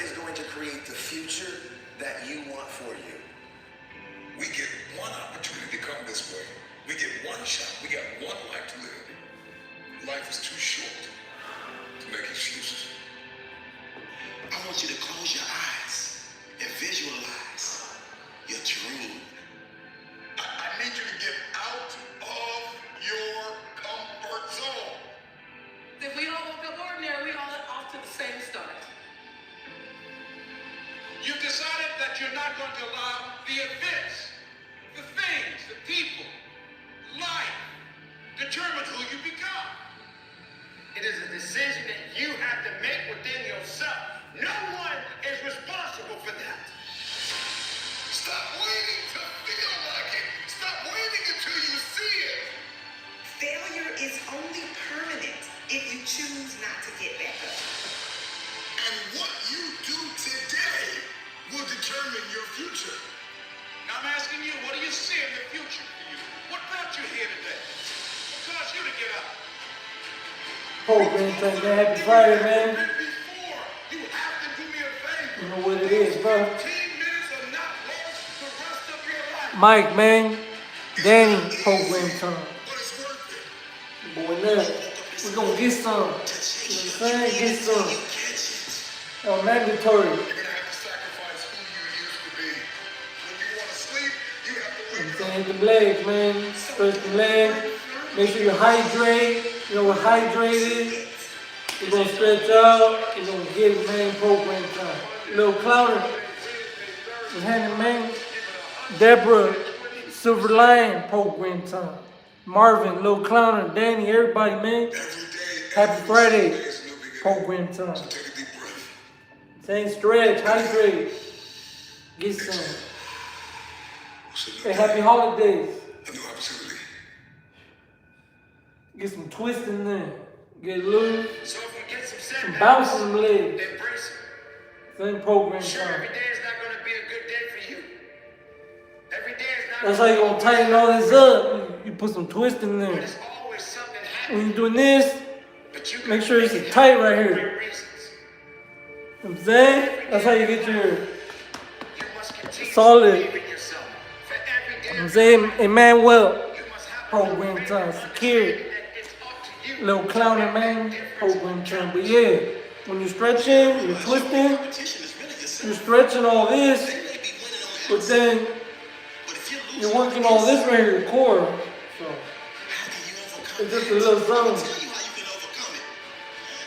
is going to create the future that you want for you. We get one opportunity to come this way. We get one shot. We got one life to live. Life is too short to make excuses. I want you to close your eyes and visualize your dream. I need you to get out of your comfort zone. If we all woke up ordinary, we all off to the same start. You've decided that you're not going to allow the events, the things, the people, life, determine who you become. It is a decision that you have to make within yourself. No one is responsible for that. Stop waiting to feel like it. Stop waiting until you see it. Failure is only permanent if you choose not to get back up. And what you do today will determine your future. Now I'm asking you, what do you see in the future for you? What brought you here today? What caused you to get up? Oh, man, thank you. Happy Friday, man. Before, you have to do me a favor. You know what it is, bro. 15 minutes or not less the rest of your life. Mike, man. Danny, program time. But it's worth it. Boy, look, we're gonna get some. You know what I'm saying? Get some. Oh, mandatory. You're gonna have to sacrifice who you used to be. When you want to sleep, you have to You wake know what I'm up. saying? The legs, man. Stretch the legs. Make sure you hydrate. You know what hydrated is? We're gonna stretch out. We're gonna get it, man. Program time. Little Clouder. What's happening, man? Deborah, Silver Lion, program time. Marvin, Lil Clowner, Danny, everybody, man. Every day, Happy Friday, day is a new beginning. program time. So take a deep breath. Saying stretch, hydrate, get some. It's a new Hey, day, happy holidays. a new opportunity. Get some twist in there. Get loose, So if we get some some setbacks, bounce in the legs. embrace Same program it. Sure, every time. day is not going to be a good day for you. Every day is not. That's how you gonna tighten all this up. You put some twist in there. There's always something happening. When you're doing this, But you make can sure it's make it tight happen right for here. great reasons. You know what I'm saying? That's how you get your You must continue solid. to believe in yourself. For every day You know what I'm of saying? your life, Emmanuel, you must have program enough time, faith and secure. understanding that it's up to you. Little Clowner, man, program time. But yeah, when you're stretching, you're twisting, Competition is really yourself. you're stretching all this, They may be winning on the but outside, then but if you're losing you're on working the all this inside, right here, your core. So how can you overcome it's just a that? little I'll zone. tell you how you can overcome it.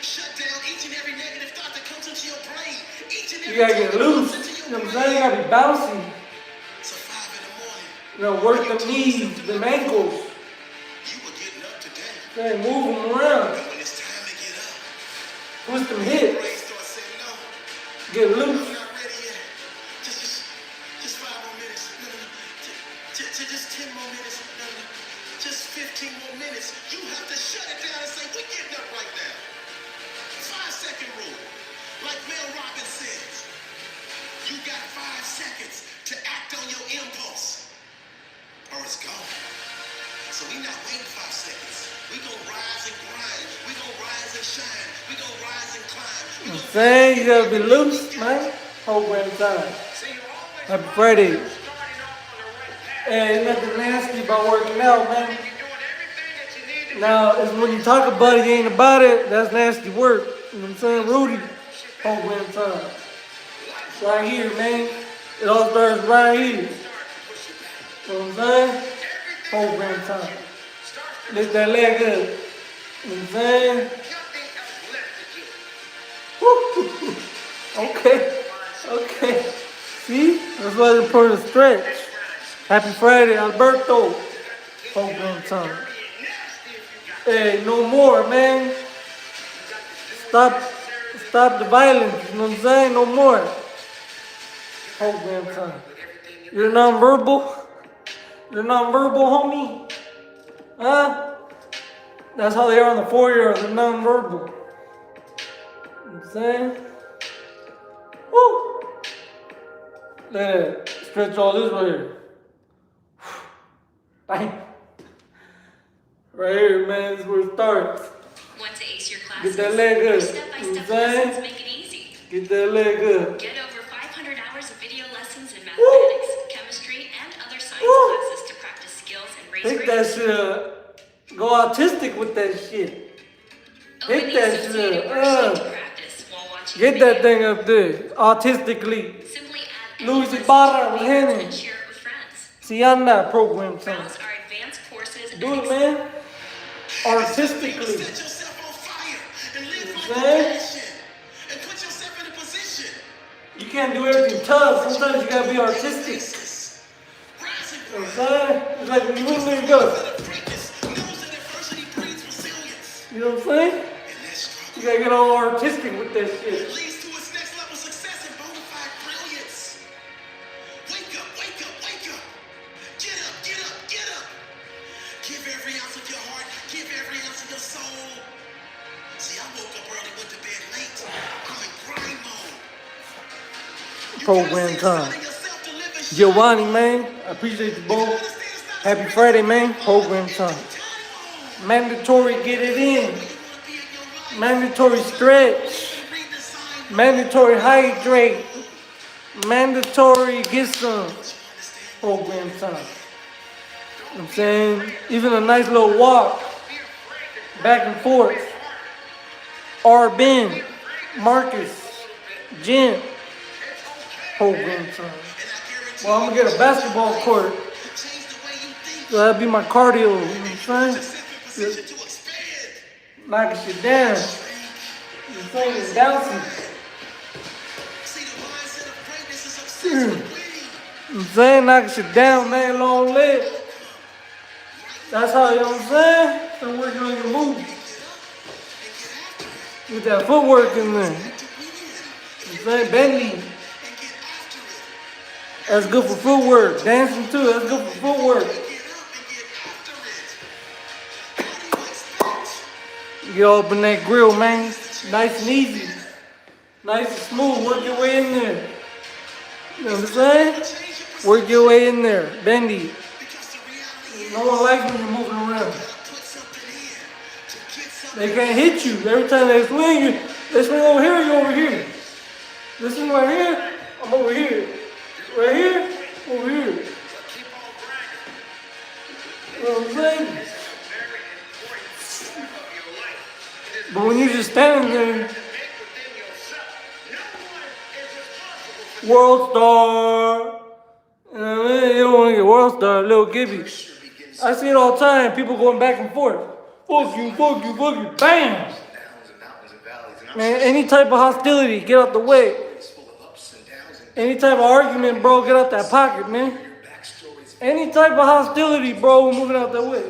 Shut down each and every negative thought that comes into your brain. Each and You every gotta thought get that comes loose. into You your know what I'm brain. saying? You gotta be bouncy. So 5 in the morning, You know, work the knees, the ankles. you were getting up today. Then move them around. But when it's time to get up, Twist them your hips. brain starts saying, no, Get I'm loose. not ready yet. Just 5 more minutes. No, no, no. Just 10 more minutes. No, no, no. Just 15 more minutes. You have to shut it down and say, we're getting up right now. 5-second rule. Like Mel Robbins says, you got 5 seconds to act on your impulse, or it's gone. So we not waiting 5 seconds. We gonna rise and grind. We gonna rise and shine. We gonna rise and climb. We You know what I'm gonna saying? You gotta be loose, man. Program time. See, you're always Happy Friday. starting off on the right path. Hey, ain't nothing nasty about working out, man. You're doing everything that you need to do. Now, it's when you talk about it, you ain't about it, that's nasty work. You know what I'm saying? Rudy, program time. Right here, man. It all starts right here. You know what I'm saying? Program time. Lift that leg up. You know what I'm saying? Nothing else left to do. Woo. Okay. Okay. See? That's why it's important to stretch. Happy Friday, Alberto. Program time. Hey, no more, man. Stop the violence. You know what I'm saying? No more. Program time. You're nonverbal? You're nonverbal, homie? Huh? That's how they are on the 4-year-olds. They're nonverbal. You know what I'm saying? Woo! Look at that. Stretch all this right here. Bang. Right here, man. This is where it starts. Want to ace your Get classes? that leg up. Step-by-step You know what I'm saying? lessons make it easy. Get that leg up. Get over 500 hours of video lessons in Woo. mathematics, chemistry, and other science Woo. classes to practice skills and raise Take that grades. shit up. Go autistic with that shit. Open Hit the that associated shit. worksheet to practice while watching Get the that video. thing up there. Autistically. Simply add Louis any Ibarra, lesson to your favorites Henry. and share it with friends. See, I'm not programmed son. Browse our advanced courses Do and it, man. You Artistically. set yourself on fire and live You like know a what I'm saying? passion and put yourself in a position. You can't do everything tough. Sometimes you gotta be artistic. Rise and You know what I'm grind. saying? It's like when you win, there you go. Greatness knows that adversity breeds resilience. You know what I'm saying? And that struggle You gotta get all artistic with that shit. leads to its next level success and bona fide brilliance. Wake up, wake up, wake up. Get up, get up, get up. Give every ounce of your heart, give every ounce of your soul. See, I woke up early, went to bed late. I'm in grind mode. You Program gotta see the time. side of yourself to live and shine. Giovanni, man. I appreciate you You both. gotta stay the side Happy of Friday, yourself. man. Program It's time. time mode. Mandatory get it in. Where you wanna be in your life. Mandatory stretch. Redesign Mandatory hydrate. Mandatory get some. Program time. You know what I'm saying? Even a nice little walk. Back and forth. Arbin. Marcus. Jim. Program time. Well, I'm gonna get a basketball court. change the way you think. So that'd be my cardio. You know what I'm saying? Just in position to expand. Knocking shit down. You saying it's bouncing. See, the mindset of greatness is obsessed with winning. I'm saying knocking shit down, man, long leg. That's how, you know what I'm saying? Start working on your moves. Get that footwork in there. You know what I'm saying? Bendy. That's good for footwork. Dancing too, that's good for footwork. You get up in that grill, man. Nice and easy. Nice and smooth. Work your way in there. You know what I'm saying? Work your way in there. Bendy. No one likes when you're moving around. They can't hit you. Every time they swing over here, you over here. This swing right here, I'm over here. Right here, over here. You know what I'm saying? But when you're just standing there, world star. You know what I mean? You don't want to get world star, little Gibby. I see it all the time. People going back and forth. Fuck you, fuck you, fuck you. Bam! Man, any type of hostility, get out the way. Any type of argument, bro, get out that pocket, man. Any type of hostility, bro, we're moving out that way.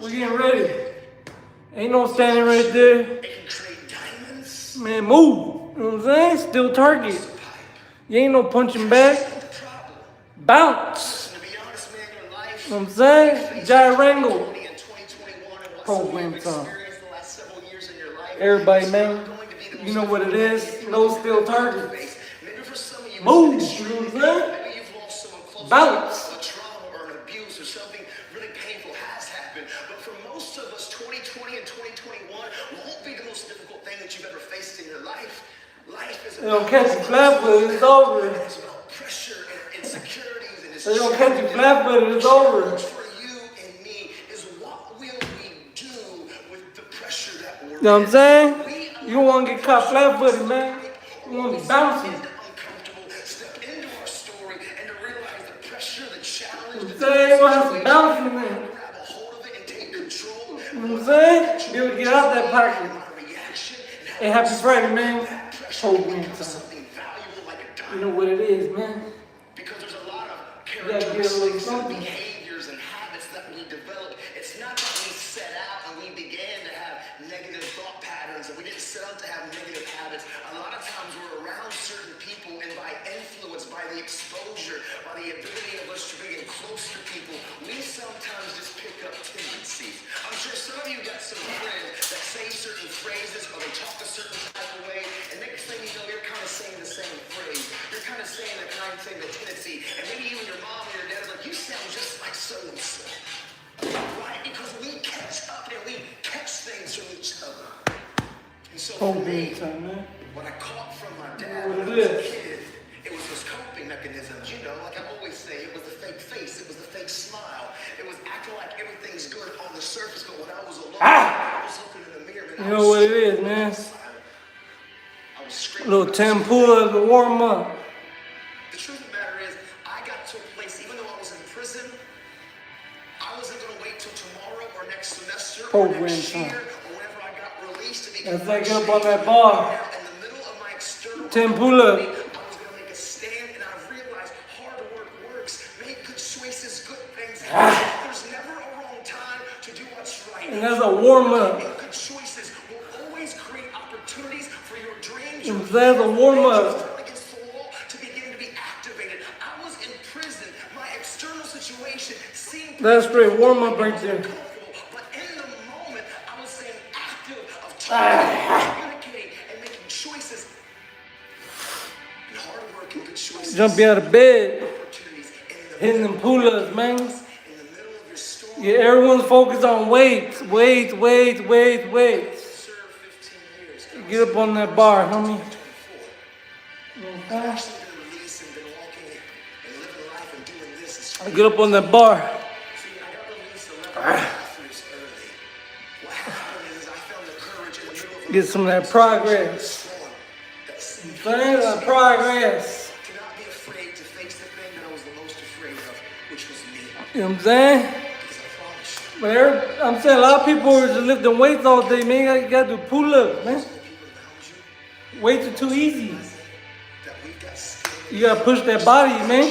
We're getting ready. Ain't no standing right there. Man, move. You know what I'm saying? Still target. You ain't no punching back. Bounce. You know what I'm saying? Gyrangle. Program time. Everybody, man, you know what it is. No still target. Move. You know what I'm saying? Bounce. A trauma or an abuse or something really painful has happened. But for most of us, 2020 and 2021 won't be the most difficult thing that you've ever faced in your life. Life is They don't catch you flat-footed, it's over. It's about pressure and insecurities and They don't catch you flat-footed, it's over. for you and me is what will we do with the pressure that we're You know what I'm saying? You don't want to get caught flat-footed, man. You want to be bouncing. uncomfortable, step into our story and to realize the pressure, the challenge, You know what I'm saying? You want to have some bouncing, man. grab a hold of it and take control. You know what I'm saying? Be able to get out that pocket. Reaction and Hey, happy Friday, man. pressure Program into time. something valuable like a You diamond. know what it is, man. Because there's a lot of gotta get a little characteristics and something. behaviors and habits that we develop. It's not that we set out and we began to have negative thought patterns and we didn't set out to have negative habits. A lot of times we're around certain people and by influence, by the exposure, by the ability of us to be close to people, we sometimes just pick up tendencies. I'm sure some of you got some friends that say certain phrases or they talk a certain type of way, and next thing you know, you're kind of saying the same phrase. You're kind of saying the kind of thing, the tendency, and maybe you and your mom or your dad are like, you sound just like so-and-so. Right? Because we catch up and we catch things from each other. And so for Program me, time, man. what I caught from my dad What when I it was a is. kid, it was his coping mechanisms. You know, like I always say, it was the fake face, it was the fake smile. It was acting like everything's good on the surface, but when I was alone, I was looking in the mirror, man. You know what it is, man. I was screaming. Little 10 pull-ups to warm up. The truth of the matter is, I got to a place, even though I was in prison, I wasn't going to wait till tomorrow or next semester or Program next time. year or whenever I got released to be That's like up on that bar. in the middle of my external 10 pull-ups. I was going to make a stand, and I realized hard work works. Make good choices, good things. There's never a wrong time to do what's right. And that's a warm-up. And good choices will always create opportunities for your dreams. And that's a warm-up. Against the wall to begin to be activated. I was in prison. My external situation seemed That's straight warm-up right there. uncomfortable, but in the moment, I was saying active of talking, communicating, and making choices. And hard work and good choices. Jumping out of bed, Opportunities in the hitting them pull-ups, man. in the middle of your storm. Yeah, everyone's focused on weights. Serve 15 years. Get up on that bar, homie. 24. I've actually been released and been walking and living life and doing this. And Get up on that bar. see, I got released 11 years early. What happened is I found the courage in the middle of Get some of that progress. storm that seemed Saying that progress. to not be afraid to face the thing that I was the most afraid of, which was me. You know what I'm saying? Because I promise you, But I'm saying a lot of people are just lifting weights all day, man. You gotta do pull-ups, man. the people around you, Weights are too easy. that we've got skill, You gotta push that body, man.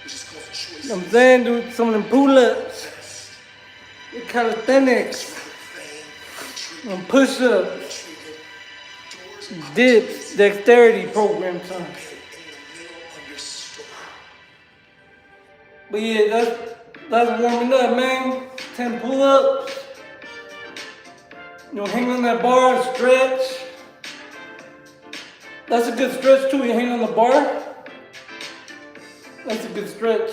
which is called choice. You know what I'm saying? Do some of them pull-ups, the calisthenics, Fame, them push-ups, treatment, doors open dips, dexterity program time. in the middle of your storm. But yeah, that's warming up, man. 10 pull-ups. You know, hang on that bar and stretch. That's a good stretch too. You hang on the bar. That's a good stretch.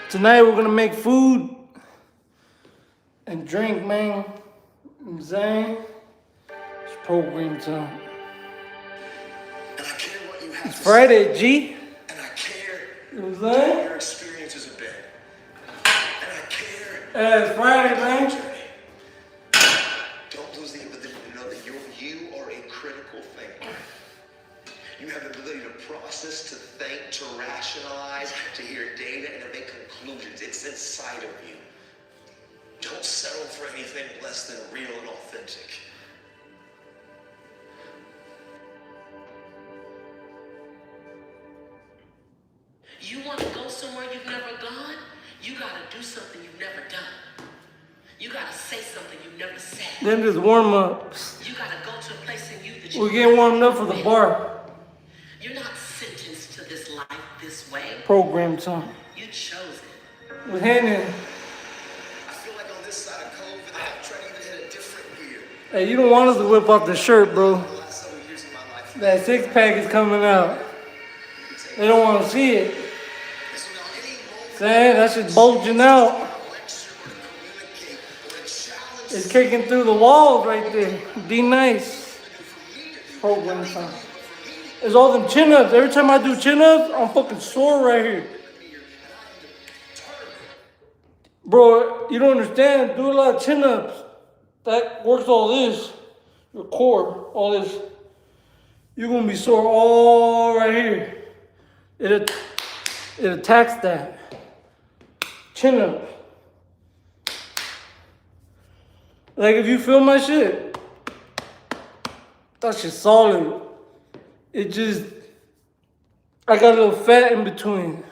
Tonight we're gonna make food and drink, man. You know what I'm saying? It's program time. And I care what you have It's to Friday, G. say, and I care You know what I'm what saying? your experiences have been. And I care It's Friday, man. journey. Don't lose the ability to know that you are a critical thinker. You have the ability to process, to think, to rationalize, to hear data, and to make conclusions. It's inside of you. Don't settle for anything less than real and authentic. You want to go somewhere you've never gone? You gotta do something you've never done. You gotta say something you've never said. Then there's warm-ups. You gotta go to a place in you that you We're getting warmed up for the bar. You're not sentenced to this life this way. Program time. You chose it. We're handing. I feel like on this side of COVID, I'm trying to even hit a different gear. Hey, you don't want us to whip off the shirt, bro. The last several years of my life. That six-pack is coming out. They don't want to see it. And so now any moment Saying that shit's bulging out. I lecture or to communicate or to challenge It's kicking through the walls right there. Be nice. Program time. It's all them chin-ups. Every time I do chin-ups, I'm fucking sore right here. Bro, you don't understand. Do a lot of chin-ups. That works all this. Your core, all this. You're gonna be sore all right here. It attacks that. Chin-up. Like if you feel my shit, that shit's solid. It just, I got a little fat in between.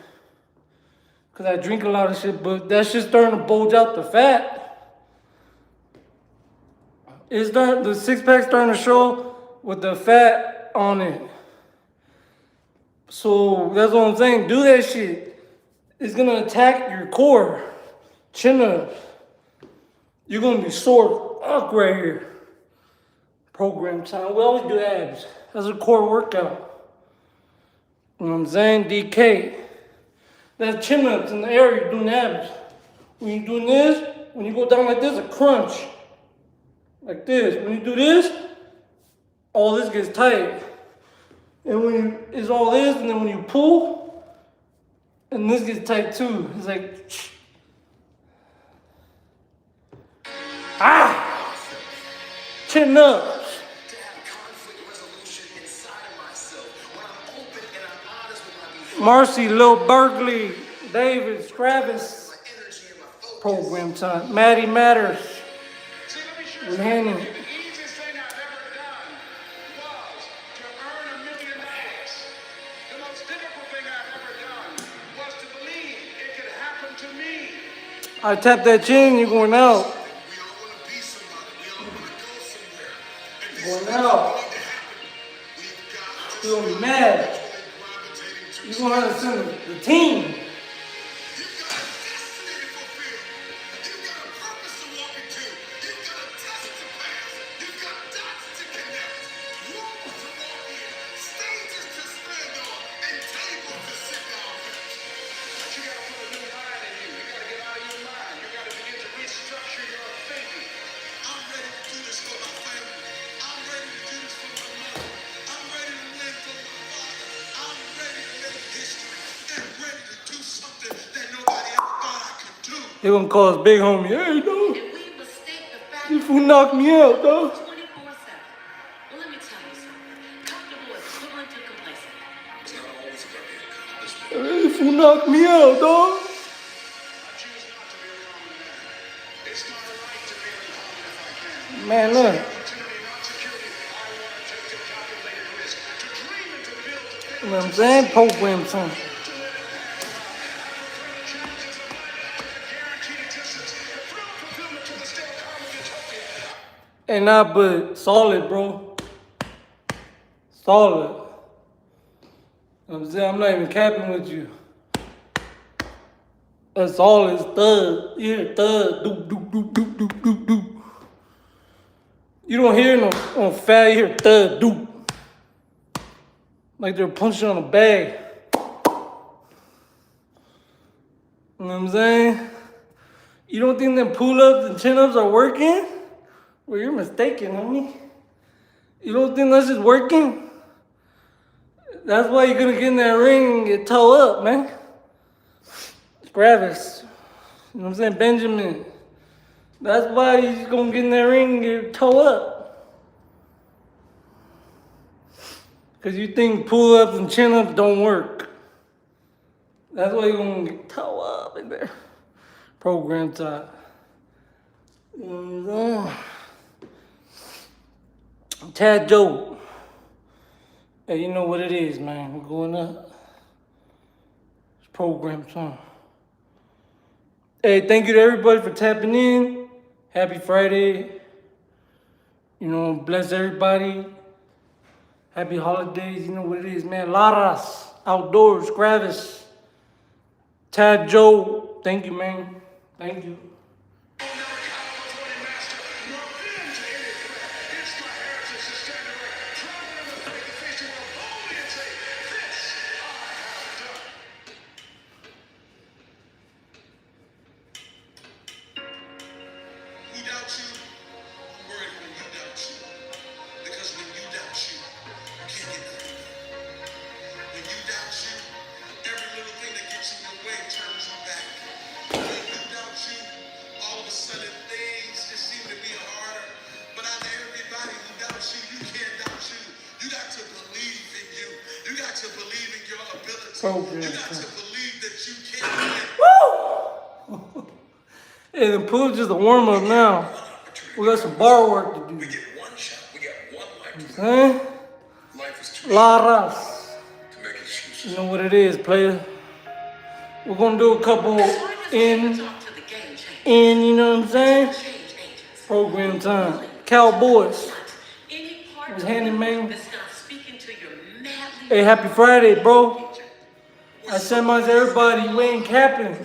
Cause I drink a lot of shit, but that shit's starting to bulge out the fat. It's starting, the six-pack's starting to show with the fat on it. So that's what I'm saying, do that shit. It's gonna attack your core. Chin up. you're gonna be sore up right here. Program time. We always do abs. That's a core workout. You know what I'm saying? DK. That's chin ups in the air, you're doing abs. When you're doing this, when you go down like this, a crunch. Like this. When you do this, all this gets tight. And when you, it's all this, and then when you pull, and this gets tight too. It's like, chin ups. To have conflict resolution inside of myself. When I'm open and I'm honest with my Marcy, Lil Berkeley, David, Travis. my energy and my focus. Program time. Maddie Matters. See, let me share With something Hanny. with you. The easiest thing I've ever done was to earn $1 million. The most difficult thing I've ever done was to believe it could happen to me. I tap that chin, you're going out. We all want to be somebody. We all want to go somewhere. And this Going is out. going to happen. We've got to You're gonna be mad. gravitating to You're gonna have to send the team. You've got a destiny to fulfill. You've got a purpose to walk into. You've got a test to pass. You've got dots to connect. Rooms to walk in. Stages to stand on. And tables to sit down at. But you got to put a new mind in you. You got to get out of your mind. You got to begin to restructure your thinking. I'm ready to do this for my family. I'm ready to do this for my mother. I'm ready to win for my father. I'm ready to make history and ready to do something that nobody ever thought I could do. They're gonna call us big homie. Hey, dog. And we mistake the fact This fool knocked me out, dog. 24/7. Well, let me tell you something. Comfortable is equivalent to complacent. It's not always about the accomplishment. This fool knocked me out, dog. I choose not to be a common man. It's my right to be uncommon if I can. Man, look. Opportunity, not security. I want to take a calculated risk. To dream and to build, to think. You know what I'm saying? Program time. Ain't not but solid, bro. Solid. You know what I'm saying? I'm not even capping with you. That's all it's thud. You hear thud. Doop, doop, doop, doop, doop, doop, doop. You don't hear no fat, you hear thud, doop. Like they're punching on a bag. You know what I'm saying? You don't think them pull-ups and chin-ups are working? Well, you're mistaken, homie. You don't think that's just working? That's why you're gonna get in that ring and get toe up, man. Travis. You know what I'm saying? Benjamin. That's why you're gonna get in that ring and get toe up. Because you think pull-ups and chin-ups don't work. That's why you're gonna get toe up in there. Program time. You know what I'm saying? Tad Joe. Hey, you know what it is, man. We're going up. It's program time. Hey, thank you to everybody for tapping in. Happy Friday. You know, bless everybody. Happy holidays. You know what it is, man. Laras, Outdoors, Gravis. Tad Joe. Thank you, man. Thank you. Who doubts you? I'm worried when you doubt you. Because when you doubt you, you can't get nothing done. When you doubt you, every little thing that gets in your way turns you back. When you doubt you, all of a sudden things just seem to be harder. But out of everybody who doubts you, you can't doubt you. You got to believe in you. You got to believe in your ability. You got to believe that you can win. Hey, the pool's just a warm up now. We got some bar work to do. We get one shot. We get one life. Huh? Life is too Laras. to make excuses. You know what it is, player. We're gonna do a couple in, Talk to the game changer. you know what I'm saying? Change agents. Program time. Cowboys. Any part What's of handy, you man? that's not speaking to your madly Hey, happy Friday, bro. I send mine to everybody. We ain't capping.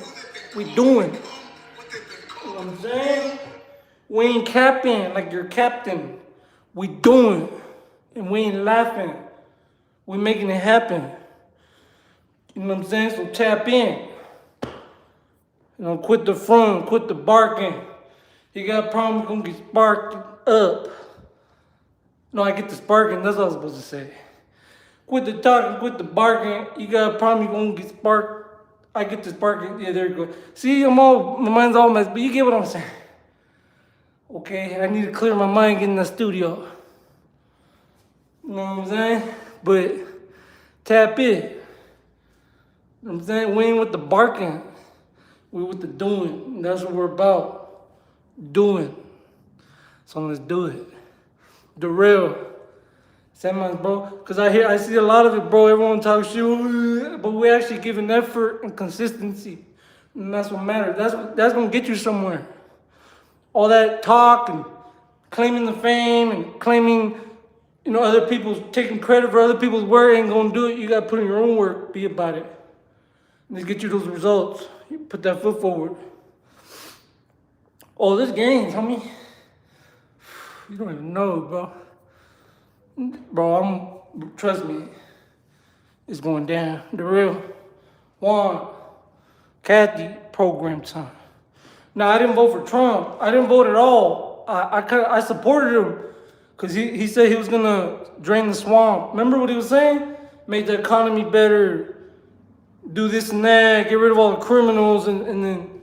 We doing. You know what I'm saying? We ain't capping like your captain. We doing. And we ain't laughing. We making it happen. You know what I'm saying? So tap in. You know, quit the front, quit the barking. You got a problem, you're gonna get sparked up. No, I get the sparking, that's what I was supposed to say. Quit the talking, quit the barking. You got a problem, you're gonna get sparked. I get the sparking. Yeah, there you go. See, my mind's all messed, but you get what I'm saying. Okay, I need to clear my mind, get in the studio. You know what I'm saying? But tap in. You know what I'm saying? We ain't with the barking. We with the doing. That's what we're about. Doing. So let's do it. The real. Semis, bro. Cause I see a lot of it, bro. Everyone talks shit, but we actually giving effort and consistency. And that's what matters. That's gonna get you somewhere. All that talk and claiming the fame and claiming, you know, other people's taking credit for other people's work ain't gonna do it. You gotta put in your own work, be about it. Let's get you those results. You put that foot forward. Oh, this games, homie. You don't even know, bro. Bro, trust me, it's going down. The real Juan, Kathy, program time. Now, I didn't vote for Trump. I didn't vote at all. I supported him because he said he was going to drain the swamp. Remember what he was saying? Make the economy better, do this and that, get rid of all the criminals, and then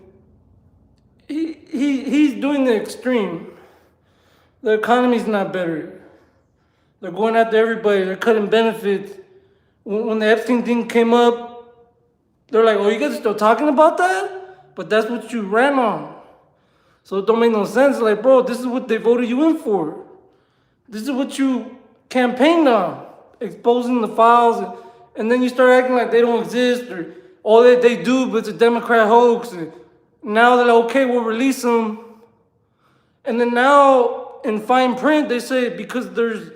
he's doing the extreme. The economy's not better. They're going after everybody. They're cutting benefits. When the Epstein thing came up, they're like, oh, you guys are still talking about that? But that's what you ran on. So it don't make no sense. Like, bro, this is what they voted you in for. This is what you campaigned on. Exposing the files. And then you start acting like they don't exist. Or all that they do, but it's a Democrat hoax. And now they're like, okay, we'll release them. And then now, in fine print, they say because there's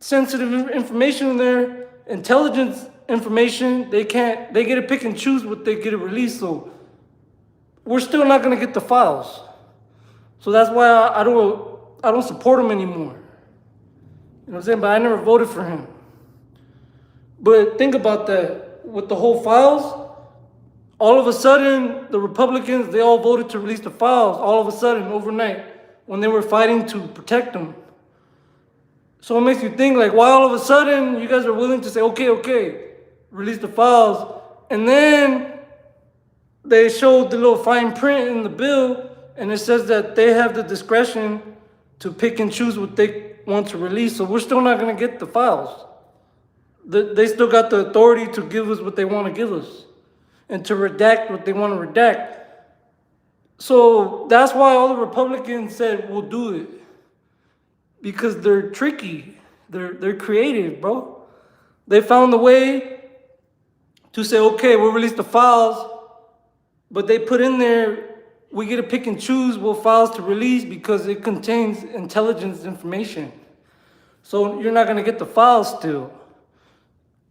sensitive information in there, intelligence information, they get to pick and choose what they get to release. So we're still not gonna get the files. So that's why I don't support him anymore. You know what I'm saying? But I never voted for him. But think about that. With the whole files, all of a sudden the Republicans, they all voted to release the files all of a sudden overnight when they were fighting to protect them. So it makes you think, like, why all of a sudden you guys are willing to say, okay, release the files. And then they showed the little fine print in the bill, and it says that they have the discretion to pick and choose what they want to release. So we're still not going to get the files. They still got the authority to give us what they want to give us and to redact what they want to redact. So that's why all the Republicans said, we'll do it. Because they're tricky. They're creative, bro. They found a way to say, okay, we'll release the files, but they put in there, we get to pick and choose what files to release because it contains intelligence information. So you're not gonna get the files still.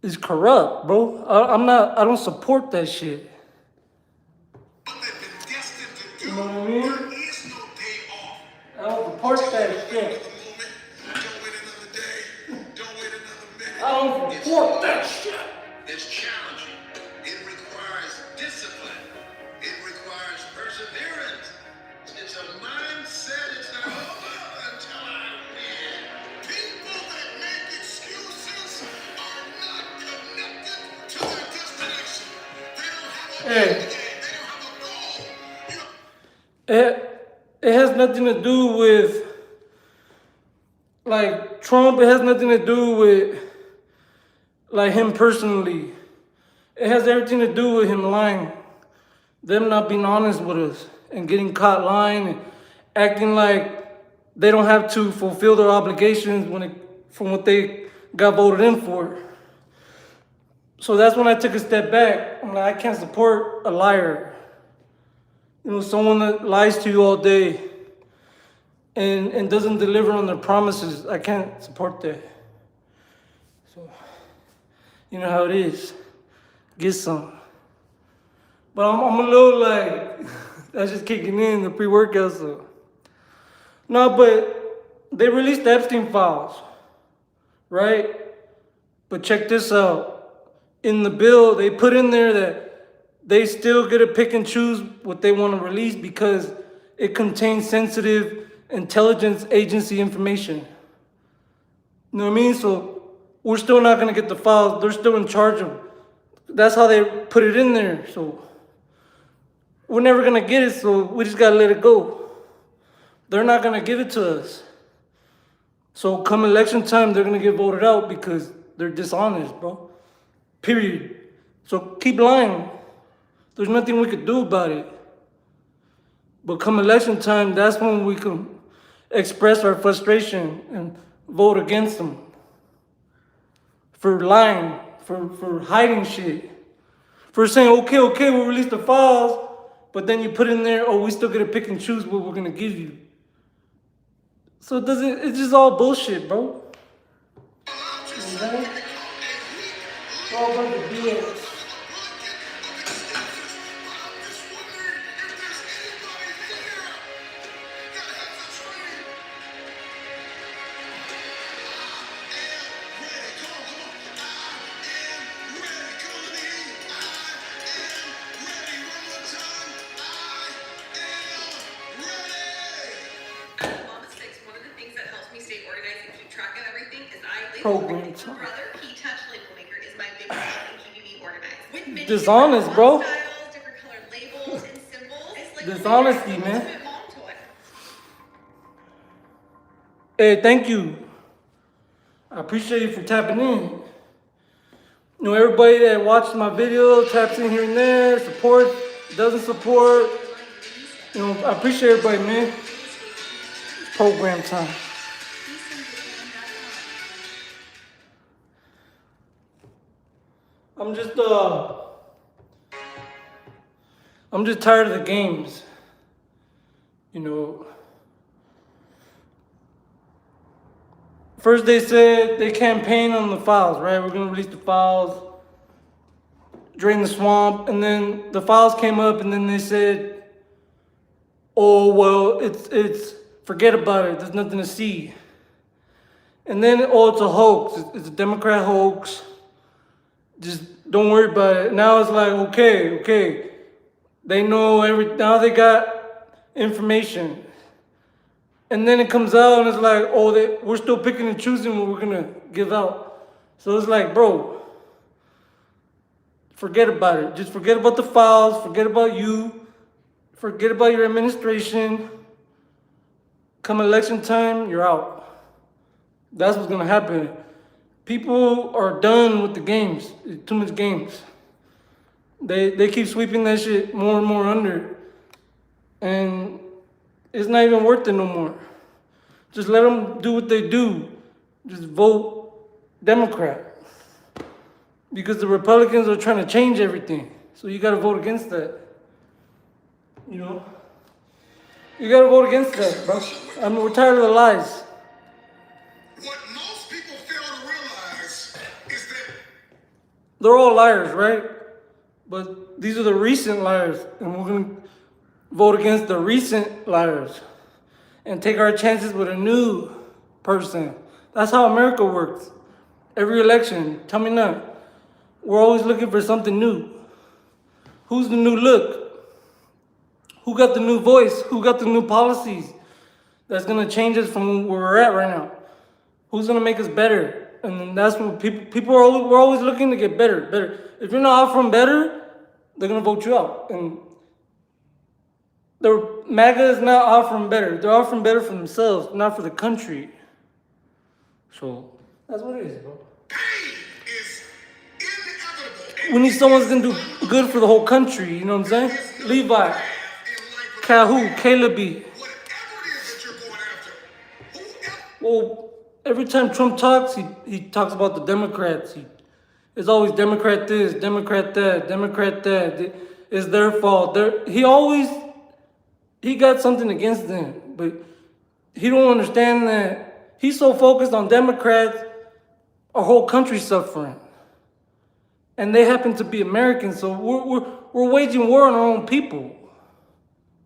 It's corrupt, bro. I don't support that shit. What they've been destined to do. You know what I mean? There is no day off. I don't support that shit. I don't support that shit. It's challenging. It requires discipline. It requires perseverance. It's a mindset. It's not over until I win. People that make excuses are not connected to their destination. They don't have a Hey. They don't have a goal. It has nothing to do with, like, Trump. It has nothing to do with, like, him personally. It has everything to do with him lying. Them not being honest with us and getting caught lying and acting like they don't have to fulfill their obligations from what they got voted in for. So that's when I took a step back. I'm like, I can't support a liar. You know, someone that lies to you all day and doesn't deliver on their promises. I can't support that. So, you know how it is. Get some. But I'm a little like, that's just kicking in the pre-workout, so No, but they released the Epstein files, right? But check this out. In the bill, they put in there that they still get to pick and choose what they want to release because it contains sensitive intelligence agency information. You know what I mean? So we're still not going to get the files. They're still in charge of. That's how they put it in there. So we're never going to get it, so we just got to let it go. They're not going to give it to us. So come election time, they're going to get voted out because they're dishonest, bro. Period. So keep lying. There's nothing we could do about it. But come election time, that's when we can express our frustration and vote against them. For lying, for hiding shit. For saying, okay, we'll release the files, but then you put in there, oh, we still get to pick and choose what we're gonna give you. So it's just all bullshit, bro. You know? It's all a bunch of BS. Mama Six, one of the things that helps me stay organized and keep track of everything is I label Program everything. time. Brother Key Touch Label Maker is my biggest help in keeping me organized. With many Dishonest, different bro. font styles, different colored labels and symbols. It's like Dishonesty, the man. ultimate mom toy. Hey, thank you. I appreciate you for tapping in. You know, everybody that watches my video, taps in here and there, supports, doesn't support. You know, I appreciate everybody, man. It's program time. I'm just tired of the games. You know, first they said they campaigned on the files, right? We're gonna release the files, drain the swamp, and then the files came up, and then they said, "Oh well, it's forget about it. There's nothing to see." And then, oh, it's a hoax. It's a Democrat hoax. Just don't worry about it. Now it's like, okay. They know now they got information. And then it comes out and it's like, oh, we're still picking and choosing what we're gonna give out. So it's like, bro, forget about it. Just forget about the files, forget about you, forget about your administration. Come election time, you're out. That's what's gonna happen. People are done with the games. It's too much games. They keep sweeping that shit more and more under. And it's not even worth it no more. Just let them do what they do. Just vote Democrat. Because the Republicans are trying to change everything. So you gotta vote against that. You know? You gotta vote against that, bro. I mean, we're tired of the lies. What most people fail to realize is that They're all liars, right? But these are the recent liars. And we're gonna vote against the recent liars. And take our chances with a new person. That's how America works. Every election, tell me now. We're always looking for something new. Who's the new look? Who got the new voice? Who got the new policies that's gonna change us from where we're at right now? Who's gonna make us better? And that's what we're always looking to get better. If you're not offering better, they're gonna vote you out. And the MAGA is not offering better. They're offering better for themselves, not for the country. So that's what it is, bro. pain is inevitable. We need someone who's gonna do good for the whole country. You know what I'm saying? Levi, Kahu, Calebi. Whatever it is that you're going after, whoever Well, every time Trump talks, he talks about the Democrats. It's always Democrat this, Democrat that, Democrat that. It's their fault. He got something against them, but he don't understand that he's so focused on Democrats, our whole country's suffering. And they happen to be Americans, so we're waging war on our own people.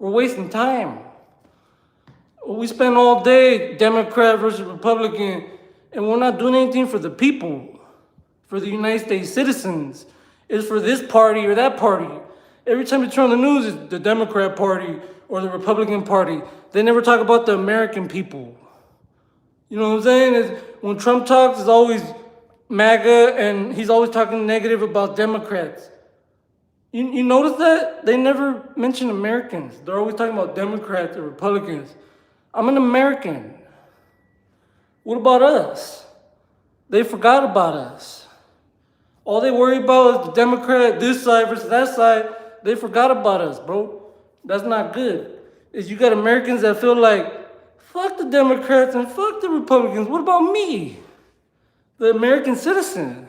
We're wasting time. We spend all day Democrat versus Republican, and we're not doing anything for the people, for the United States citizens. It's for this party or that party. Every time you turn on the news, it's the Democrat Party or the Republican Party. They never talk about the American people. You know what I'm saying? When Trump talks, it's always MAGA, and he's always talking negative about Democrats. You notice that? They never mention Americans. They're always talking about Democrats or Republicans. I'm an American. What about us? They forgot about us. All they worry about is the Democrat, this side versus that side. They forgot about us, bro. That's not good. Is you got Americans that feel like, fuck the Democrats and fuck the Republicans. What about me? The American citizen.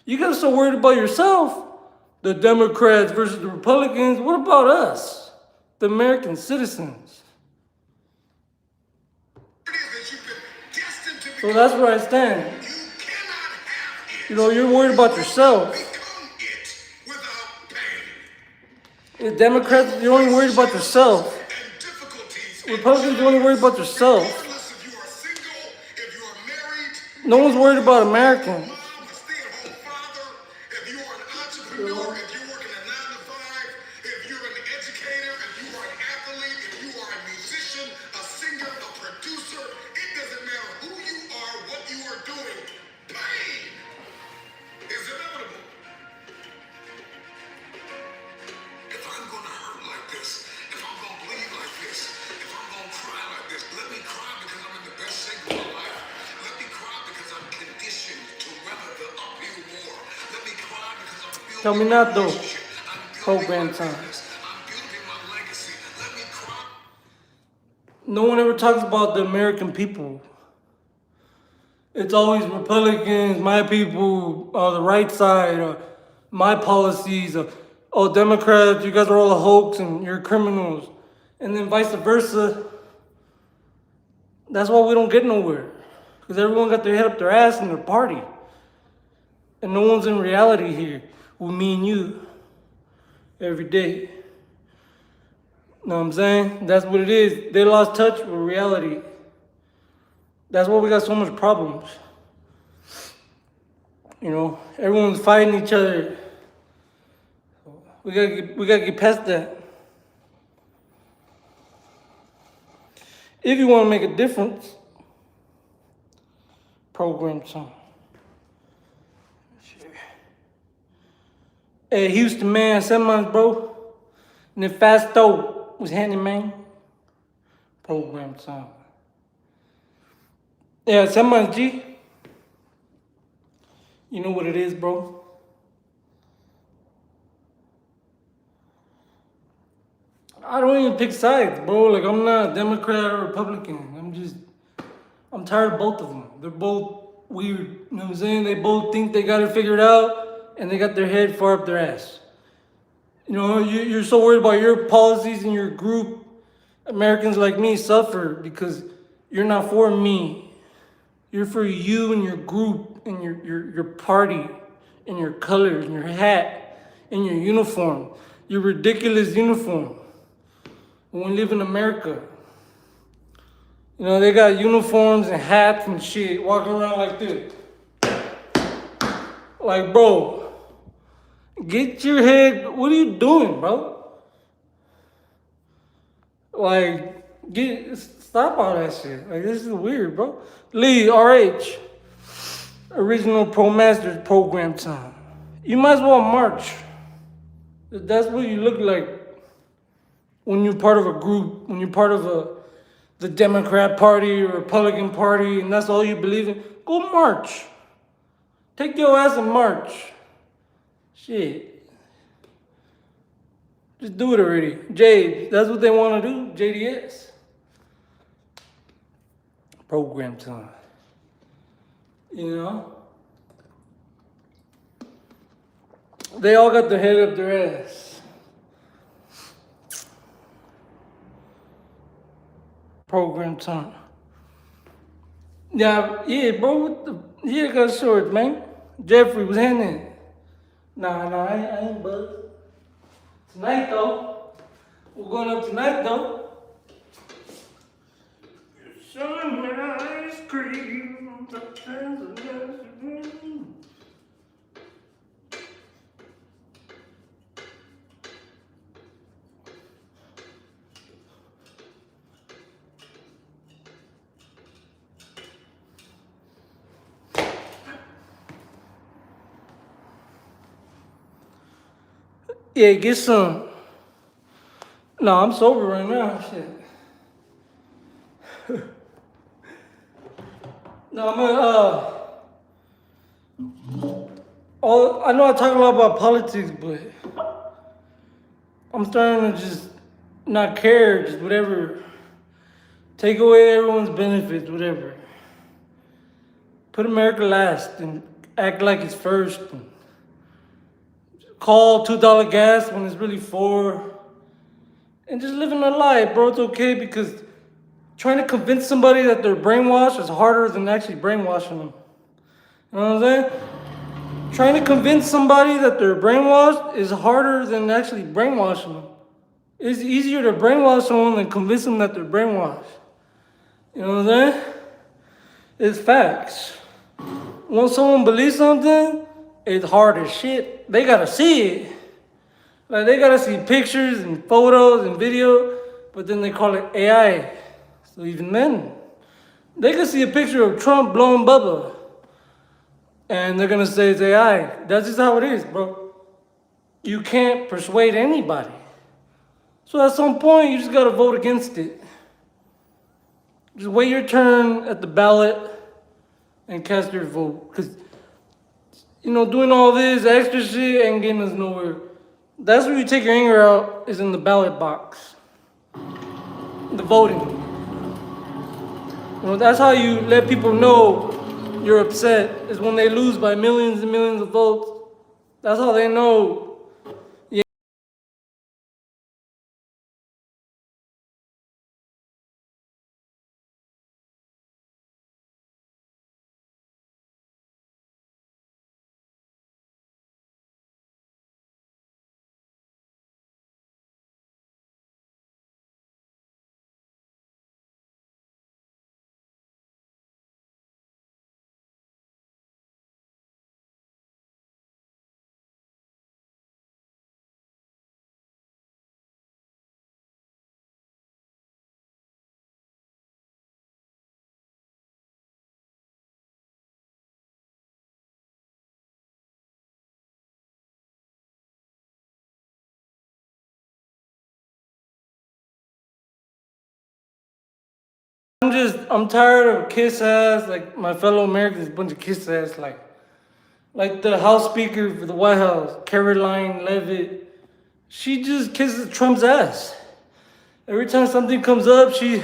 You guys are so worried about yourself. The Democrats versus the Republicans. What about us? The American citizens. So that's where I stand. You know, you're worried about yourself. The Democrats, you're only worried about yourself. Republicans, you're only worried about yourself. No one's worried about Americans. Tell me not though. Program time. No one ever talks about the American people. It's always Republicans, my people, the right side, my policies, Democrats, you guys are all a hoax and you're criminals. And then vice versa. That's why we don't get nowhere. Because everyone got their head up their ass in their party. And no one's in reality here with me and you every day. Know what I'm saying? That's what it is. They lost touch with reality. That's why we got so much problems. You know, everyone's fighting each other. We gotta get past that. If you want to make a difference, program time. Hey, Houston, man, 7 months, bro. Nefasto was handy, man. Program time. Yeah, 7 months, G. You know what it is, bro. I don't even pick sides, bro. Like, I'm not Democrat or Republican. I'm tired of both of them. They're both weird. You know what I'm saying? They both think they got it figured out. And they got their head far up their ass. You know, you're so worried about your policies and your group. Americans like me suffer because you're not for me. You're for you and your group and your party and your colors and your hat and your uniform. Your ridiculous uniform. When we live in America. You know, they got uniforms and hats and shit walking around like this. Like, bro. Get your head, what are you doing, bro? Like, stop all that shit. Like, this is weird, bro. Lee, RH, Original Pro Masters program time. You might as well march. That's what you look like when you're part of a group, when you're part of the Democrat Party or Republican Party, and that's all you believe in. Go march. Take your ass and march. Shit. Just do it already. Jade, that's what they want to do. JDS. Program time. You know? They all got their head up their ass. Program time. Yeah, bro. Yeah, got shorts, man. Jeffrey was handing. Nah, I ain't buzzed. Tonight, though. We're going up tonight, though. ice cream. Yeah, get some. No, I'm sober right now. Shit. No, I'm I know I talk a lot about politics, but I'm starting to just not care, just whatever. Take away everyone's benefits, whatever. Put America last and act like it's first. And call $2 gas when it's really $4. And just living a lie, bro. It's okay because trying to convince somebody that they're brainwashed is harder than actually brainwashing them. You know what I'm saying? Trying to convince somebody that they're brainwashed is harder than actually brainwashing them. It's easier to brainwash someone than convince them that they're brainwashed. You know what I'm saying? It's facts. Once someone believes something, it's hard as shit. They gotta see it. Like they gotta see pictures and photos and video, but then they call it AI. So even then, they can see a picture of Trump blowing Bubba, and they're gonna say it's AI. That's just how it is, bro. You can't persuade anybody. So at some point, you just gotta vote against it. Just wait your turn at the ballot and cast your vote. Because, doing all this extra shit ain't getting us nowhere. That's where you take your anger out, is in the ballot box. The voting. That's how you let people know you're upset, is when they lose by millions and millions of votes. That's how they know. I'm tired of kiss ass, like my fellow Americans, a bunch of kiss ass, like the House Speaker for the White House, Caroline Levitt. She just kisses Trump's ass. Every time something comes up, he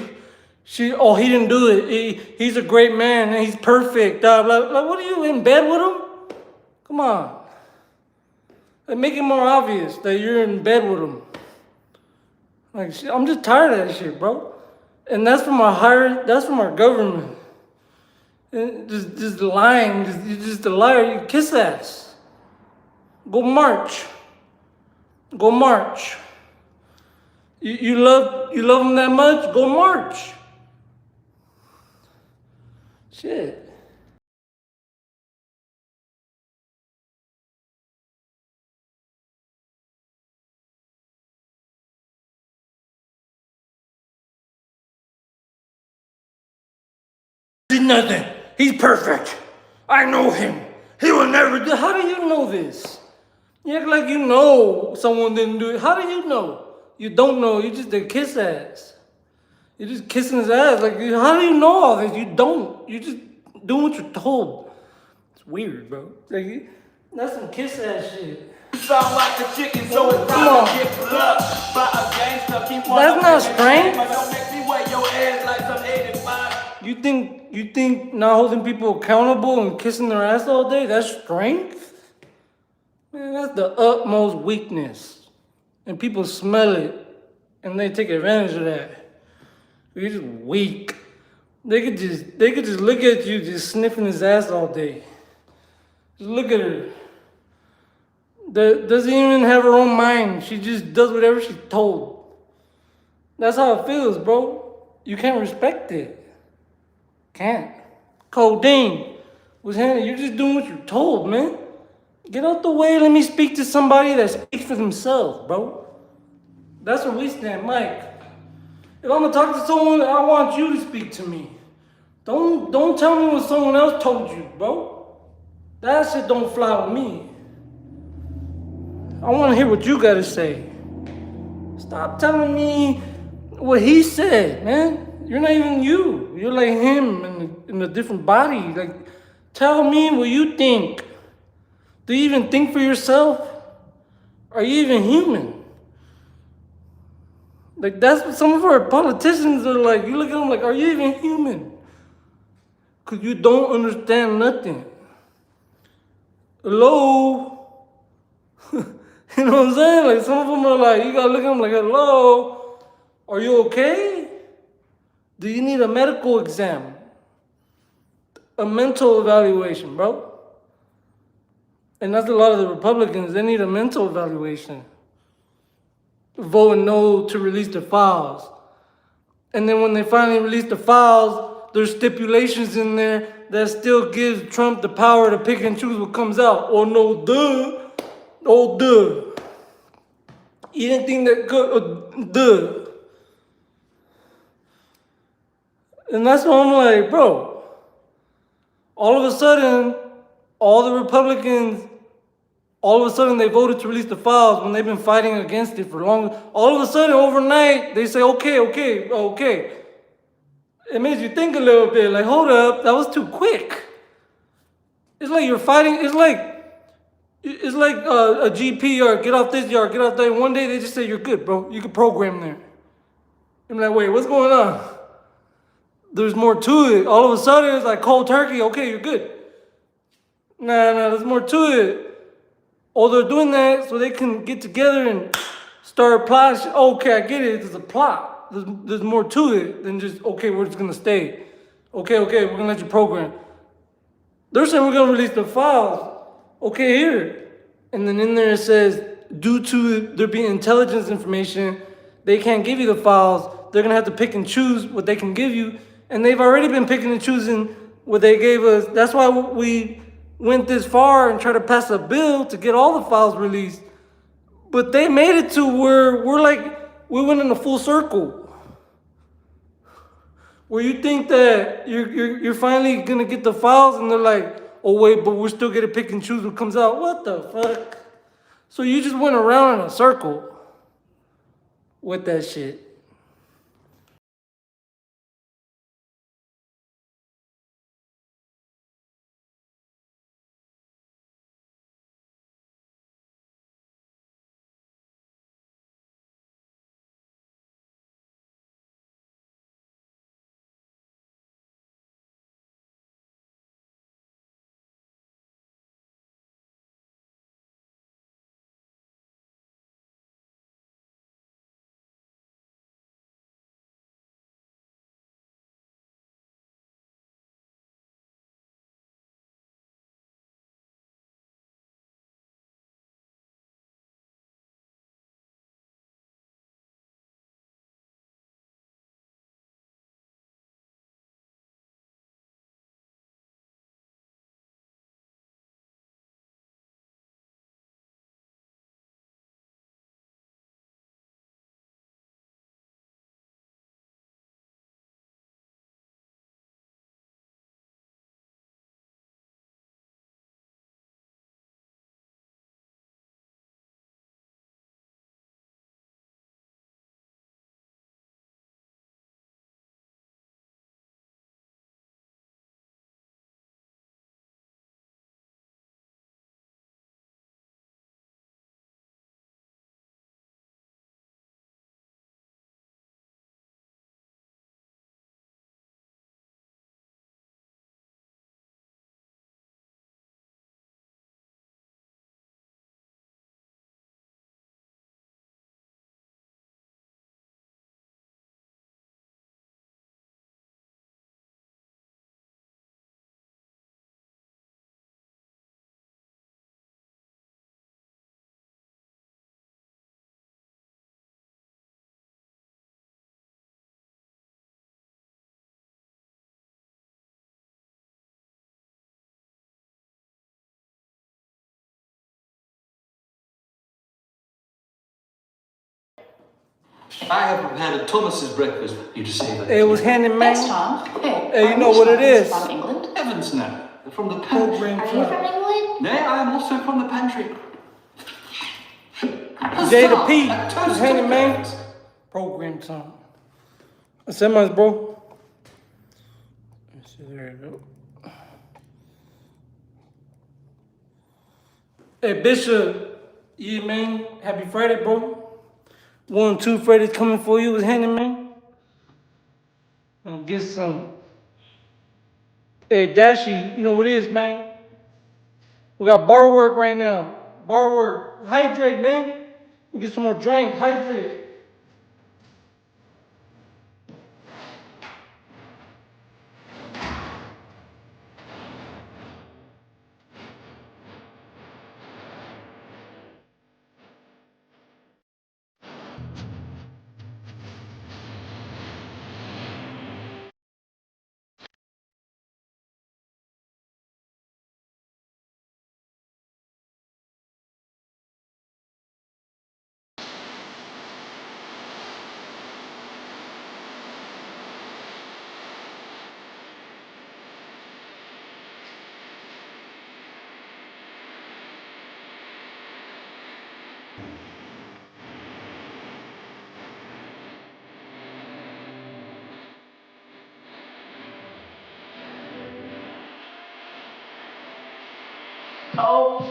didn't do it. He's a great man and he's perfect. Like, what are you in bed with him? Come on. Like, make it more obvious that you're in bed with him. Like, I'm just tired of that shit, bro. And that's from our government. And just lying, you're just a liar. You kiss ass. Go march. Go march. You love him that much? Go march. Shit. He's nothing. He's perfect. I know him. He will never do. How do you know this? You act like you know someone didn't do it. How do you know? You don't know. You just a kiss ass. You're just kissing his ass. Like, how do you know all this? You don't. You just doing what you're told. It's weird, bro. Like, that's some kiss ass shit. You sound like a chicken, so it's Come time on. to get plucked by a gangster. Keep on That's not strength. but don't make me wear your ass like some 85. You think not holding people accountable and kissing their ass all day, that's strength? Man, that's the utmost weakness. And people smell it and they take advantage of that. You're just weak. They could just look at you just sniffing his ass all day. Just look at her. Doesn't even have her own mind. She just does whatever she's told. That's how it feels, bro. You can't respect it. Can't. Codeine was handed. You're just doing what you're told, man. Get out the way. Let me speak to somebody that speaks for themselves, bro. That's where we stand, Mike. If I'm gonna talk to someone, I want you to speak to me. Don't tell me what someone else told you, bro. That shit don't fly with me. I want to hear what you gotta say. Stop telling me what he said, man. You're not even you. You're like him in a different body. Like, tell me what you think. Do you even think for yourself? Are you even human? Like, that's what some of our politicians are like. You look at them like, are you even human? Because you don't understand nothing. Hello? You know what I'm saying? Like, some of them are like, you gotta look at them like, hello? Are you okay? Do you need a medical exam? A mental evaluation, bro? And that's a lot of the Republicans. They need a mental evaluation. Voting no to release the files. And then when they finally release the files, there's stipulations in there that still gives Trump the power to pick and choose what comes out. Oh no, duh. Oh, duh. Anything that good, duh. And that's why I'm like, bro, all of a sudden, all the Republicans, all of a sudden they voted to release the files when they've been fighting against it for long. All of a sudden, overnight, they say, okay. It makes you think a little bit, like, hold up, that was too quick. It's like you're fighting, it's like a GP yard, get off this yard, get off that. One day they just say, you're good, bro. You can program there. I'm like, wait, what's going on? There's more to it. All of a sudden, it's like cold turkey. Okay, you're good. Nah, there's more to it. Oh, they're doing that so they can get together and start plotting. Okay, I get it. There's a plot. There's more to it than just, okay, we're just going to stay. Okay, we're going to let you program. They're saying we're going to release the files. Okay, here. And then in there it says, due to there being intelligence information, they can't give you the files. They're going to have to pick and choose what they can give you. And they've already been picking and choosing what they gave us. That's why we went this far and tried to pass a bill to get all the files released. But they made it to where we went in a full circle. Where you think that you're finally gonna get the files and they're like, oh wait, but we're still gonna pick and choose what comes out. What the fuck? So you just went around in a circle with that shit. I have prepared a Thomas's breakfast for you to save. It was handyman. Thanks, Tom. Hey, Hey, you are know these what it muffins is. From England? Heavens no. They're from the pantry. Program Are you from time. England? Nay, I am also from the pantry. J to Huzzah! P. A toast It's to handyman. breakfast. Program time. That's how much, bro. Let's see, there you go. Hey, Bishop. Yeah, man. Happy Friday, bro. 1, 2 Fridays coming for you. It's handyman. Gonna get some. Hey, Dashi, you know what it is, man? We got bar work right now. Bar work. Hydrate, man. Get some more drink. Hydrate. Oh.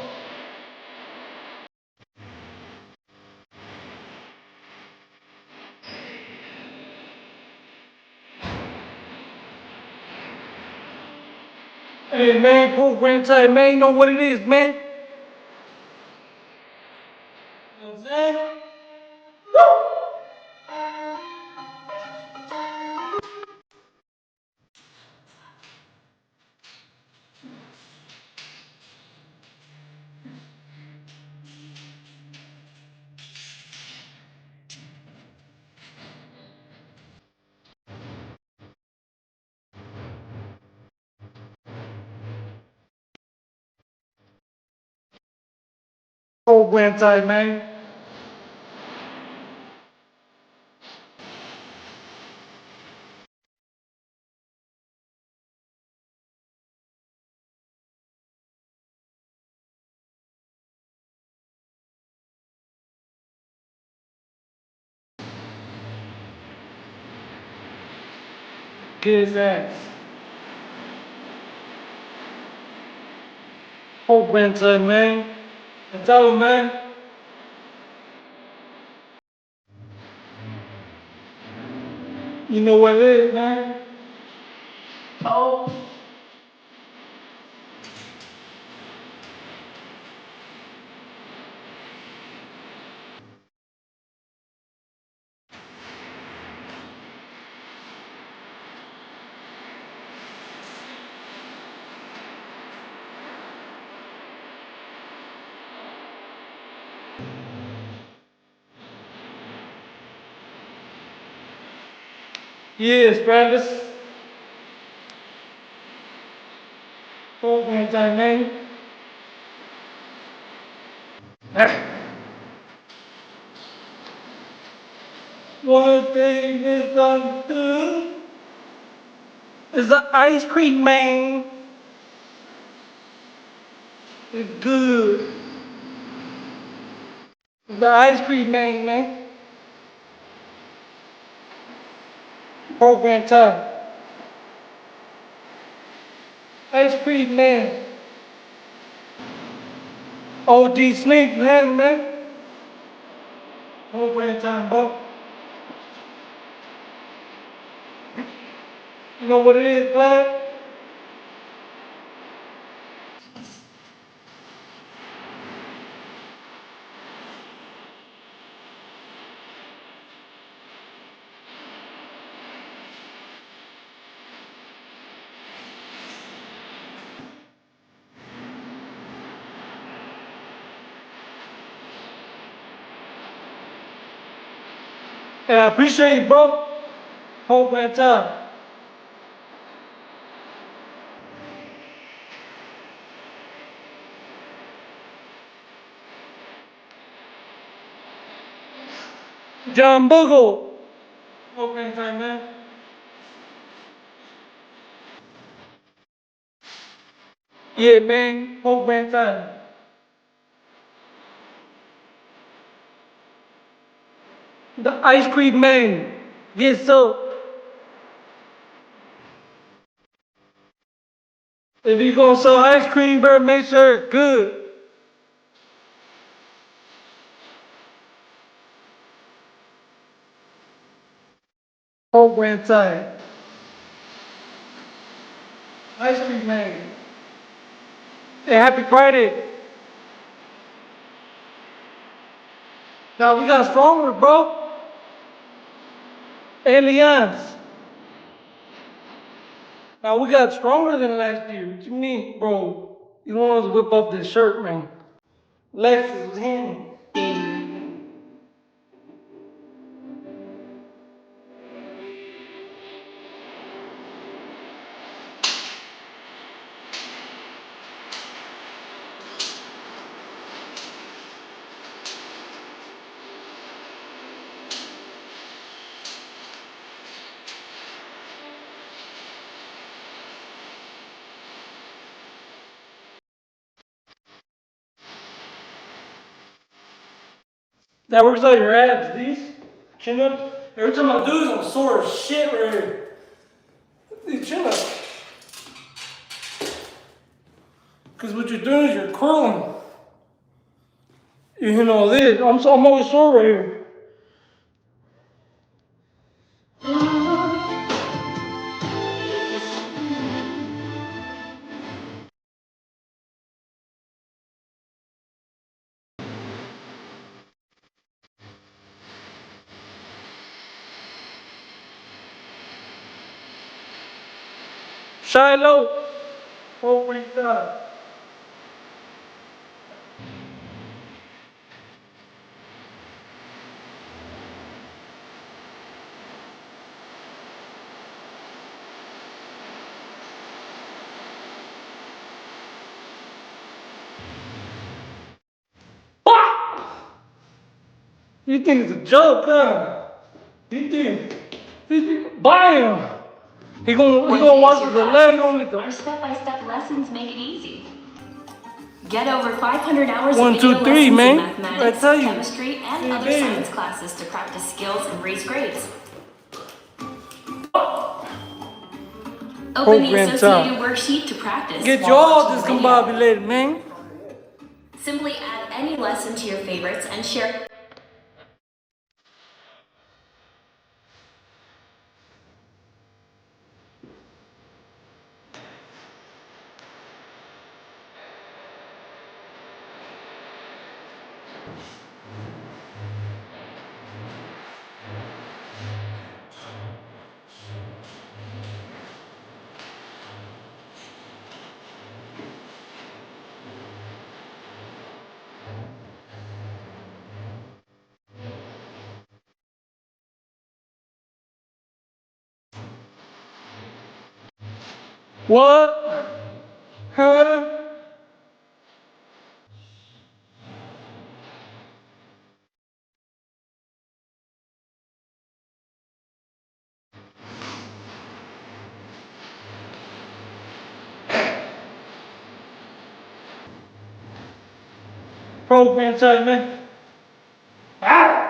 Hey, man, program time, man. You know what it is, man. You know what I'm saying? Program time, man. Get his ass. Program time, man. And tell him, man. You know what it is, man. Oh. Yes, Travis. Program time, man. One thing is understood is the ice cream, man. It's good. The ice cream, man. Program time. Ice cream, man. OD Sneak, man. Program time, bro. You know what it is, man? Yeah, I appreciate it, bro. Program time. John Bogle. Program time, man. Yeah, man. Program time. The ice cream man. Yes, sir. If you gonna sell ice cream, bro, make sure it's good. Program time. Ice cream man. Hey, happy Friday. Now we got stronger, bro. Aliens. Now we got stronger than last year. What you mean, bro? You don't want us to whip off this shirt, man. Lexus was hitting. That works out your abs, these. Chin ups. Every time I do this, I'm sore as shit right here. These chin ups. Because what you're doing is you're curling. You're hitting all this. I'm always sore right here. Shiloh. Oh my God. You think it's a joke, huh? You think, bam! He gonna watch with the leg on it. Our step-by-step lessons make it easy. Get over 500 hours One, of two, video three, lessons man. in mathematics, I tell you. chemistry, and See, other baby. science classes to practice skills and raise grades. Open the Program associated time. worksheet to practice. Get while you all watching the video. discombobulated, man. Simply add any lesson to your favorites and share. What? Huh? Program time, man. Ah!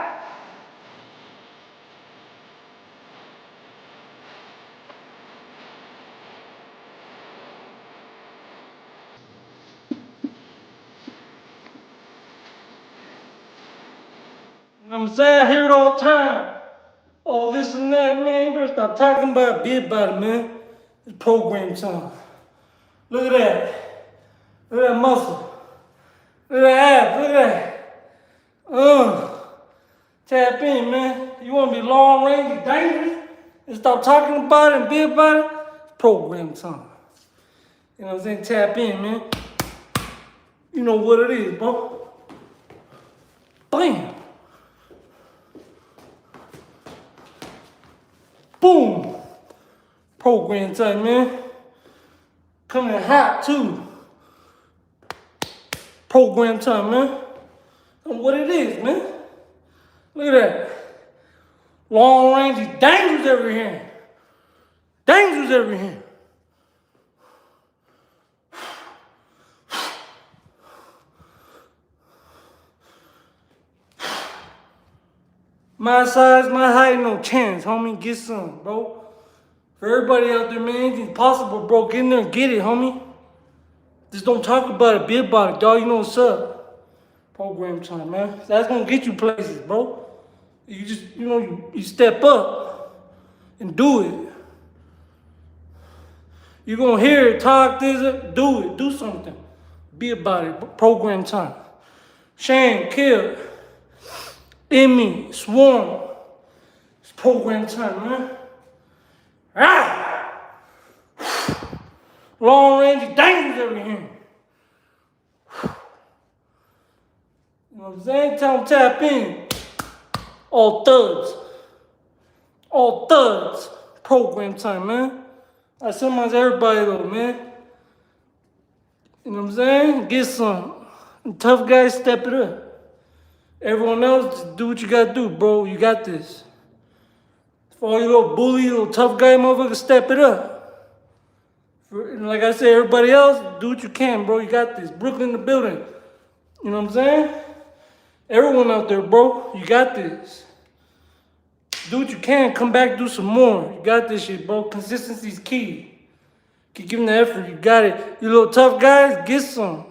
I'm saying I hear it all the time. Oh, this and that, man. You better stop talking about it, be about it, man. It's program time. Look at that. Look at that muscle. Look at that abs. Look at that. Tap in, man. You want to be long range, dangerous, and stop talking about it and be about it? It's program time. You know what I'm saying? Tap in, man. You know what it is, bro. Bam. Boom. Program time, man. Coming hot, too. Program time, man. And what it is, man. Look at that. Long range is dangerous every hand. Dangerous every hand. My size, my height, no chance, homie. Get some, bro. For everybody out there, man, anything's possible, bro. Get in there and get it, homie. Just don't talk about it, be about it, dog. You know what's up. Program time, man. That's gonna get you places, bro. You just, you step up and do it. You're gonna hear it, talk this, do it, do something. Be about it. Program time. Shane, Kill, Emmy, Swarm. It's program time, man. Ah! Long range dangerous every hand. You know what I'm saying? Tell them tap in. All thuds. All thuds. Program time, man. I summons everybody though, man. You know what I'm saying? Get some. And tough guys, step it up. Everyone else, just do what you gotta do, bro. You got this. For all you little bully, little tough guy motherfuckers, step it up. Like I said, everybody else, do what you can, bro. You got this. Brooklyn in the building. You know what I'm saying? Everyone out there, bro, you got this. Do what you can. Come back, do some more. You got this shit, bro. Consistency's key. Keep giving the effort. You got it. You little tough guys, get some.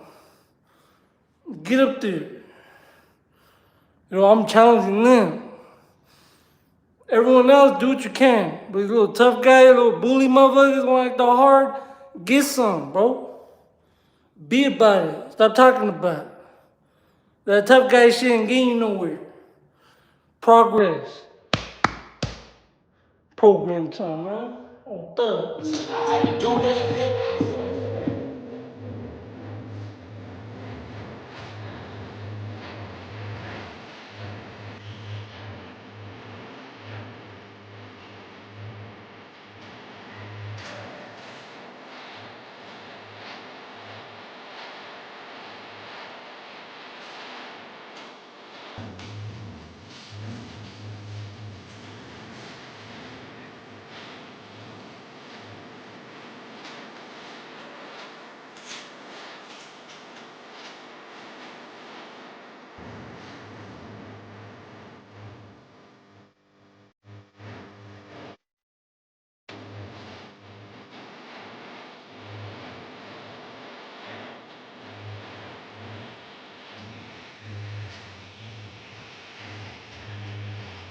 Get up there. You know, I'm challenging them. Everyone else, do what you can. But you little tough guy, you little bully motherfuckers want to act all hard, get some, bro. Be about it. Stop talking about it. That tough guy shit ain't getting you nowhere. Progress. Program time, man. On thugs.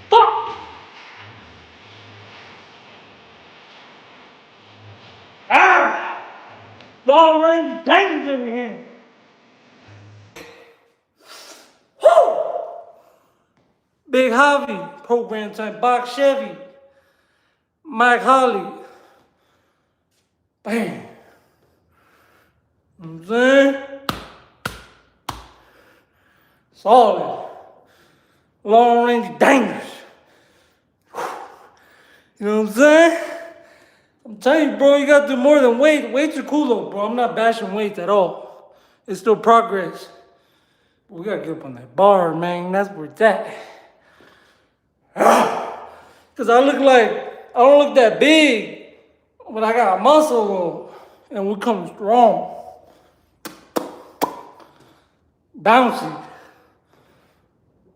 Fuck! Ah! Long range dangerous in here. Woo! Big Javi, program time. Box Chevy. Mike Holly. Bam. You know what I'm saying? Solid. Long range dangerous. You know what I'm saying? I'm telling you, bro, you gotta do more than weight. Weights are cool though, bro. I'm not bashing weights at all. It's still progress. But we gotta get up on that bar, man. That's where it's at. Cause I don't look that big, but I got muscle and we come strong. Bouncy.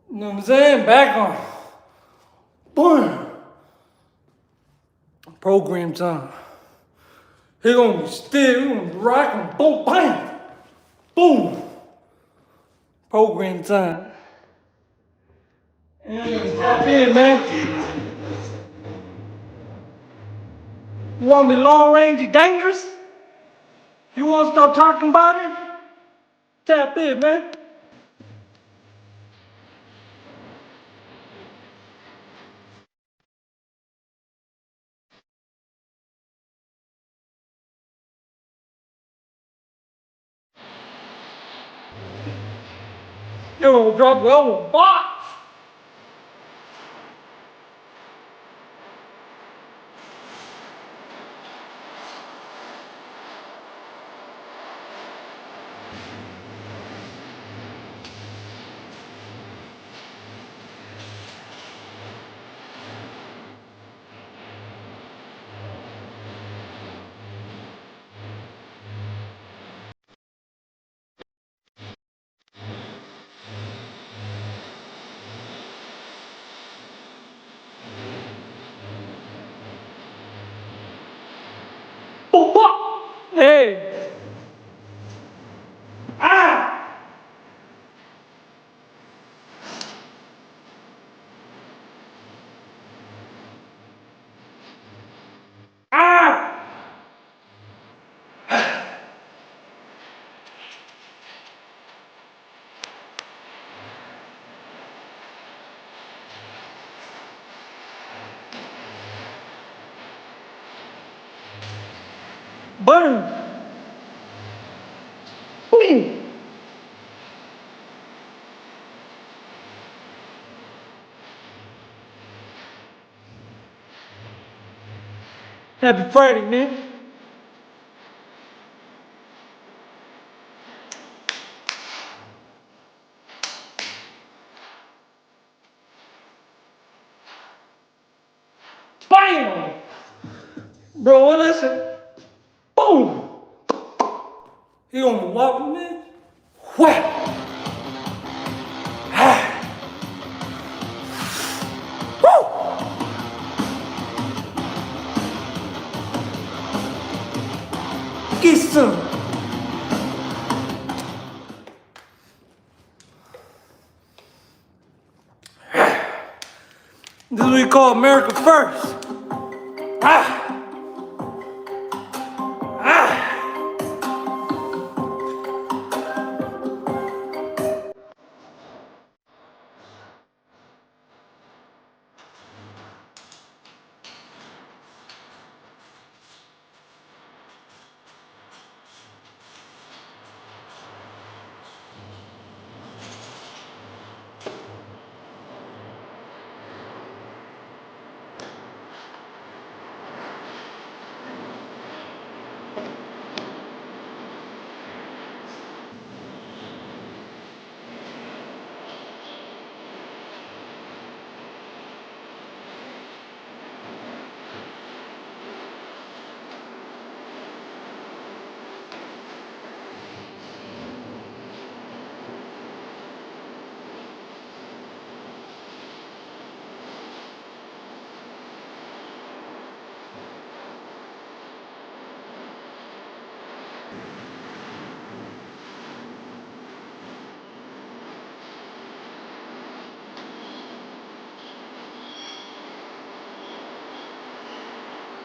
You know what I'm saying? Back on. Boom. Program time. He gonna be still, he gonna be rocking, boom, bam, boom. Program time. And tap in, man. You wanna be long range dangerous? You wanna start talking about it? Tap in, man. You're gonna drop the elbow box. Hey. Ah. Ah. Burn. Please. Happy Friday, man. Bam! Bro, listen. Boom! He on the walk, man. Whack! Ah! Woo! Get some. This is what we call America first. Ah! Ah!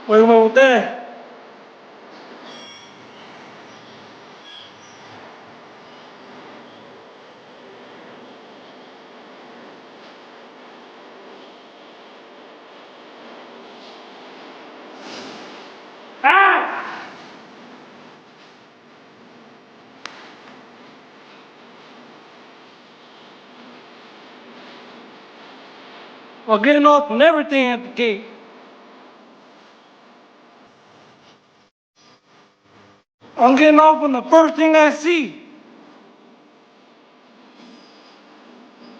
Wait a minute there. Ah! Well, getting off on everything at the gate. I'm getting off on the first thing I see.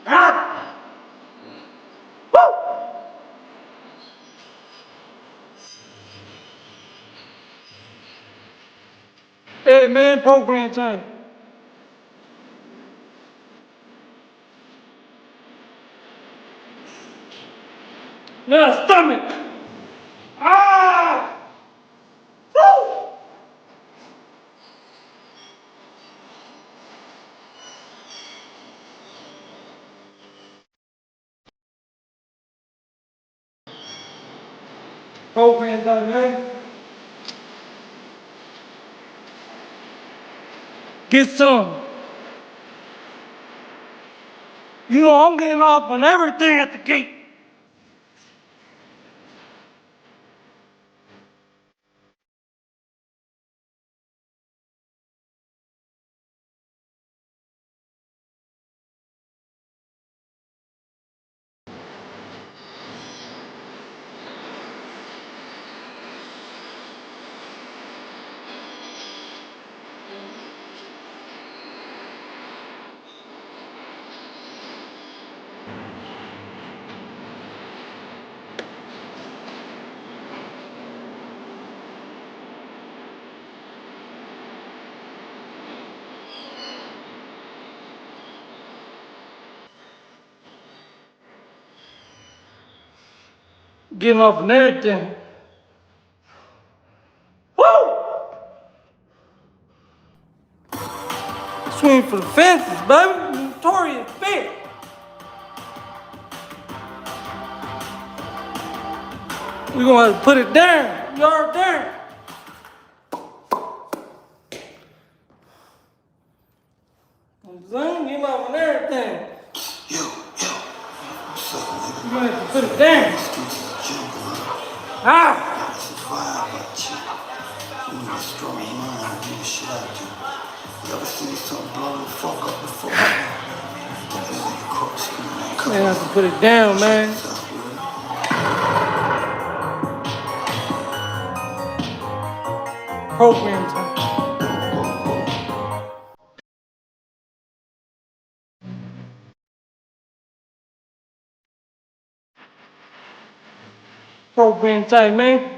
Ah! Woo! Hey, man, program time. Now, stomach. Ah! Woo! Program done, man. Get some. You know, I'm getting off on everything at the gate. Getting off on everything. Woo! swing for the fences, baby. Notorious fit. We gonna have to put it down. Yard down. I'm saying, you out on everything. Yo, what's up, nigga? You gonna have to put it down. Streets is a jungle, man. Ah! It's a vibe, but you need a strong mind to do the shit I do. You ever seen something blow the fuck up before? Don't be on your cross, man. Come Man, I on. have to put it down, man. Check this out, word. Program time. Program time, man.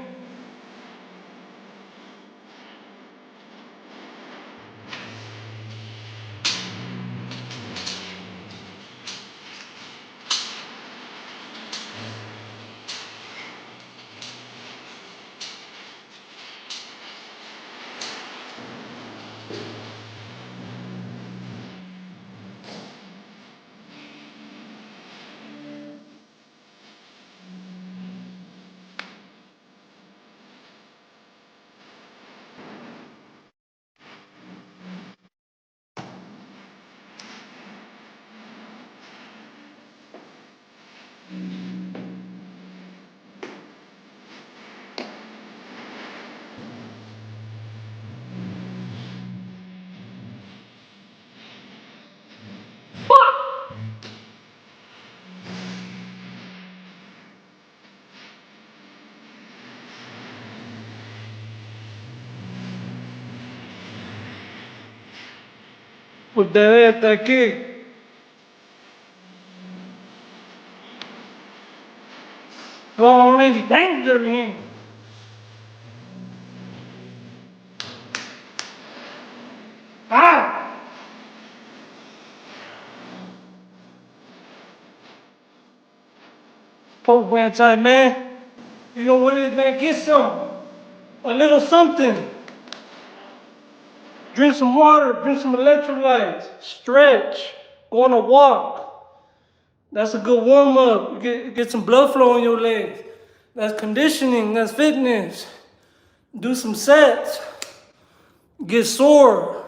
With that kick. Oh, man, danger in. Ah! Program time, man. You know what it is, man? Get some. A little something. Drink some water, drink some electrolytes, stretch, go on a walk. That's a good warm up. Get some blood flow in your legs. That's conditioning, that's fitness. Do some sets. Get sore.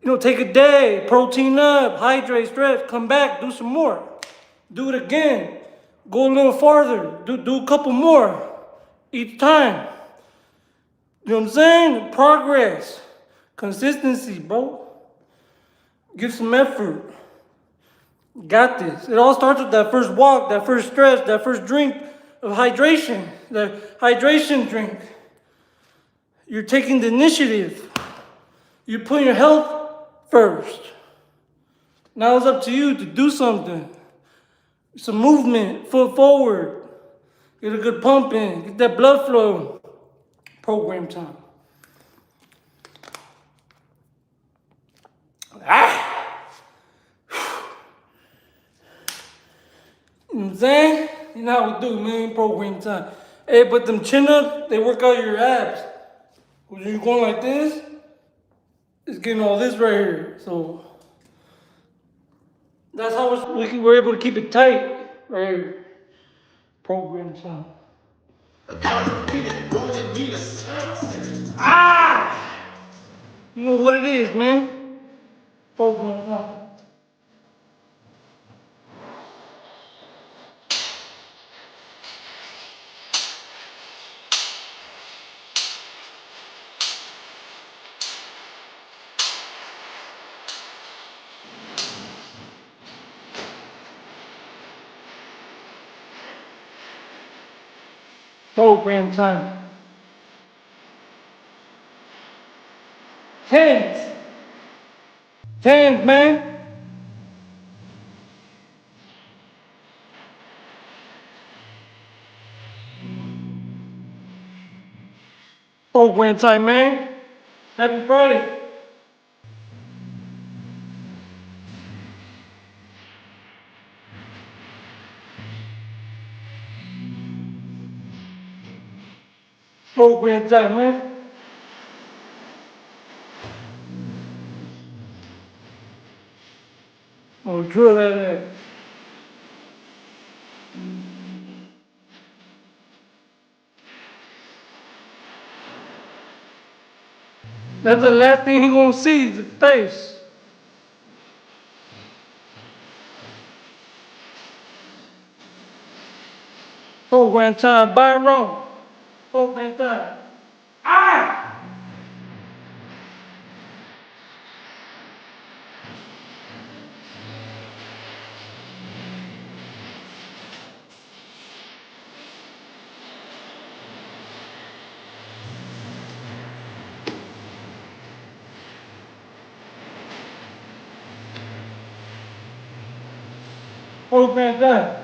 You know, take a day, protein up, hydrate, stretch, come back, do some more. Do it again. Go a little farther. Do a couple more each time. You know what I'm saying? Progress. Consistency, bro. Give some effort. Got this. It all starts with that first walk, that first stretch, that first drink of hydration, the hydration drink. You're taking the initiative. You're putting your health first. Now it's up to you to do something. Some movement, foot forward. Get a good pump in, get that blood flow. Program time. Ah! You know what I'm saying? You know how we do, man, program time. Hey, but them chin-ups, they work out your abs. When you're going like this, it's getting all this right here. So that's how we're able to keep it tight right here. Program time. Ah! You know what it is, man. Program time. Program time. 10s. 10s, man. Program time, man. Happy Friday. Program time, man. drill that in. That's the last thing he gonna see is the face. Program time, Byron. Program time. Ah! Program time.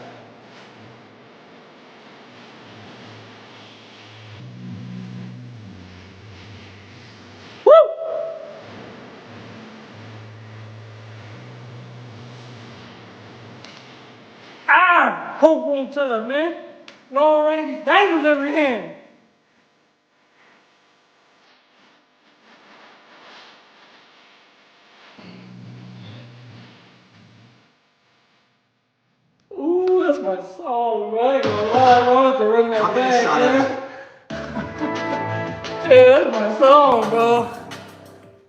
Woo! Ah! Program time, man. Long range dangles every hand. Ooh, that's my song, man. I ain't gonna lie, I want to run that back, man. Yeah, that's my song, bro.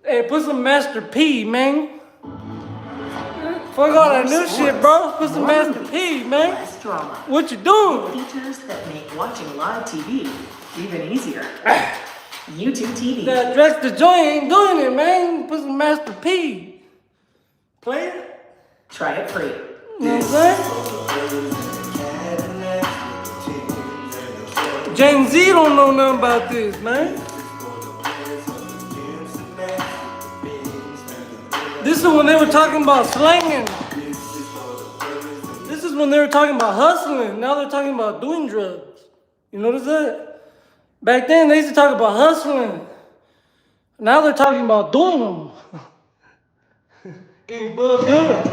Hey, put some Master P, man. Fuck all that new shit, bro. Put some Master P, man. Less drama. What you doing? Features that make watching live TV even easier. YouTube TV. That Dress the Joint ain't doing it, man. Put some Master P. Play it. Try it free. You know what I'm saying? Gen Z don't know nothing about this, man. This is when they were talking about slanging. This is when they were talking about hustling. Now they're talking about doing drugs. You notice that? Back then they used to talk about hustling. Now they're talking about doing them. Getting bugged up.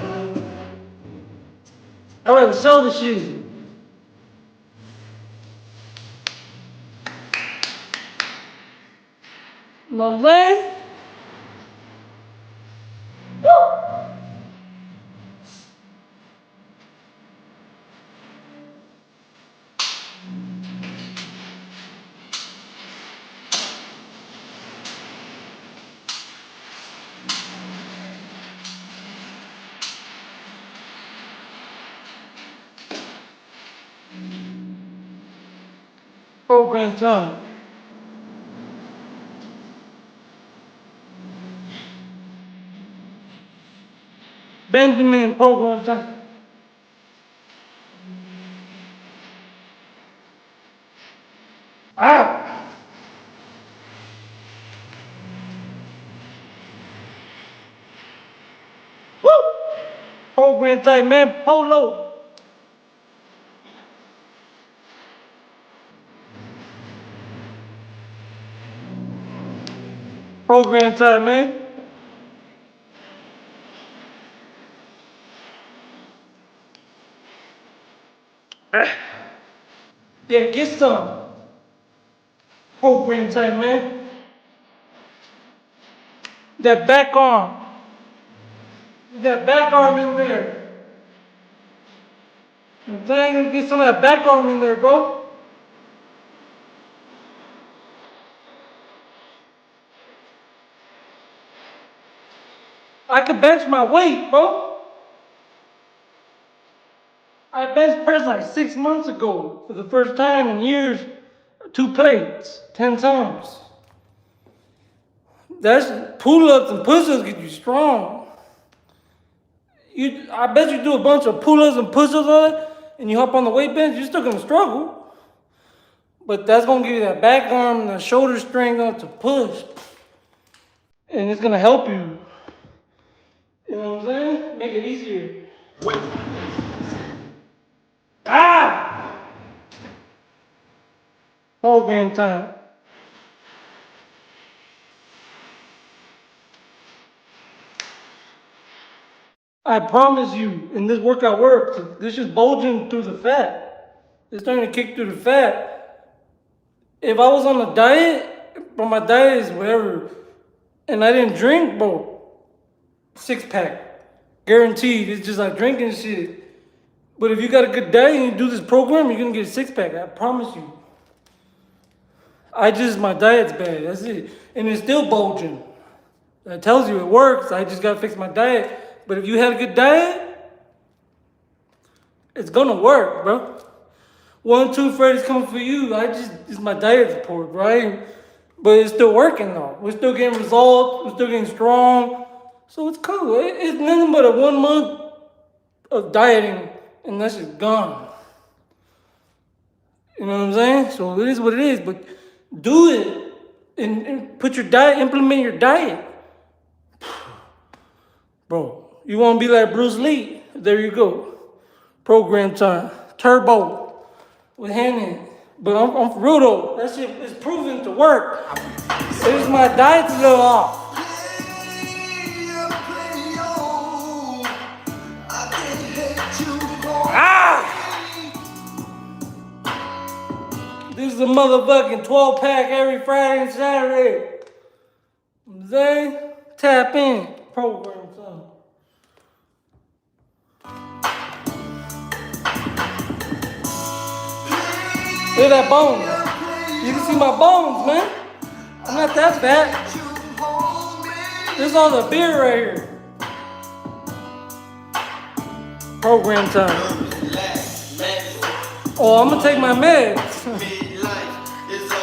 I rather sell the shit. My man. Program time. Benjamin program time. Ah! Woo! Program time, man. Polo. Program time, man. Yeah, get some. Program time, man. That back arm. That back arm in there. I'm saying, get some of that back arm in there, bro. I could bench my weight, bro. I bench pressed like 6 months ago for the first time in years. 2 plates, 10 times. That's pull-ups and push-ups get you strong. I bet you do a bunch of pull-ups and push-ups on it, and you hop on the weight bench, you're still gonna struggle. But that's gonna give you that back arm and the shoulder strength to push. And it's gonna help you. You know what I'm saying? Make it easier. Ah! Program time. I promise you, in this workout works, this is bulging through the fat. It's starting to kick through the fat. If I was on a diet, but my diet is whatever, and I didn't drink, bro, 6-pack. Guaranteed. It's just like drinking shit. But if you got a good diet and you do this program, you're gonna get a six pack. I promise you. My diet's bad. That's it. And it's still bulging. That tells you it works. I just gotta fix my diet. But if you had a good diet, it's gonna work, bro. 1, 2, Freddy's coming for you. It's my diet report, right? But it's still working though. We're still getting results. We're still getting strong. So it's cool. It's nothing but a 1 month of dieting, and that's just gone. You know what I'm saying? So it is what it is. But do it and put your diet, implement your diet. Bro, you want to be like Bruce Lee? There you go. Program time. Turbo with Hannon. But I'm for real though. That shit is proven to work. It's just my diet's a little off. This is a motherfucking 12 pack every Friday and Saturday. You know what I'm saying? Tap in. Program time. Look at that bone. You can see my bones, man. I'm not that fat. This is all the beer right here. Program time. Oh, I'm gonna take my meds.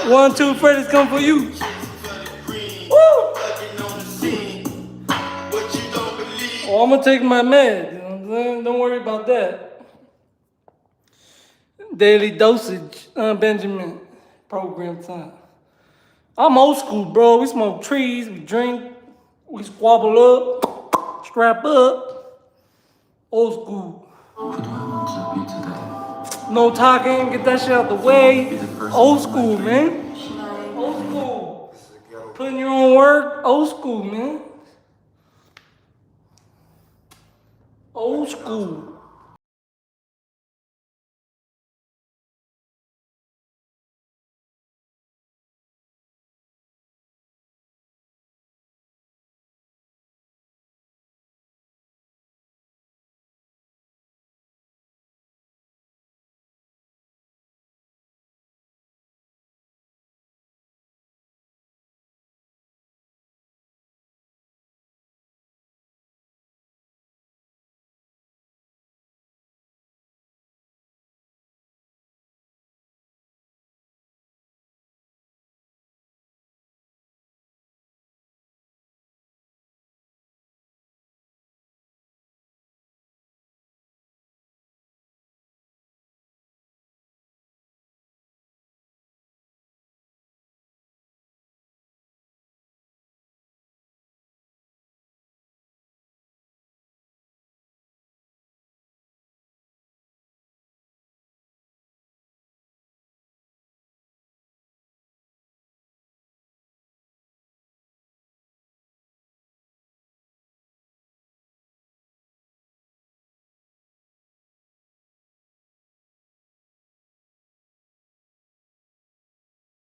1, 2, Freddy's coming for you. Woo! Oh, I'm gonna take my meds. You know what I'm saying? Don't worry about that. Daily dosage, Benjamin. Program time. I'm old school, bro. We smoke trees, we drink, we squabble up, strap up. Old school. Who do I want to be today? No talking, get that shit out the way. Old school, man. Old school. Putting your own work, old school, man. Old school.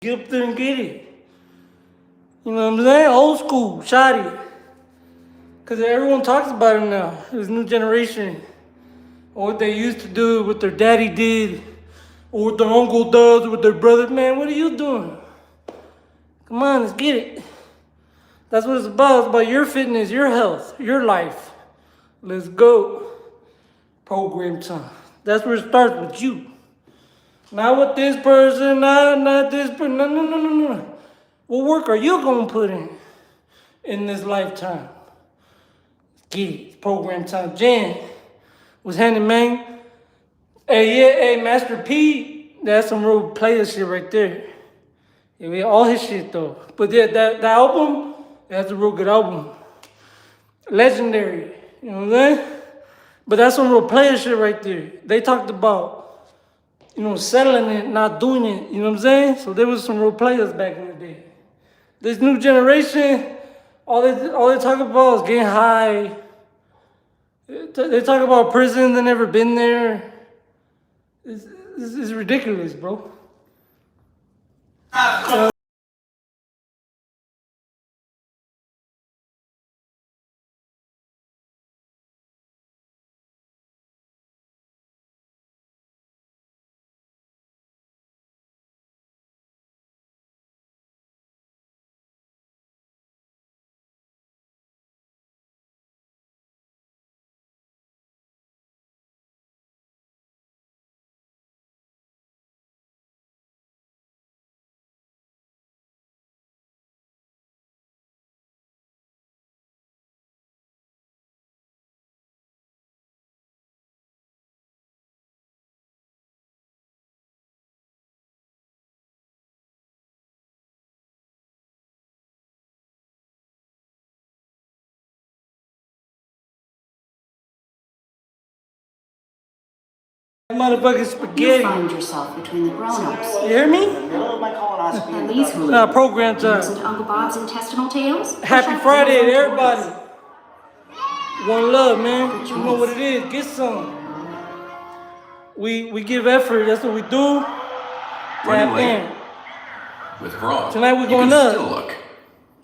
Get up there and get it. You know what I'm saying? Old school, shoddy. Because everyone talks about it now. This new generation. Or what they used to do, what their daddy did, or what their uncle does, or what their brother. Man, what are you doing? Come on, let's get it. That's what it's about. It's about your fitness, your health, your life. Let's go. Program time. That's where it starts with you. Not with this person, not this person. No. What work are you going to put in this lifetime? Get it. It's program time. Jan was handing, man. Hey, Master P, that's some real player shit right there. Yeah, all his shit, though. But yeah, that album, that's a real good album. Legendary. You know what I'm saying? But that's some real player shit right there. They talked about, settling it, not doing it. You know what I'm saying? So there was some real players back in the day. This new generation, all they talk about is getting high. They talk about prisons, they never been there. It's ridiculous, bro. Motherfucking You spaghetti. find yourself between the grown-ups. You hear me? And these who Nah, program listen time. to Uncle Bob's intestinal tales. Happy Friday to everybody. One love, man. You know what it is. Get some. We give effort. That's what we do. Running Tap late. in. With Gronk, Tonight we're you going can up. still look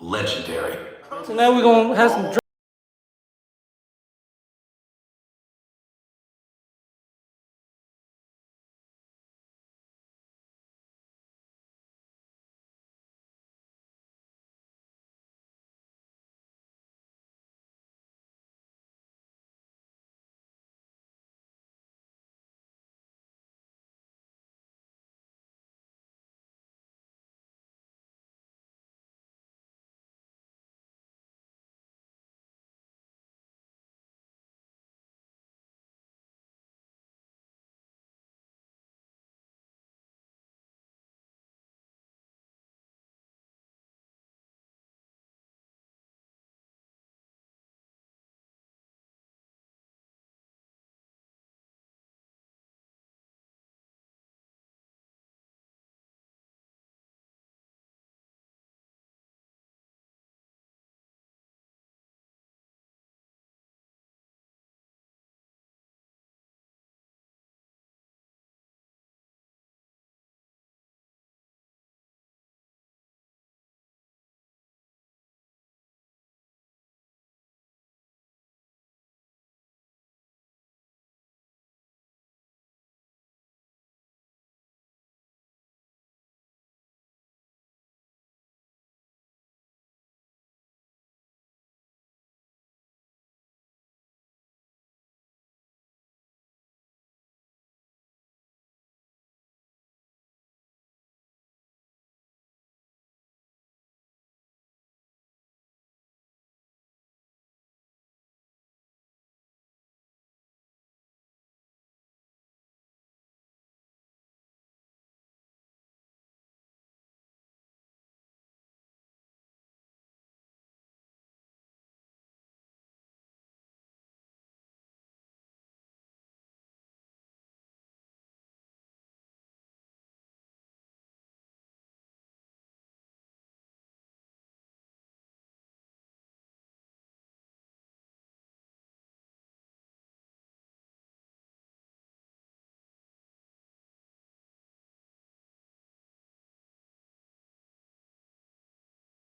legendary. Tonight we're gonna have some.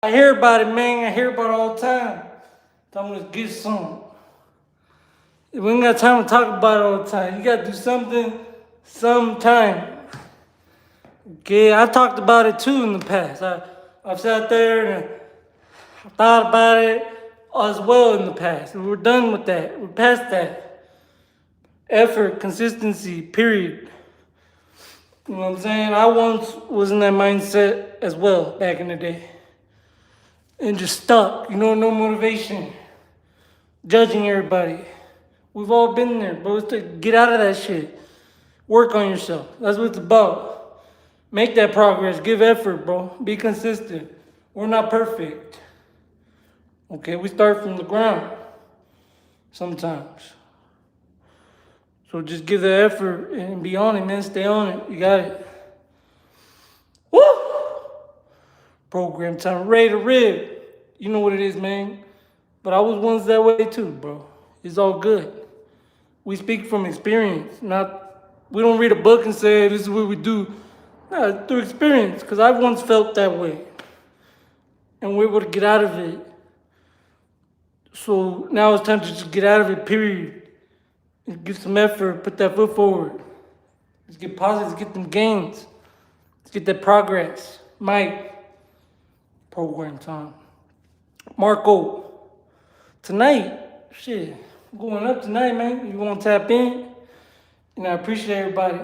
I hear about it, man. I hear about it all the time. I'm gonna get some. We ain't got time to talk about it all the time. You gotta do something sometime. Okay, I talked about it too in the past. I've sat there and thought about it as well in the past. We're done with that. We're past that. Effort, consistency, period. You know what I'm saying? I once was in that mindset as well back in the day. And just stuck, no motivation. Judging everybody. We've all been there, bro. It's to get out of that shit. Work on yourself. That's what it's about. Make that progress. Give effort, bro. Be consistent. We're not perfect. Okay, we start from the ground sometimes. So just give the effort and be on it, man. Stay on it. You got it. Woo! Program time. Ready to rib. You know what it is, man. But I was once that way too, bro. It's all good. We speak from experience, we don't read a book and say this is what we do. No, it's through experience, because I once felt that way. And we're able to get out of it. So now it's time to just get out of it, period. And give some effort, put that foot forward. Let's get positive, let's get them gains. Let's get that progress. Mike, program time. Marco, tonight, shit, I'm going up tonight, man. You want to tap in? And I appreciate everybody.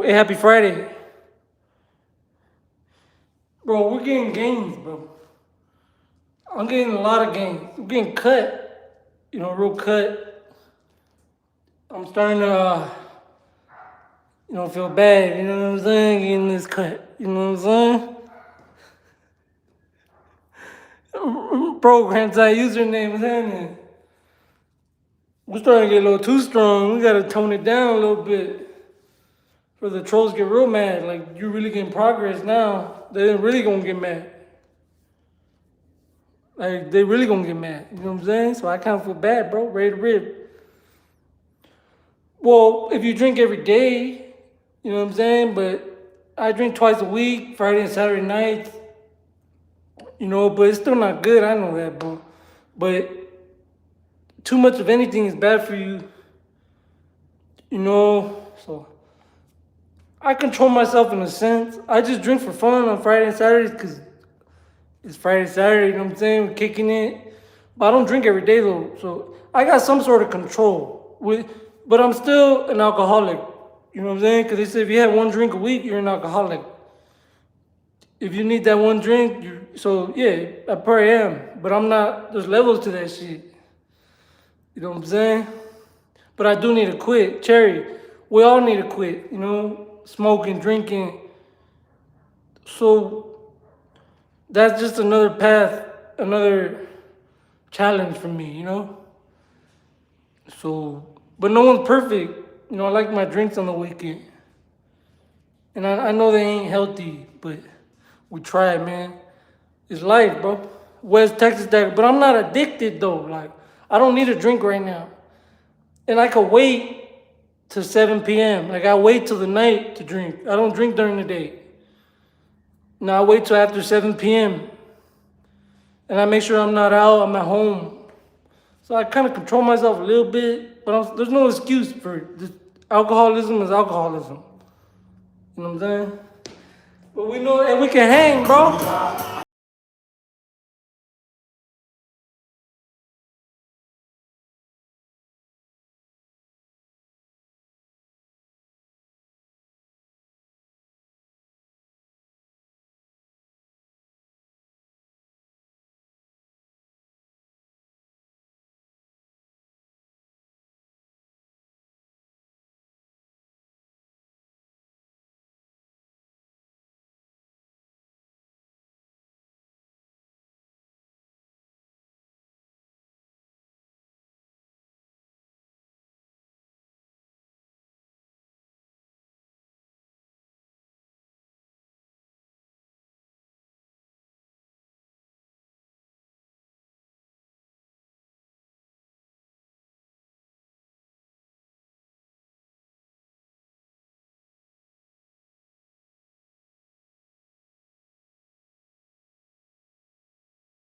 Happy Friday. Bro, we're getting gains, bro. I'm getting a lot of gains. I'm getting cut, real cut. I'm starting to, feel bad, you know what I'm saying? Getting this cut, you know what I'm saying? Program time, username, what's happening? We're starting to get a little too strong. We gotta tone it down a little bit. For the trolls get real mad. Like, you're really getting progress now. They're really gonna get mad. Like, they really gonna get mad. You know what I'm saying? So I kind of feel bad, bro. Ready to rip. Well, if you drink every day, you know what I'm saying? But I drink twice a week, Friday and Saturday nights. You know, but it's still not good. I know that, bro. But too much of anything is bad for you. You know, so I control myself in a sense. I just drink for fun on Friday and Saturdays because it's Friday, Saturday, you know what I'm saying? We're kicking it. But I don't drink every day though. So I got some sort of control. But I'm still an alcoholic. You know what I'm saying? Because they say if you have one drink a week, you're an alcoholic. If you need that one drink, so yeah, I probably am. But I'm not, there's levels to that shit. You know what I'm saying? But I do need to quit. Cherry, we all need to quit, you know? Smoking, drinking. So that's just another path, another challenge for me, you know? So, but no one's perfect. You know, I like my drinks on the weekend. And I know they ain't healthy, but we try it, man. It's life, bro. West Texas, that, but I'm not addicted though. Like, I don't need a drink right now. And I could wait till 7 p.m. Like, I wait till the night to drink. I don't drink during the day. No, I wait till after 7 p.m. And I make sure I'm not out, I'm at home. So I kind of control myself a little bit, but there's no excuse for it. Just alcoholism is alcoholism. You know what I'm saying? But we know, and we can hang, bro.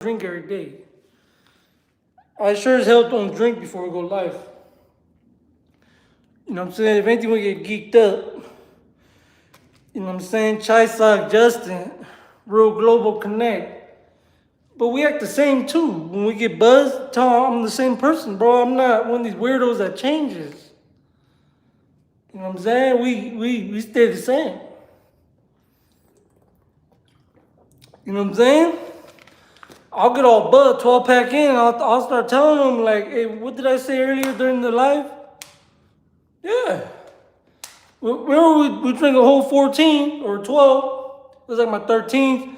Drink every day. I sure as hell don't drink before we go live. You know what I'm saying? If anything, we get geeked up. You know what I'm saying? Chai Sock Justin, Real Global Connect. But we act the same too. When we get buzzed, I'm the same person, bro. I'm not one of these weirdos that changes. You know what I'm saying? We stay the same. You know what I'm saying? I'll get all buzzed, 12 pack in, I'll start telling them like, hey, what did I say earlier during the live? Yeah. Remember we drank a whole 14 or 12. It was like my 13th.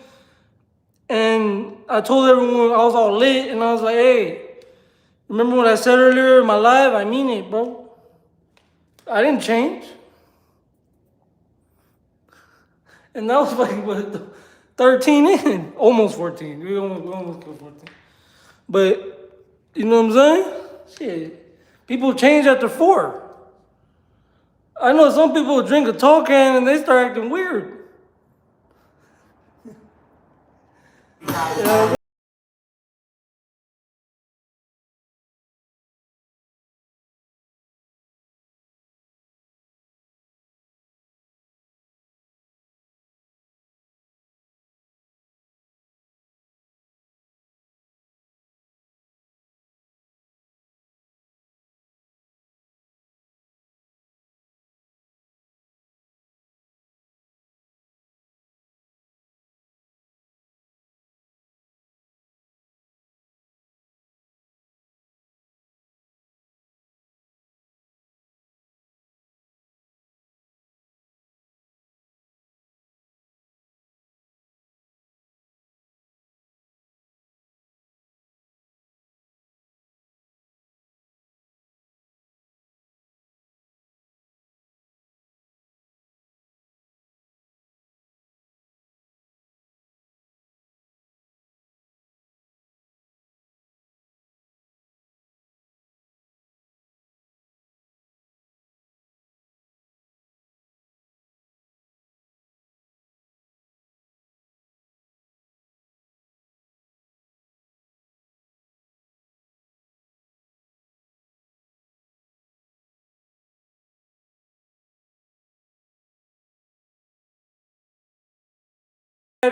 And I told everyone I was all lit and I was like, hey, remember what I said earlier in my live? I mean it, bro. I didn't change. And that was like, what, 13 in, almost 14. We almost killed 14. But, you know what I'm saying? Shit. People change after 4. I know some people drink a tall can and they start acting weird.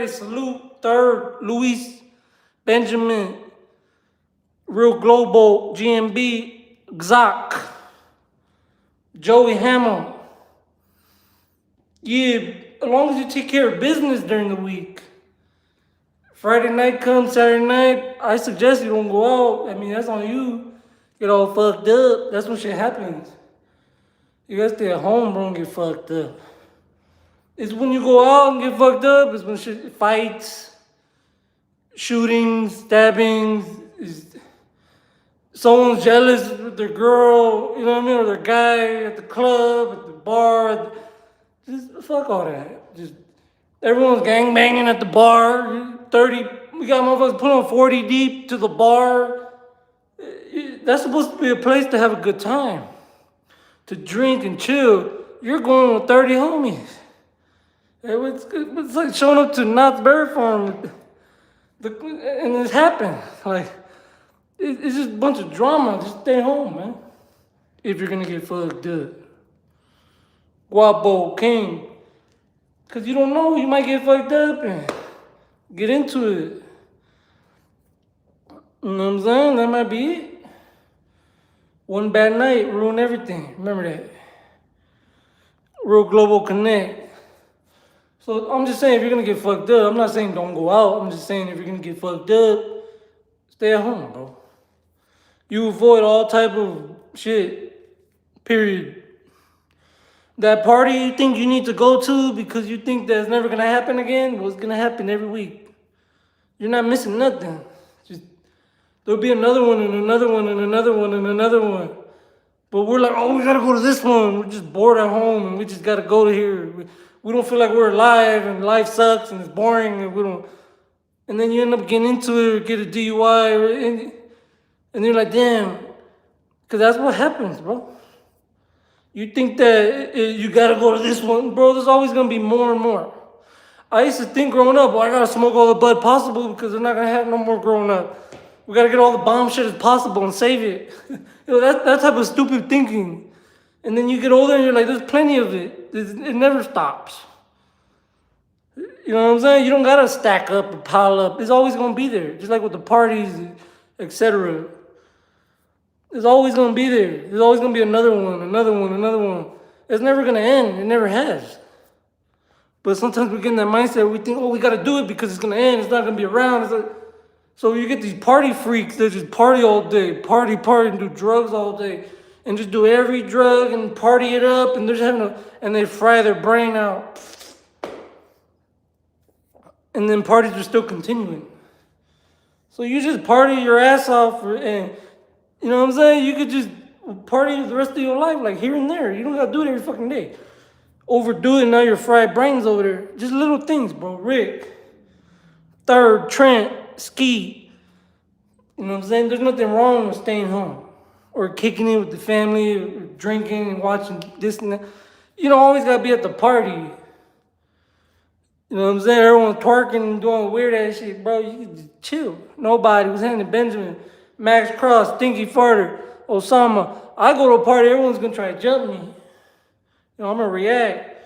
Salute. Third, Luis Benjamin, Real Global, GMB, Xock, Joey Hamill. Yeah, as long as you take care of business during the week. Friday night comes, Saturday night, I suggest you don't go out. I mean, that's on you. Get all fucked up. That's when shit happens. You gotta stay at home, bro, and get fucked up. It's when you go out and get fucked up, it's when shit, fights, shootings, stabbings, someone's jealous with their girl, you know what I mean, or their guy at the club, at the bar. Just fuck all that. Just everyone's gang banging at the bar. 30, we got motherfuckers pulling 40 deep to the bar. That's supposed to be a place to have a good time, to drink and chill. You're going with 30 homies. It's like showing up to Knott's Berry Farm, and it's happened. Like, it's just a bunch of drama. Just stay home, man. If you're gonna get fucked up. Guapo King. Cause you don't know, you might get fucked up and get into it. You know what I'm saying? That might be it. One bad night, ruin everything. Remember that. Real Global Connect. So I'm just saying, if you're gonna get fucked up, I'm not saying don't go out. I'm just saying if you're gonna get fucked up, stay at home, bro. You avoid all type of shit, period. That party you think you need to go to because you think that's never gonna happen again, well, it's gonna happen every week. You're not missing nothing. Just there'll be another one and another one and another one and another one. But we're like, oh, we gotta go to this one. We're just bored at home and we just gotta go to here. We don't feel like we're alive and life sucks and it's boring and we don't. And then you end up getting into it or get a DUI and you're like, damn, because that's what happens, bro. You think that you gotta go to this one, bro, there's always gonna be more and more. I used to think growing up, well, I gotta smoke all the bud possible because they're not gonna have no more growing up. We gotta get all the bomb shit as possible and save it. That type of stupid thinking. And then you get older and you're like, there's plenty of it. It never stops. You know what I'm saying? You don't gotta stack up and pile up. It's always gonna be there. Just like with the parties, etc. It's always gonna be there. There's always gonna be another one, another one, another one. It's never gonna end. It never has. But sometimes we get in that mindset, we think, oh, we gotta do it because it's gonna end. It's not gonna be around. It's like, so you get these party freaks that just party all day, party, and do drugs all day, and just do every drug and party it up, and they're just and they fry their brain out. And then parties are still continuing. So you just party your ass off, and you know what I'm saying? You could just party the rest of your life, like here and there. You don't gotta do it every fucking day. Overdo it, now you're fried brains over there. Just little things, bro. Rick. Third, Trent, Ski. You know what I'm saying? There's nothing wrong with staying home. Or kicking it with the family, or drinking and watching this and that. You don't always gotta be at the party. You know what I'm saying? Everyone twerking and doing weird ass shit, bro. You can just chill. Nobody was handing Benjamin, Max Cross, Stinky Farter, Osama. I go to a party, everyone's gonna try to jump me. You know, I'm gonna react.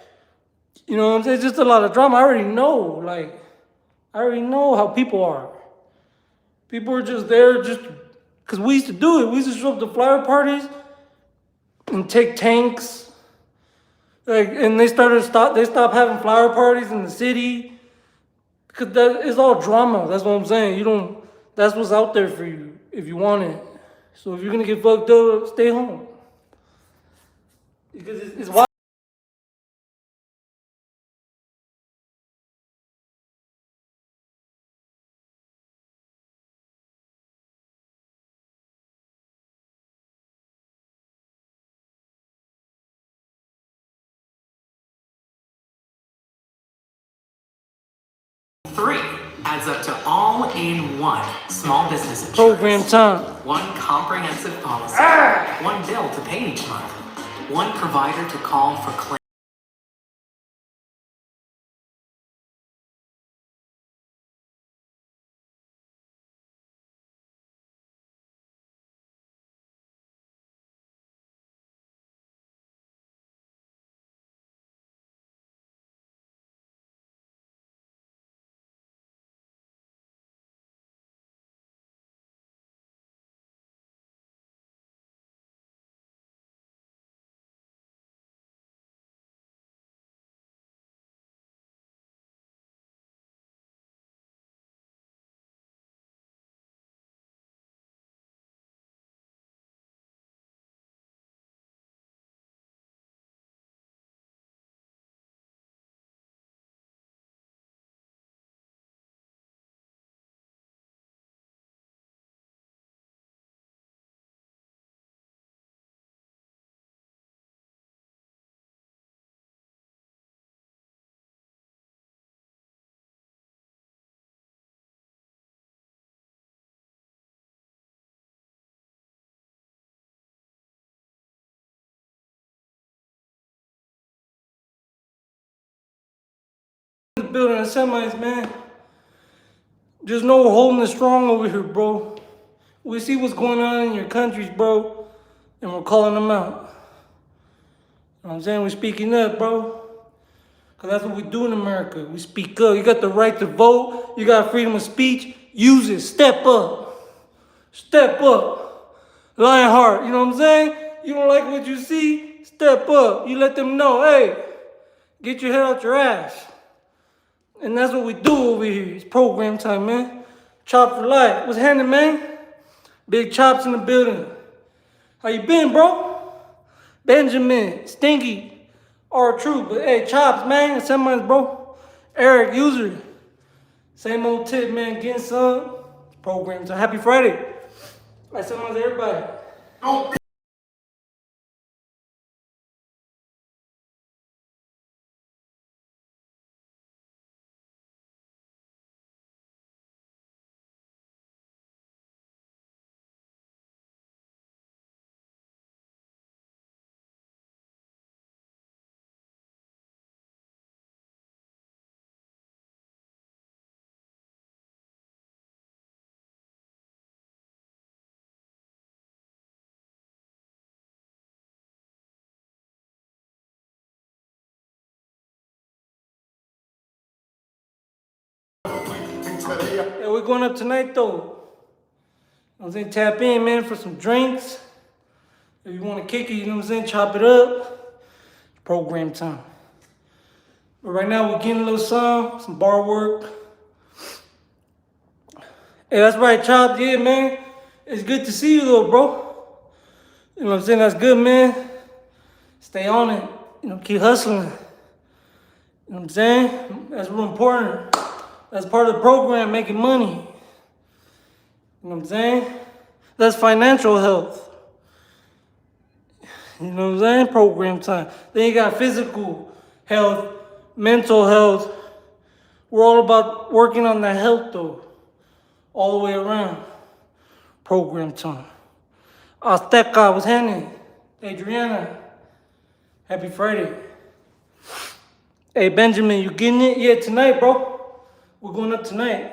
You know what I'm saying? It's just a lot of drama. I already know. I already know how people are. People are just there just because we used to do it. We used to show up to flower parties and take tanks. And they stopped having flower parties in the city. Because it's all drama. That's what I'm saying. That's what's out there for you if you want it. So if you're gonna get fucked up, stay home. Because it's wild. Three adds up to all-in-one small business insurance. Program time. One comprehensive policy. One bill to pay each month. One provider to call for claims. building, the semis, man. There's no holding it strong over here, bro. We see what's going on in your countries, bro, and we're calling them out. You know what I'm saying? We're speaking up, bro. Because that's what we do in America. We speak up. You got the right to vote. You got freedom of speech. Use it. Step up. Step up. Lionheart, you know what I'm saying? You don't like what you see? Step up. You let them know, hey, get your head out your ass. And that's what we do over here. It's program time, man. Chop for life. What's happening, man? Big Chops in the building. How you been, bro? Benjamin, Stinky, R-True. But hey, Chops, man. Semis, bro. Eric, user. Same old tip, man. Getting some. Program time. Happy Friday. Like semis, everybody. Yeah, we're going up tonight, though. I'm saying tap in, man, for some drinks. If you want to kick it, you know what I'm saying, chop it up. Program time. But right now, we're getting a little some bar work. Hey, that's right, Chop. Yeah, man. It's good to see you, though, bro. You know what I'm saying? That's good, man. Stay on it. You know, keep hustling. You know what I'm saying? That's real important. That's part of the program, making money. You know what I'm saying? That's financial health. You know what I'm saying? Program time. Then you got physical health, mental health. We're all about working on that health, though. All the way around. Program time. Azteca, what's happening? Adriana, happy Friday. Hey, Benjamin, you getting it? Yeah, tonight, bro. We're going up tonight.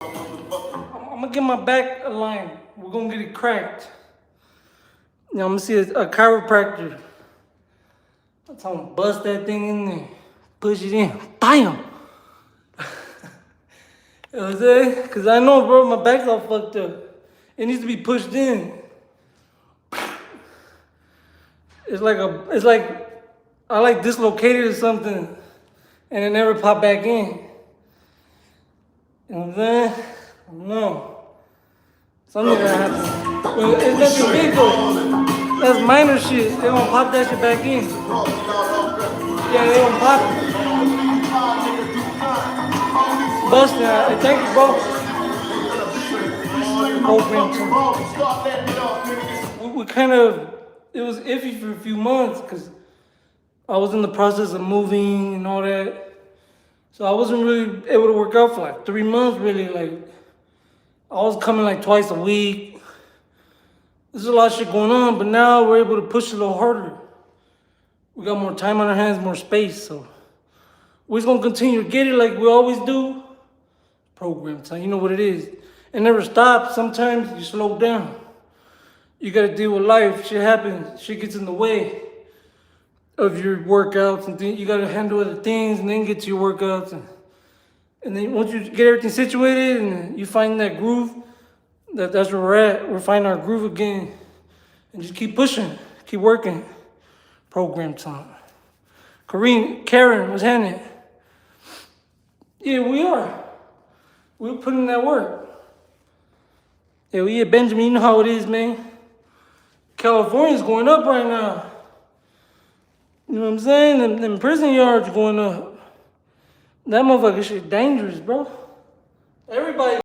I'm gonna get my back aligned. We're gonna get it cracked. You know, I'm gonna see a chiropractor. I'm telling him, bust that thing in there, push it in, bam. You know what I'm saying? Cause I know, bro, my back's all fucked up. It needs to be pushed in. It's like I like dislocated or something, and it never popped back in. You know what I'm saying? No. Something that happened. Well, it's nothing big though. That's minor shit. They gonna pop that shit back in. Yeah, they gonna pop it. Busting out. Hey, thank you, bro. We kind of, it was iffy for a few months because I was in the process of moving and all that. So I wasn't really able to work out for like 3 months, really. Like, I was coming like twice a week. There's a lot of shit going on, but now we're able to push it a little harder. We got more time on our hands, more space, so we're just gonna continue to get it like we always do. Program time, you know what it is. It never stops. Sometimes you slow down. You gotta deal with life. Shit happens. Shit gets in the way of your workouts and things. You gotta handle other things and then get to your workouts. And then once you get everything situated and you find that groove, that's where we're at. We're finding our groove again. And just keep pushing, keep working. Program time. Karen, what's happening? Yeah, we are. We're putting in that work. Yeah, Benjamin, you know how it is, man. California's going up right now. You know what I'm saying? Them prison yards going up. That motherfucker shit dangerous, bro. Everybody.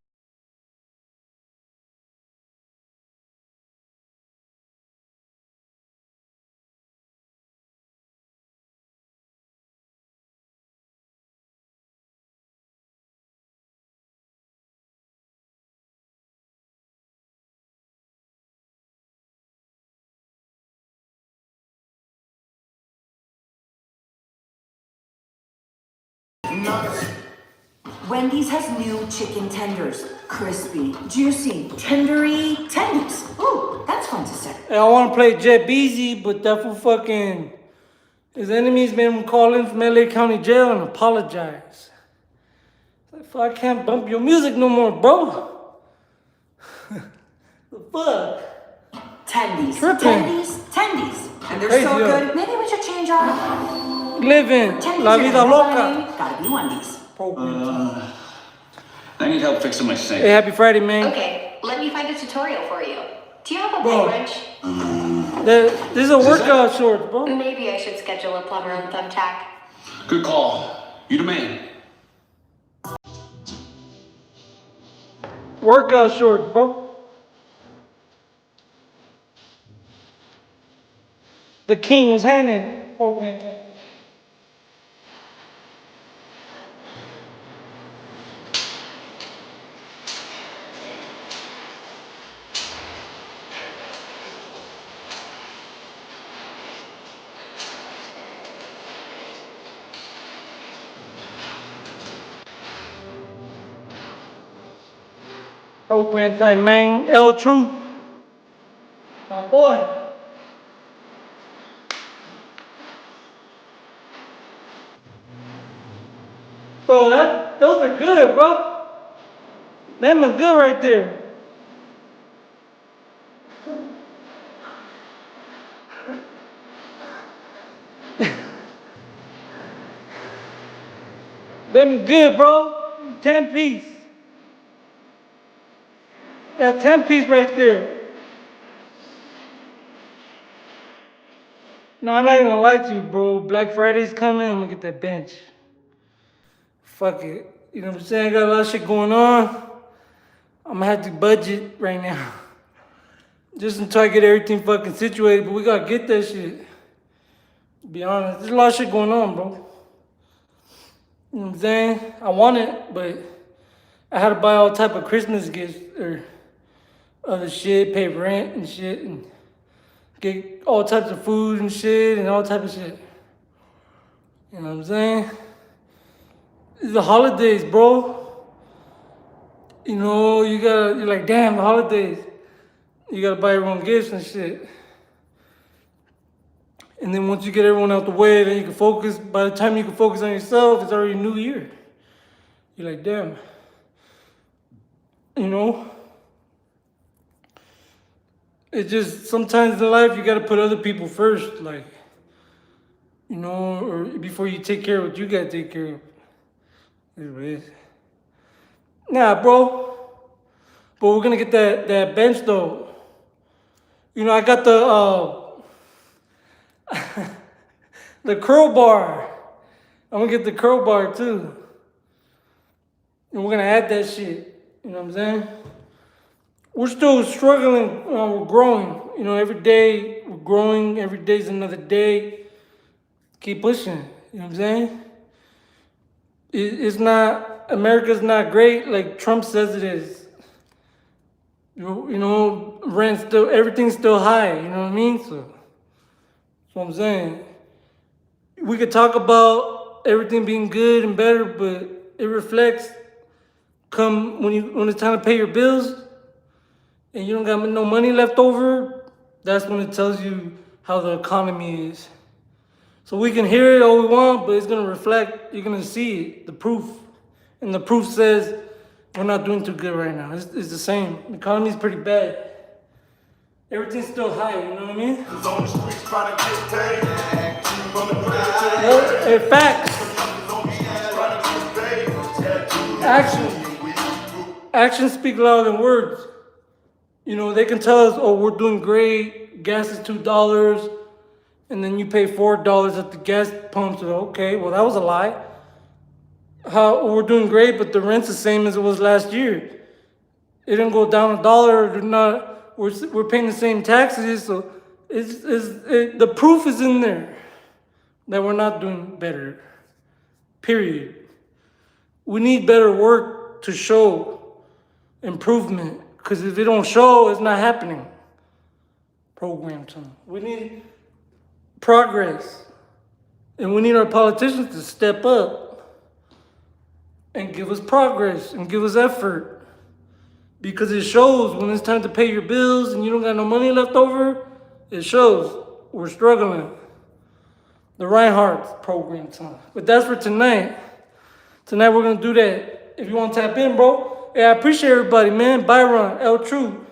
Wendy's has new chicken tenders. Crispy, juicy, tendery tenders. Ooh, that's fun to say. Hey, I want to play Jet Beezy, but that fool fucking. His enemies made him call in from LA County Jail and apologize. Like, fuck, I can't bump your music no more, bro. The fuck? Tendies, Tripping. tendies. And they're Crazy, so yo. good. Maybe we should change our Living tendies. La are vida gonna loca. have Gotta be Wendy's. I need help fixing my sink. Hey, happy Friday, man. Okay, let me find a tutorial for you. Do you have a Bro. big wrench? This is a workout shorts, bro. Maybe I should schedule a plumber on Thumbtack. Good call. You the man. Workout shorts, bro. The king was handing. Oh, man. Hope anti man, L True. My boy. Bro, those are good, bro. Them are good right there. Them good, bro. 10 piece. Yeah, 10 piece right there. No, I'm not even gonna lie to you, bro. Black Friday's coming. I'm gonna get that bench. Fuck it. You know what I'm saying? I got a lot of shit going on. I'm gonna have to budget right now. Just until I get everything fucking situated. But we gotta get that shit. To be honest, there's a lot of shit going on, bro. You know what I'm saying? I want it, but I had to buy all type of Christmas gifts or other shit, pay rent and shit, and get all types of food and shit and all type of shit. You know what I'm saying? It's the holidays, bro. You know, you're like, damn, the holidays. You gotta buy everyone gifts and shit. And then once you get everyone out the way, then you can focus. By the time you can focus on yourself, it's already New Year. You're like, damn. You know? It's just sometimes in life you gotta put other people first, like, you know, or before you take care of what you gotta take care of. It is. Nah, bro. But we're gonna get that bench though. You know, I got the curl bar. I'm gonna get the curl bar too. And we're gonna add that shit. You know what I'm saying? We're still struggling. We're growing. You know, every day we're growing. Every day's another day. Keep pushing. You know what I'm saying? It's not, America's not great like Trump says it is. You know, rent still, everything's still high. You know what I mean? So, that's what I'm saying. We could talk about everything being good and better, but it reflects come when it's time to pay your bills and you don't got no money left over. That's when it tells you how the economy is. So we can hear it all we want, but it's gonna reflect. You're gonna see it, the proof, and the proof says we're not doing too good right now. It's the same. The economy's pretty bad. Everything's still high. You know what I mean? Hey, facts. Actions speak louder than words. You know, they can tell us, oh, we're doing great. Gas is $2. and then you pay $4 at the gas pump. So okay, well that was a lie. How we're doing great, but the rent's the same as it was last year. It didn't go down $1. They're not. We're paying the same taxes, so the proof is in there that we're not doing better. Period. We need better work to show improvement, because if it don't show, it's not happening. Program time. We need progress, and we need our politicians to step up and give us progress and give us effort, because it shows when it's time to pay your bills and you don't got no money left over. It shows we're struggling. The Reinhardt program time. But that's for tonight. Tonight we're gonna do that. If you want to tap in, bro. Yeah, I appreciate everybody, man. Byron, L True.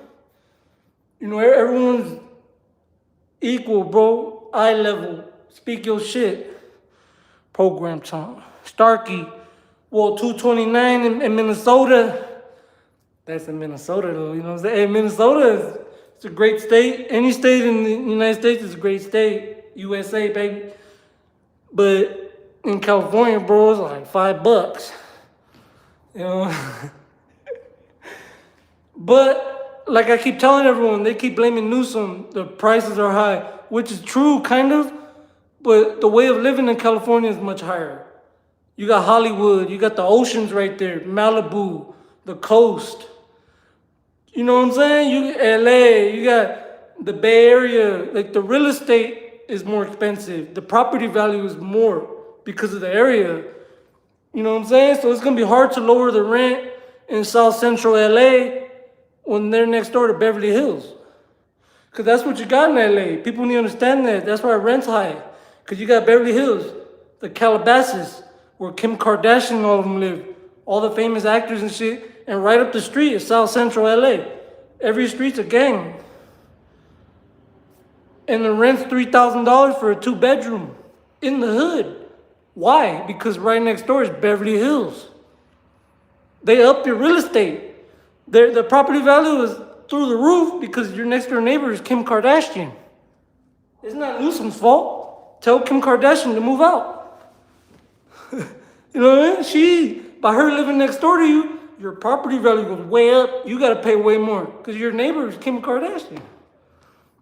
You know, everyone's equal, bro. Eye level. Speak your shit. Program time. Starkey. Well, 229 in Minnesota. That's in Minnesota, though. You know what I'm saying? Hey, Minnesota it's a great state. Any state in the United States is a great state. USA, baby. But in California, bro, it's like $5. You know? But like I keep telling everyone, they keep blaming Newsom. The prices are high, which is true, kind of. But the way of living in California is much higher. You got Hollywood, you got the oceans right there, Malibu, the coast. You know what I'm saying? You LA, you got the Bay Area. Like the real estate is more expensive. The property value is more because of the area. You know what I'm saying? So it's gonna be hard to lower the rent in South Central LA when they're next door to Beverly Hills. Cause that's what you got in LA. People need to understand that. That's why rent's high. Cause you got Beverly Hills, the Calabasas, where Kim Kardashian and all of them live. All the famous actors and shit. And right up the street is South Central LA. Every street's a gang. And the rent's $3,000 for a 2-bedroom in the hood. Why? Because right next door is Beverly Hills. They up your real estate. The property value is through the roof because your next door neighbor is Kim Kardashian. It's not Newsom's fault. Tell Kim Kardashian to move out. You know what I mean? By her living next door to you, your property value goes way up. You got to pay way more because your neighbor is Kim Kardashian.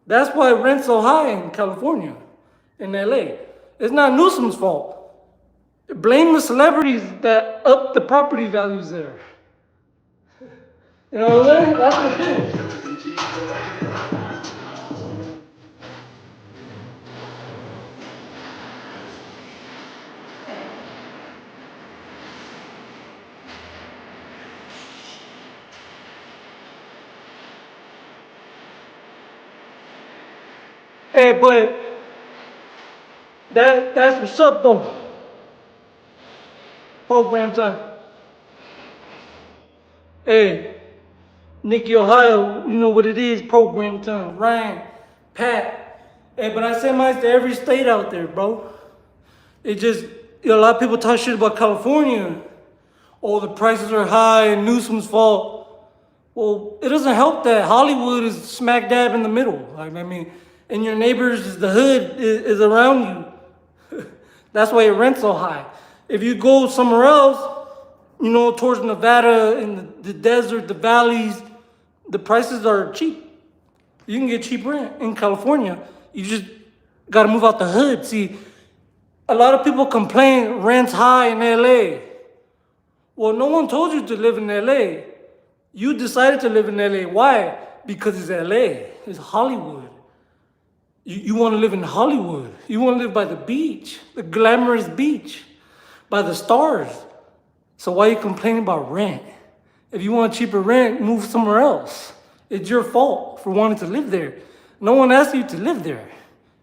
That's why rent's so high in California, in LA. It's not Newsom's fault. Blame the celebrities that up the property values there. You know what I'm saying? That's what it is. Hey, but that's what's up though. Program time. Hey, Nikki, Ohio, you know what it is, program time. Ryan, Pat. Hey, but I send mine to every state out there, bro. It just, a lot of people talk shit about California. Oh, the prices are high and Newsom's fault. Well, it doesn't help that Hollywood is smack dab in the middle. Like, I mean, and your neighbors, the hood is around you. That's why your rent's so high. If you go somewhere else, you know, towards Nevada, in the desert, the valleys, the prices are cheap. You can get cheap rent in California. You just got to move out the hood. See, a lot of people complain rent's high in LA. Well, no one told you to live in LA. You decided to live in LA. Why? Because it's LA. It's Hollywood. You want to live in Hollywood. You want to live by the beach, the glamorous beach, by the stars. So why are you complaining about rent? If you want cheaper rent, move somewhere else. It's your fault for wanting to live there. No one asked you to live there.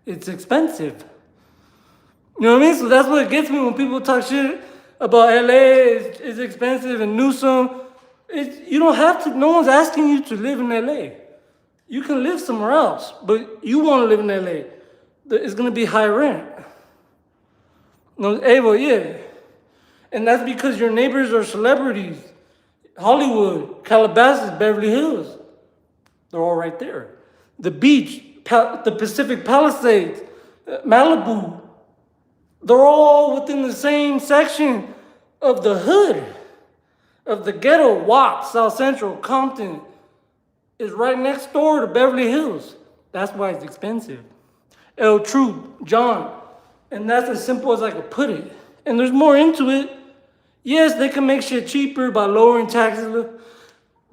It's expensive. You know what I mean? So that's what gets me when people talk shit about LA is expensive and Newsom. You don't have to. No one's asking you to live in LA. You can live somewhere else, but you want to live in LA. It's going to be high rent. No, well, yeah. And that's because your neighbors are celebrities. Hollywood, Calabasas, Beverly Hills. They're all right there. The beach, the Pacific Palisades. Malibu. They're all within the same section of the hood, of the ghetto. Watts, South Central, Compton is right next door to Beverly Hills. That's why it's expensive. El Troop, John. And that's as simple as I could put it. And there's more into it. Yes, they can make shit cheaper by lowering taxes,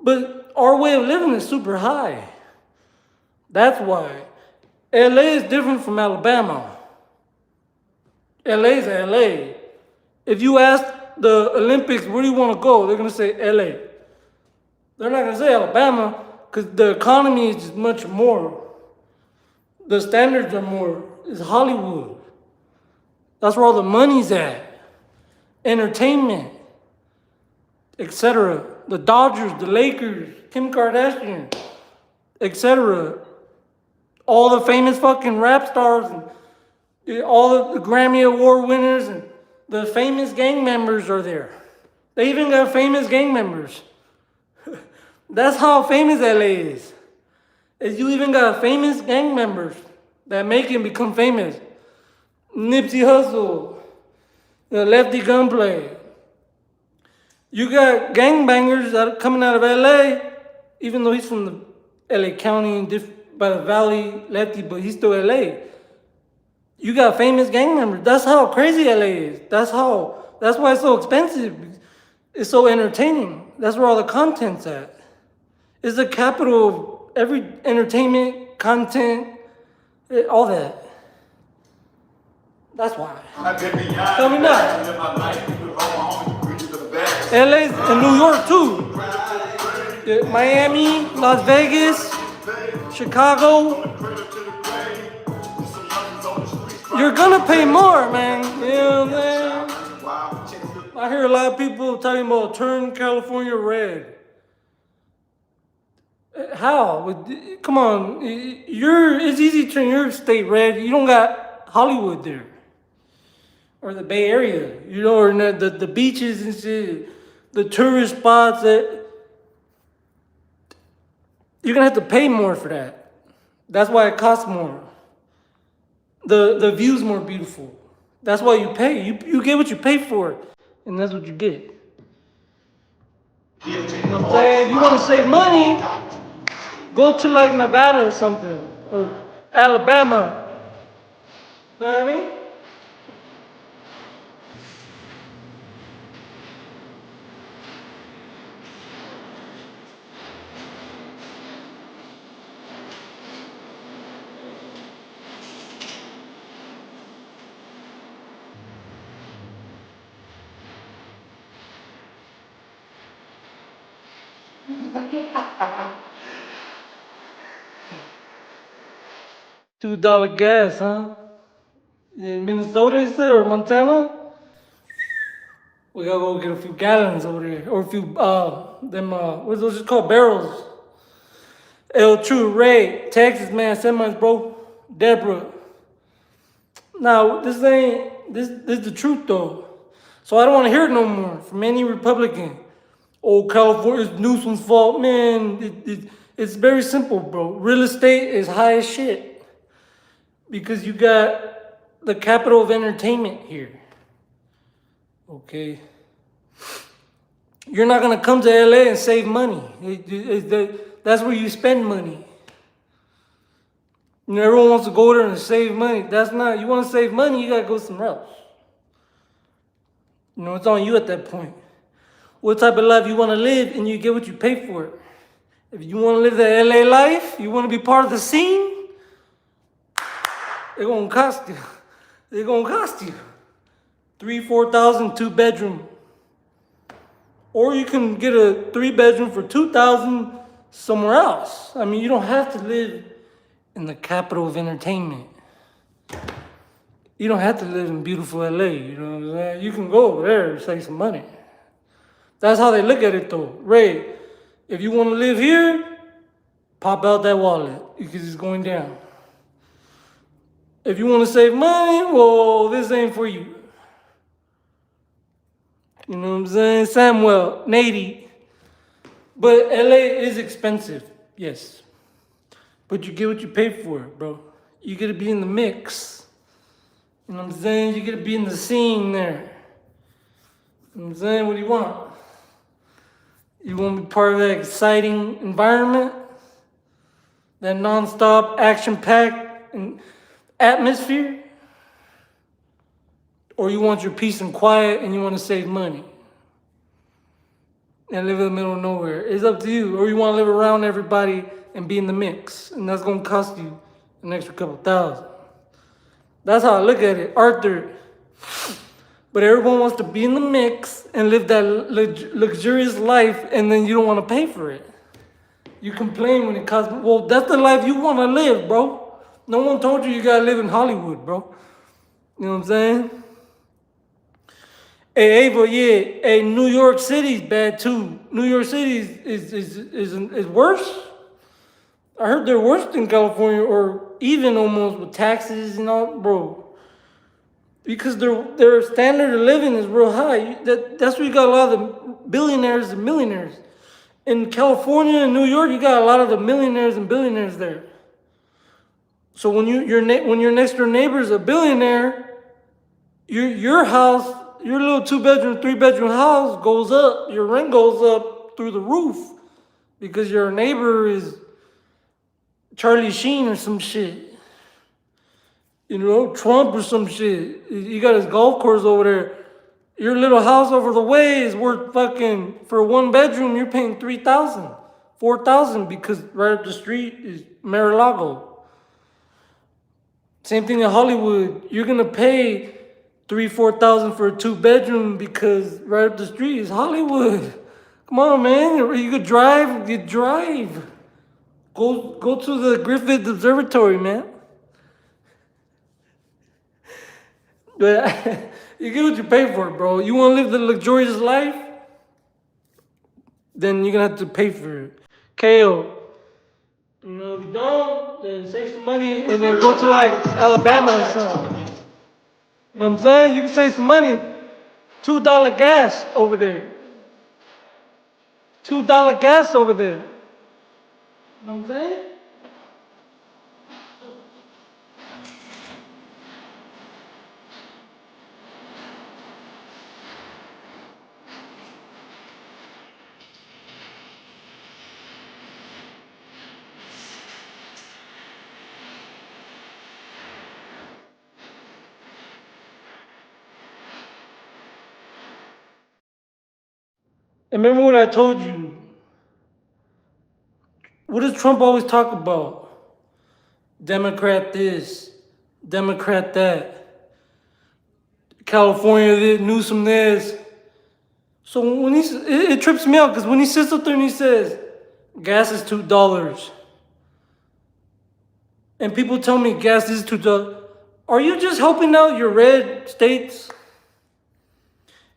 but our way of living is super high. That's why. LA is different from Alabama. LA is LA. If you ask the Olympics, where do you want to go? They're going to say LA. They're not going to say Alabama because the economy is just much more. The standards are more. It's Hollywood. That's where all the money's at. Entertainment, etc. The Dodgers, the Lakers, Kim Kardashian, etc. All the famous fucking rap stars and all the Grammy Award winners and the famous gang members are there. They even got famous gang members. That's how famous LA is. You even got famous gang members that make him become famous. Nipsey Hussle, Lefty Gunplay. You got gangbangers that are coming out of LA, even though he's from the LA County by the Valley, Lefty, but he's still LA. You got famous gang members. That's how crazy LA is. That's why it's so expensive. It's so entertaining. That's where all the content's at. It's the capital of every entertainment, content, all that. That's why. Tell me now. LA and New York too. Miami, Las Vegas, Chicago. You're gonna pay more, man. You know what I'm saying? I hear a lot of people talking about turn California red. How? Come on. It's easy to turn your state red. You don't got Hollywood there. Or the Bay Area, or the beaches and shit, the tourist spots that you're gonna have to pay more for that. That's why it costs more. The view's more beautiful. That's why you pay. You get what you pay for, and that's what you get. You know what I'm saying? If you want to save money, go to like Nevada or something, or Alabama. You know what I mean? $2 gas, huh? In Minnesota, you said, or Montana? We gotta go get a few gallons over there, or a few, what's those called, barrels? El True, Ray, Texas, man, semis, bro. Deborah. Now, this is the truth, though. So I don't want to hear it no more from any Republican. Oh, California's Newsom's fault, man. It's very simple, bro. Real estate is high as shit. Because you got the capital of entertainment here. Okay. You're not gonna come to LA and save money. That's where you spend money. Everyone wants to go there and save money. That's not, you want to save money, you gotta go somewhere else. It's on you at that point. What type of life you want to live, and you get what you pay for it. If you want to live the LA life, you want to be part of the scene, it's gonna cost you. It's gonna cost you $3,000-$4,000, 2-bedroom. Or you can get a 3-bedroom for $2,000 somewhere else. I mean, you don't have to live in the capital of entertainment. You don't have to live in beautiful LA. You know what I'm saying? You can go over there and save some money. That's how they look at it, though. Ray, if you want to live here, pop out that wallet because it's going down. If you want to save money, well, this ain't for you. You know what I'm saying? Samuel, Nady. But LA is expensive, yes. But you get what you pay for, bro. You get to be in the mix. You know what I'm saying? You gotta be in the scene there. You know what I'm saying? What do you want? You want to be part of that exciting environment? That non-stop, action-packed atmosphere? Or you want your peace and quiet and you want to save money? And live in the middle of nowhere. It's up to you. Or you want to live around everybody and be in the mix. And that's going to cost you an extra couple thousand. That's how I look at it. Arthur. But everyone wants to be in the mix and live that luxurious life, and then you don't want to pay for it. You complain when it costs. Well, that's the life you want to live, bro. No one told you got to live in Hollywood, bro. You know what I'm saying? Hey, Ava, yeah. Hey, New York City's bad too. New York City is worse. I heard they're worse than California, or even almost with taxes and all, bro. Because their standard of living is real high. That's where you got a lot of the billionaires and millionaires. In California and New York, you got a lot of the millionaires and billionaires there. So when your next door neighbor is a billionaire, your house, your little 2-bedroom, 3-bedroom house goes up. Your rent goes up through the roof because your neighbor is Charlie Sheen or some shit. You know, Trump or some shit. You got his golf course over there. Your little house over the way is worth fucking, for 1 bedroom, you're paying $3,000, $4,000 because right up the street is Mar-a-Lago. Same thing in Hollywood. You're gonna pay $3,000, $4,000 for a 2-bedroom because right up the street is Hollywood. Come on, man. You could drive, you drive. Go to the Griffith Observatory, man. But you get what you pay for, bro. You want to live the luxurious life? Then you're going to have to pay for it. KO. You know, if you don't, then save some money and then go to like Alabama or something. You know what I'm saying? You can save some money. $2 gas over there. $2 gas over there. You know what I'm saying? And remember what I told you. What does Trump always talk about? Democrat this, Democrat that. California this, Newsom this. So when it trips me out because when he sits up there and he says, gas is $2. And people tell me gas is $2. Are you just helping out your red states?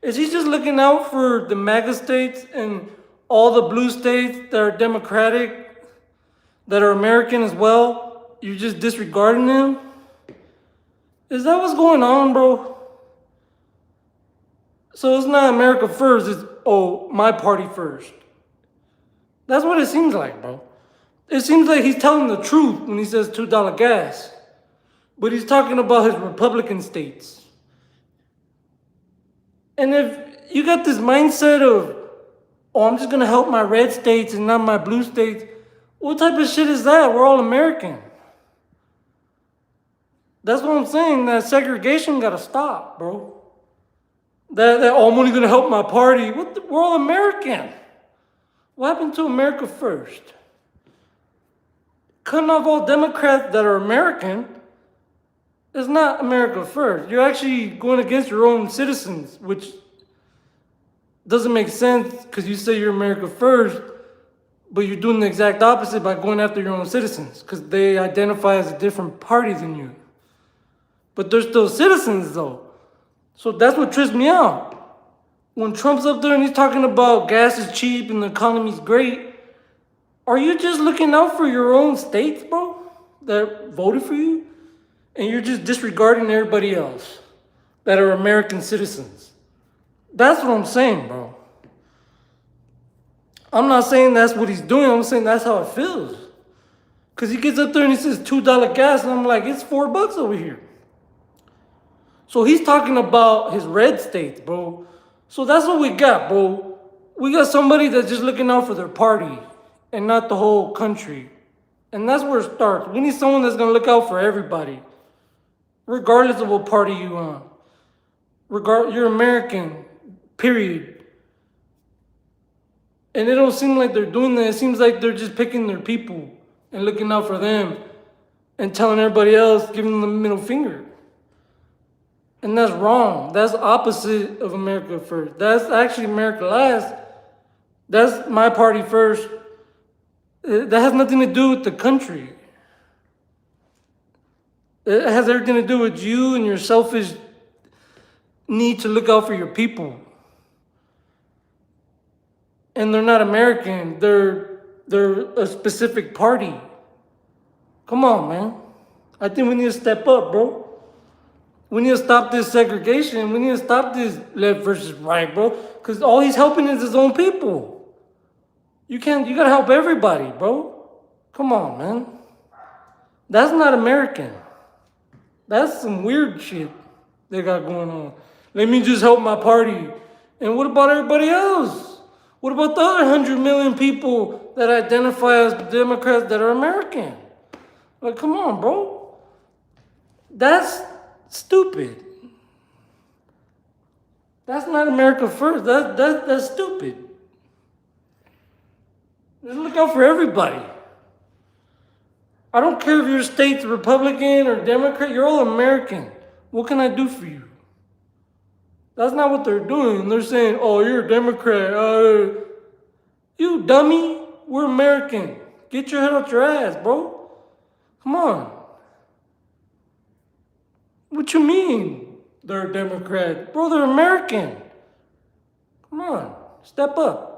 Is he just looking out for the MAGA states and all the blue states that are Democratic, that are American as well? You're just disregarding them? Is that what's going on, bro? So it's not America first, it's, oh, my party first. That's what it seems like, bro. It seems like he's telling the truth when he says $2 gas. But he's talking about his Republican states. And if you got this mindset of, oh, I'm just going to help my red states and not my blue states, what type of shit is that? We're all American. That's what I'm saying. That segregation got to stop, bro. That oh, I'm only going to help my party. We're all American. What happened to America first? Cutting off all Democrats that are American is not America first. You're actually going against your own citizens, which doesn't make sense because you say you're America first, but you're doing the exact opposite by going after your own citizens because they identify as a different party than you. But they're still citizens, though. So that's what trips me out. When Trump's up there and he's talking about gas is cheap and the economy's great, are you just looking out for your own states, bro, that voted for you? And you're just disregarding everybody else that are American citizens. That's what I'm saying, bro. I'm not saying that's what he's doing. I'm saying that's how it feels. Because he gets up there and he says $2 gas, and I'm like, it's $4 over here. So he's talking about his red states, bro. So that's what we got, bro. We got somebody that's just looking out for their party and not the whole country. And that's where it starts. We need someone that's going to look out for everybody, regardless of what party you're on. You're American, period. And it don't seem like they're doing that. It seems like they're just picking their people and looking out for them and telling everybody else, giving them the middle finger. And that's wrong. That's opposite of America first. That's actually America last. That's my party first. That has nothing to do with the country. It has everything to do with you and your selfish need to look out for your people. And they're not American. They're a specific party. Come on, man. I think we need to step up, bro. We need to stop this segregation. We need to stop this left versus right, bro. Because all he's helping is his own people. You gotta help everybody, bro. Come on, man. That's not American. That's some weird shit they got going on. Let me just help my party. And what about everybody else? What about the other 100 million people that identify as Democrats that are American? Like, come on, bro. That's stupid. That's not America first. That's stupid. Just look out for everybody. I don't care if your state's Republican or Democrat. You're all American. What can I do for you? That's not what they're doing. They're saying, oh, you're a Democrat. You dummy. We're American. Get your head out your ass, bro. Come on. What you mean they're a Democrat? Bro, they're American. Come on. Step up.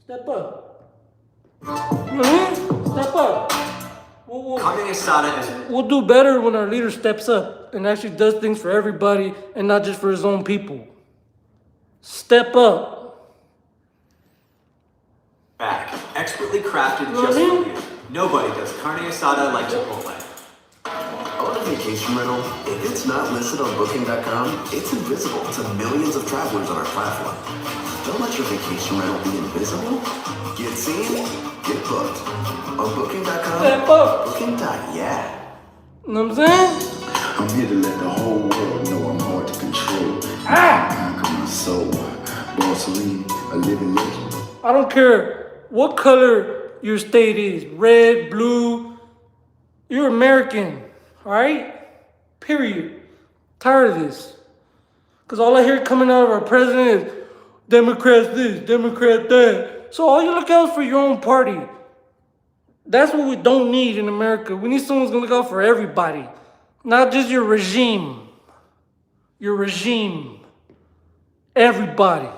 Step up. You know what I mean? Step up. We'll do better when our leader steps up and actually does things for everybody and not just for his own people. Step up. Back. Expertly crafted just for you. Nobody does carne asada like Chipotle. On a vacation rental, if it's not listed on Booking.com, it's invisible to millions of travelers on our platform. Don't let your vacation rental be invisible. Get seen, get booked. On Booking.com, Step up. Booking.yeah. You know what I'm saying? I'm here to let the whole world know I'm hard to control. Conquer my soul. Bossy, a living legend. I don't care what color your state is, red, blue. You're American, all right? Period. Tired of this. Because all I hear coming out of our president is Democrats this, Democrat that. So all you look out is for your own party. That's what we don't need in America. We need someone who's going to look out for everybody. Not just your regime. Your regime. Everybody.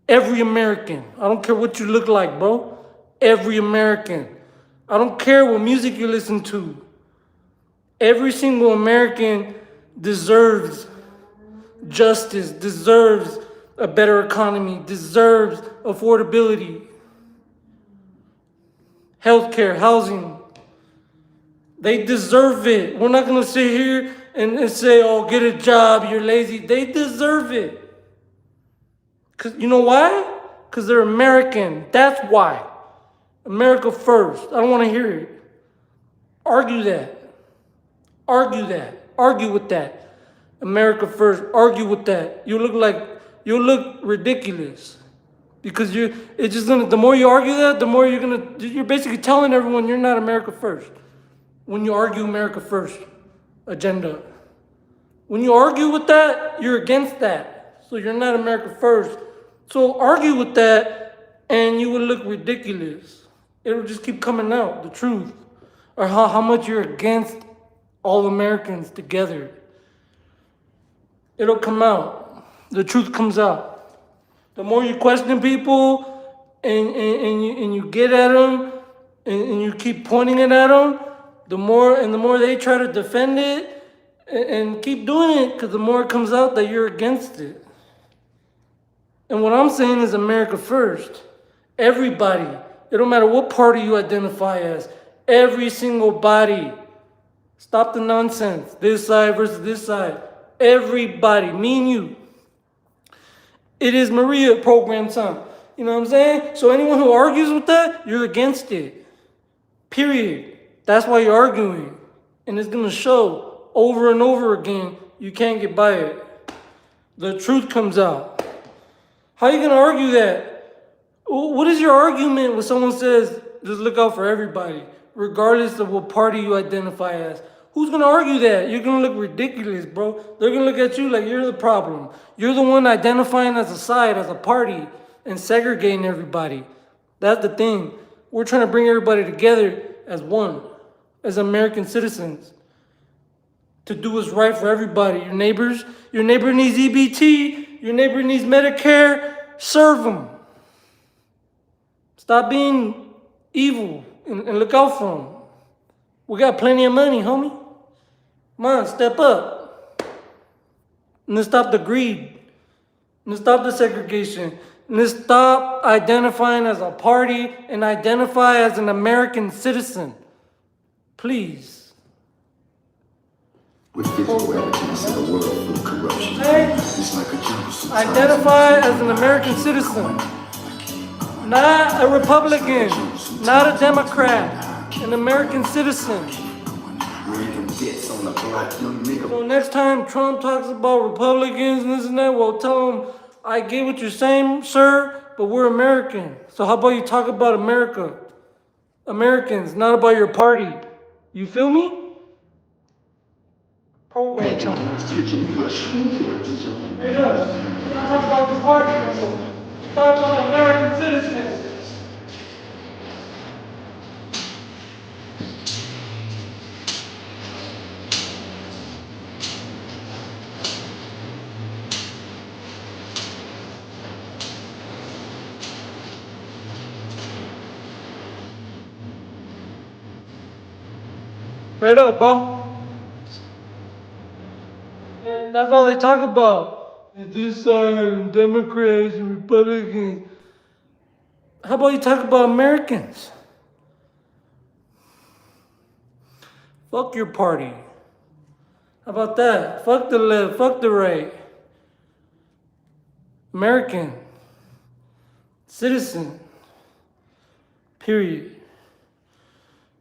Every American. I don't care what you look like, bro. Every American. I don't care what music you listen to. Every single American deserves justice, deserves a better economy, deserves affordability, healthcare, housing. They deserve it. We're not going to sit here and say, oh, get a job, you're lazy. They deserve it. Cause you know why? Because they're American. That's why. America first. I don't want to hear it. Argue that. Argue that. Argue with that. America first. Argue with that. You'll look ridiculous. Because the more you argue that, the more you're basically telling everyone you're not America first. When you argue America first agenda. When you argue with that, you're against that. So you're not America first. So argue with that and you will look ridiculous. It'll just keep coming out, the truth. Or how much you're against all Americans together. It'll come out. The truth comes out. The more you question people and you get at them and you keep pointing it at them, the more they try to defend it and keep doing it, because the more it comes out that you're against it. And what I'm saying is America first. Everybody. It don't matter what party you identify as. Every single body Stop the nonsense. This side versus this side. Everybody, me and you. It is Maria program time. You know what I'm saying? So anyone who argues with that, you're against it. Period. That's why you're arguing. And it's going to show over and over again. You can't get by it. The truth comes out. How are you going to argue that? What is your argument when someone says, just look out for everybody, regardless of what party you identify as? Who's going to argue that? You're going to look ridiculous, bro. They're going to look at you like you're the problem. You're the one identifying as a side, as a party, and segregating everybody. That's the thing. We're trying to bring everybody together as one, as American citizens, to do what's right for everybody. Your neighbor needs EBT, your neighbor needs Medicare, serve them. Stop being evil and look out for them. We got plenty of money, homie. Come on, step up. And let's stop the greed. And let's stop the segregation. And let's stop identifying as a party and identify as an American citizen. Please. With physical evidence in a world full of corruption. Hey, It's like a jungle. identify as an American citizen. Not a Republican. Not a Democrat. An American citizen. So next time Trump talks about Republicans and this and that, well, tell him, I get what you're saying, sir, but we're American. So how about you talk about America? Americans, not about your party. You feel me? Program time. Hey, look, talk about the party. Talk about American citizens. Straight up, bro. And that's all they talk about. This side, Democrats and Republicans. How about you talk about Americans? Fuck your party. How about that? Fuck the left, fuck the right. American. Citizen. Period.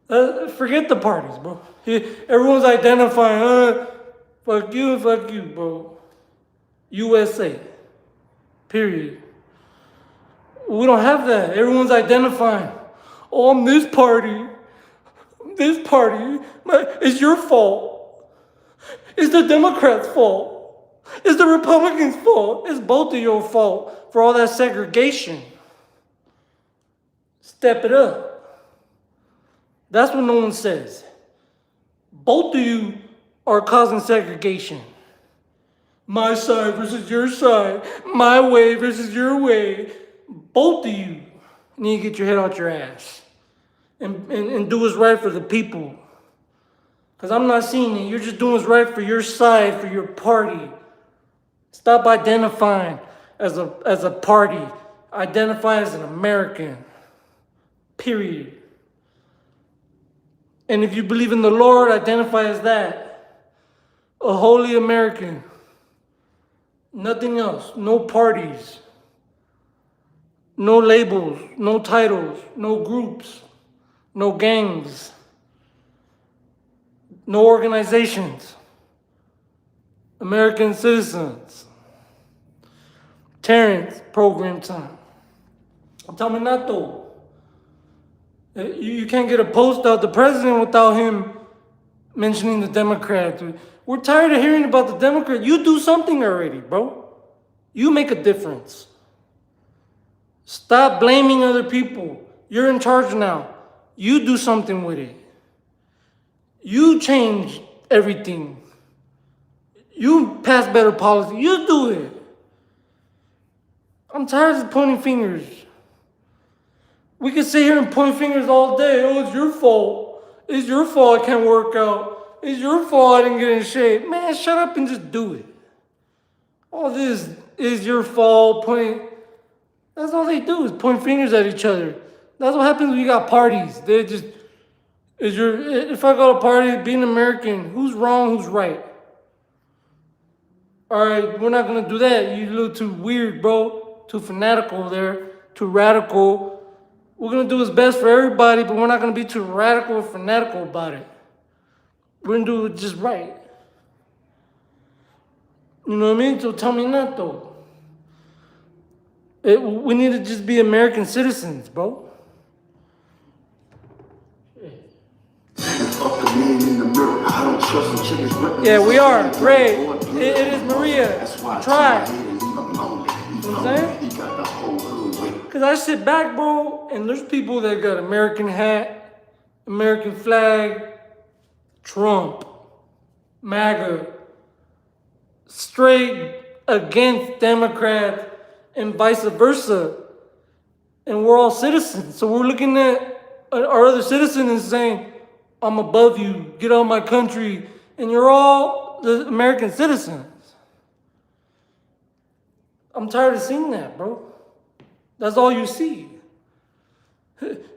Forget the parties, bro. Everyone's identifying, fuck you, bro. USA. Period. We don't have that. Everyone's identifying. Oh, I'm this party. This party. It's your fault. It's the Democrats' fault. It's the Republicans' fault. It's both of your fault for all that segregation. Step it up. That's what no one says. Both of you are causing segregation. My side versus your side. My way versus your way. Both of you need to get your head out your ass. And do what's right for the people. Because I'm not seeing it. You're just doing what's right for your side, for your party. Stop identifying as a party. Identify as an American. Period. And if you believe in the Lord, identify as that. A holy American. Nothing else. No parties. No labels. No titles. No groups. No gangs. No organizations. American citizens. Terrence, program time. Tell me not though. You can't get a post out the president without him mentioning the Democrats. We're tired of hearing about the Democrats. You do something already, bro. You make a difference. Stop blaming other people. You're in charge now. You do something with it. You change everything. You pass better policy. You do it. I'm tired of pointing fingers. We can sit here and point fingers all day. Oh, it's your fault. It's your fault I can't work out. It's your fault I didn't get in shape. Man, shut up and just do it. All this is your fault. That's all they do is point fingers at each other. That's what happens when you got parties. They just, If I go to a party, being American, who's wrong, who's right? All right, we're not gonna do that. You look too weird, bro. Too fanatical there. Too radical. We're gonna do what's best for everybody, but we're not gonna be too radical or fanatical about it. We're gonna do it just right. You know what I mean? So tell me not though. We need to just be American citizens, bro. Yeah, we are. Ray, it is Maria. Try. You know what I'm saying? Because I sit back, bro, and there's people that got American hat, American flag, Trump, MAGA, straight against Democrats, and vice versa. And we're all citizens. So we're looking at our other citizens and saying, I'm above you, get out of my country, and you're all the American citizens. I'm tired of seeing that, bro. That's all you see.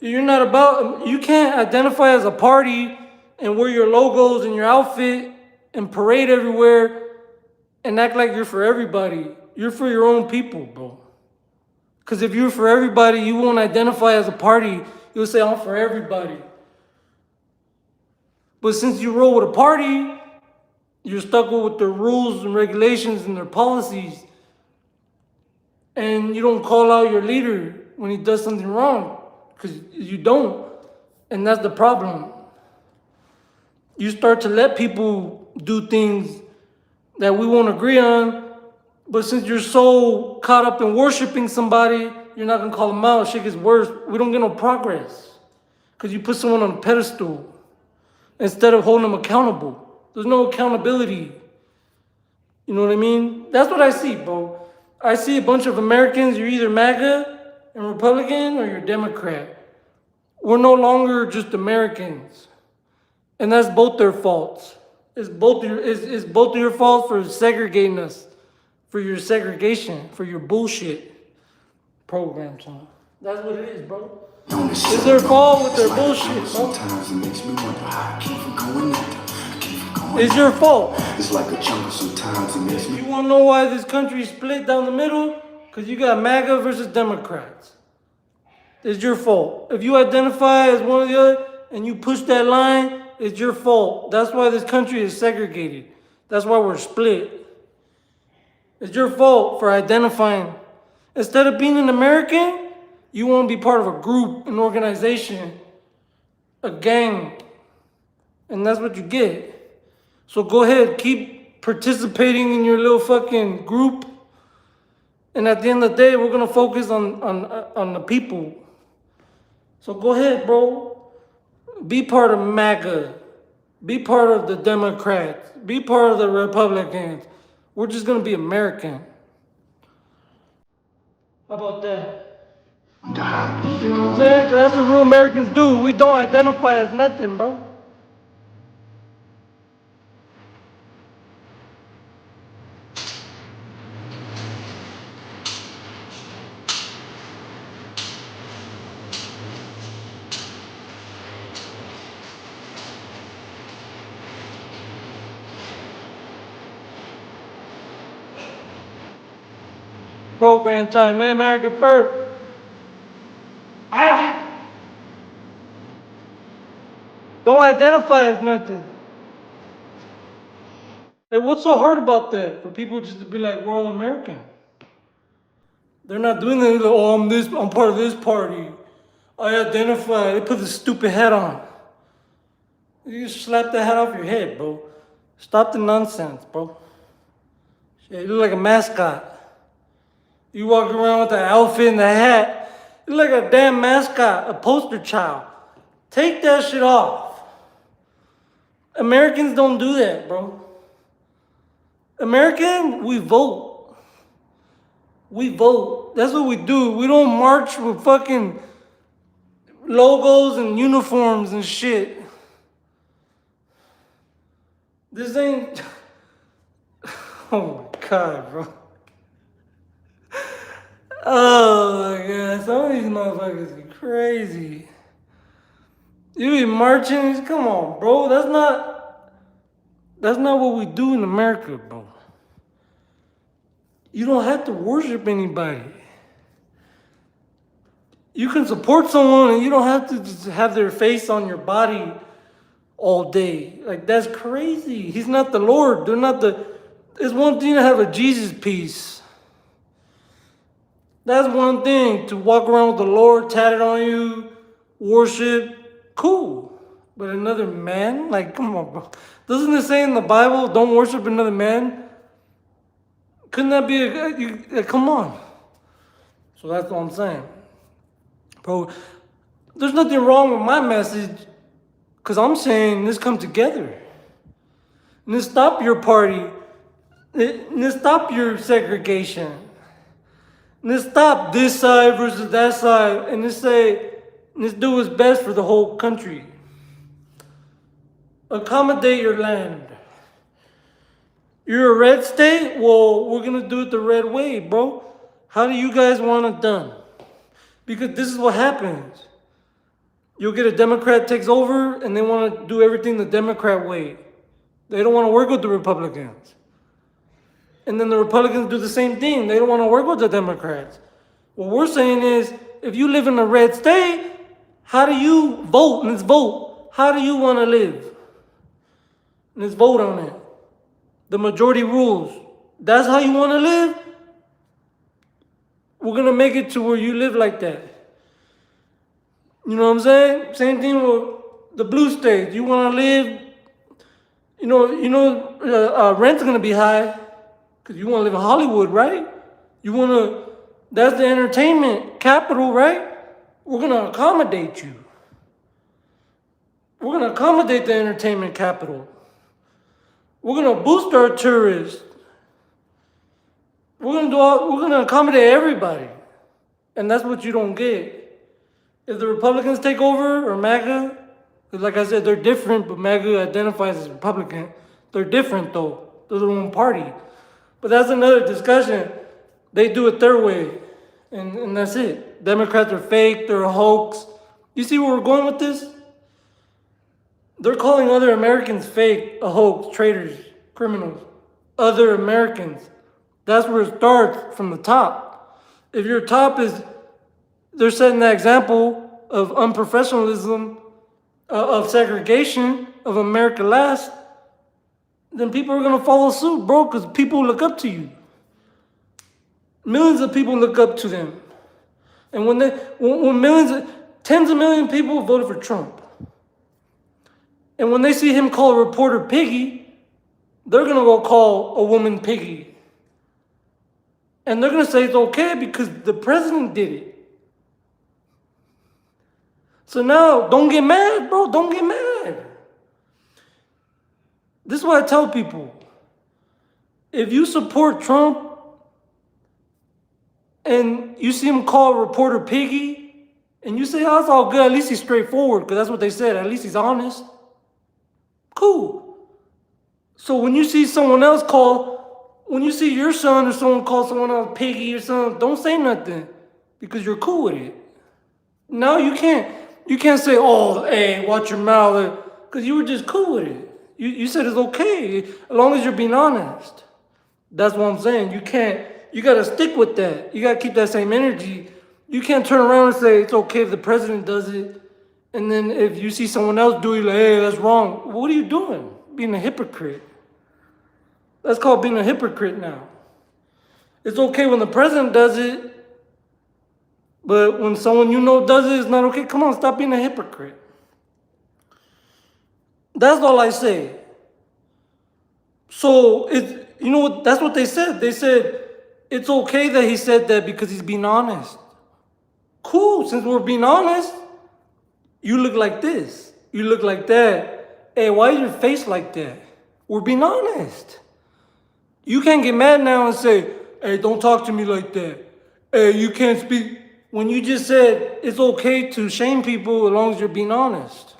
You can't identify as a party and wear your logos and your outfit and parade everywhere and act like you're for everybody. You're for your own people, bro. Because if you're for everybody, you won't identify as a party. You'll say, I'm for everybody. But since you roll with a party, you're stuck with their rules and regulations and their policies. And you don't call out your leader when he does something wrong. Because you don't. And that's the problem. You start to let people do things that we won't agree on. But since you're so caught up in worshiping somebody, you're not going to call them out. Shit gets worse. We don't get no progress. Because you put someone on a pedestal instead of holding them accountable. There's no accountability. You know what I mean? That's what I see, bro. I see a bunch of Americans, you're either MAGA and Republican or you're Democrat. We're no longer just Americans. And that's both their faults. It's both of your faults for segregating us, for your segregation, for your bullshit programs. That's what it is, bro. It's their fault with their bullshit, bro. It's your fault. It's like a chunk of sometimes it makes me. You wanna know why this country is split down the middle? Because you got MAGA versus Democrats. It's your fault. If you identify as one or the other and you push that line, it's your fault. That's why this country is segregated. That's why we're split. It's your fault for identifying. Instead of being an American, you want to be part of a group, an organization, a gang. And that's what you get. So go ahead, keep participating in your little fucking group. And at the end of the day, we're going to focus on the people. So go ahead, bro. Be part of MAGA. Be part of the Democrats. Be part of the Republicans. We're just going to be American. How about that? You know what I'm saying? That's what real Americans do. We don't identify as nothing, bro. Program time, man. America first. Don't identify as nothing. Hey, what's so hard about that? For people just to be like, we're all American. They're not doing that. Like, oh, I'm part of this party. I identify. They put the stupid hat on. You just slap the hat off your head, bro. Stop the nonsense, bro. Shit, you look like a mascot. You walk around with the outfit and the hat. You look like a damn mascot, a poster child. Take that shit off. Americans don't do that, bro. American, we vote. We vote. That's what we do. We don't march with fucking logos and uniforms and shit. This ain't... Oh my God, bro. Oh my God, some of these motherfuckers are crazy. You be marching, come on, bro. That's not what we do in America, bro. You don't have to worship anybody. You can support someone and you don't have to just have their face on your body all day. Like, that's crazy. He's not the Lord. They're not the. It's one thing to have a Jesus piece. That's one thing, to walk around with the Lord tatted on you, worship, cool. But another man? Like, come on, bro. Doesn't it say in the Bible, don't worship another man? Couldn't that be come on. So that's what I'm saying. Bro, there's nothing wrong with my message, because I'm saying let's come together. Let's stop your party. Let's stop your segregation. Let's stop this side versus that side, and let's do what's best for the whole country. Accommodate your land. You're a red state? Well, we're gonna do it the red way, bro. How do you guys want it done? Because this is what happens. You'll get a Democrat takes over, and they want to do everything the Democrat way. They don't want to work with the Republicans. And then the Republicans do the same thing. They don't want to work with the Democrats. What we're saying is, if you live in a red state, how do you vote? Let's vote. How do you want to live? Let's vote on it. The majority rules. That's how you want to live? We're going to make it to where you live like that. You know what I'm saying? Same thing with the blue states. You want to live, rent's going to be high. Because you want to live in Hollywood, right? That's the entertainment capital, right? We're going to accommodate you. We're going to accommodate the entertainment capital. We're going to boost our tourists. We're going to accommodate everybody. And that's what you don't get. If the Republicans take over, or MAGA, because like I said, they're different, but MAGA identifies as Republican. They're different, though. They're their own party. But that's another discussion. They do it their way. And that's it. Democrats are fake. They're a hoax. You see where we're going with this? They're calling other Americans fake, a hoax, traitors, criminals. Other Americans. That's where it starts, from the top. If your top they're setting that example of unprofessionalism, of segregation, of America last, then people are going to follow suit, bro, because people look up to you. Millions of people look up to them. And when tens of millions of people voted for Trump. And when they see him call a reporter piggy, they're going to go call a woman piggy. And they're going to say it's okay because the president did it. So now, don't get mad, bro. Don't get mad. This is what I tell people. If you support Trump and you see him call a reporter piggy, and you say, oh, that's all good, at least he's straightforward, because that's what they said, at least he's honest. Cool. So when you see when you see your son or someone call someone else piggy or something, don't say nothing, because you're cool with it. Now you can't say, oh, hey, watch your mouth, because you were just cool with it. You said it's okay, as long as you're being honest. That's what I'm saying. You got to stick with that. You got to keep that same energy. You can't turn around and say it's okay if the president does it, and then if you see someone else do it, like, hey, that's wrong. What are you doing? Being a hypocrite. That's called being a hypocrite now. It's okay when the president does it, but when someone you know does it, it's not okay. Come on, stop being a hypocrite. That's all I say. So, that's what they said. They said, it's okay that he said that because he's being honest. Cool, since we're being honest, you look like this. You look like that. Hey, why is your face like that? We're being honest. You can't get mad now and say, hey, don't talk to me like that. Hey, you can't speak. When you just said it's okay to shame people as long as you're being honest.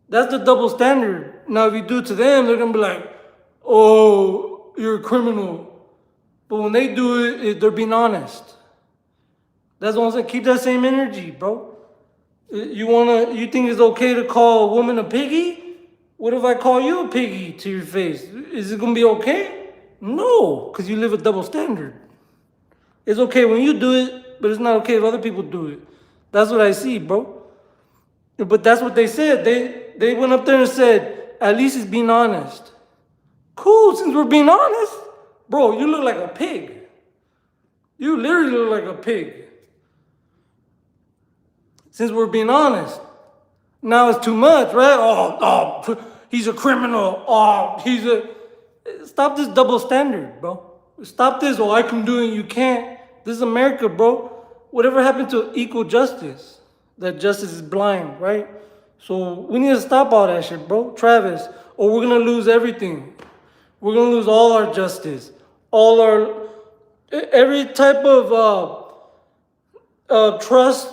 That's the double standard. Now, if you do it to them, they're going to be like, oh, you're a criminal. But when they do it, they're being honest. That's what I'm saying. Keep that same energy, bro. You think it's okay to call a woman a piggy? What if I call you a piggy to your face? Is it gonna be okay? No, because you live a double standard. It's okay when you do it, but it's not okay if other people do it. That's what I see, bro. But that's what they said. They went up there and said, at least he's being honest. Cool, since we're being honest. Bro, you look like a pig. You literally look like a pig. Since we're being honest. Now it's too much, right? Oh, he's a criminal. Stop this double standard, bro. Stop this. Oh, I can do it, you can't. This is America, bro. Whatever happened to equal justice? That justice is blind, right? So we need to stop all that shit, bro. Travis, or we're gonna lose everything. We're gonna lose all our justice, every type of trust.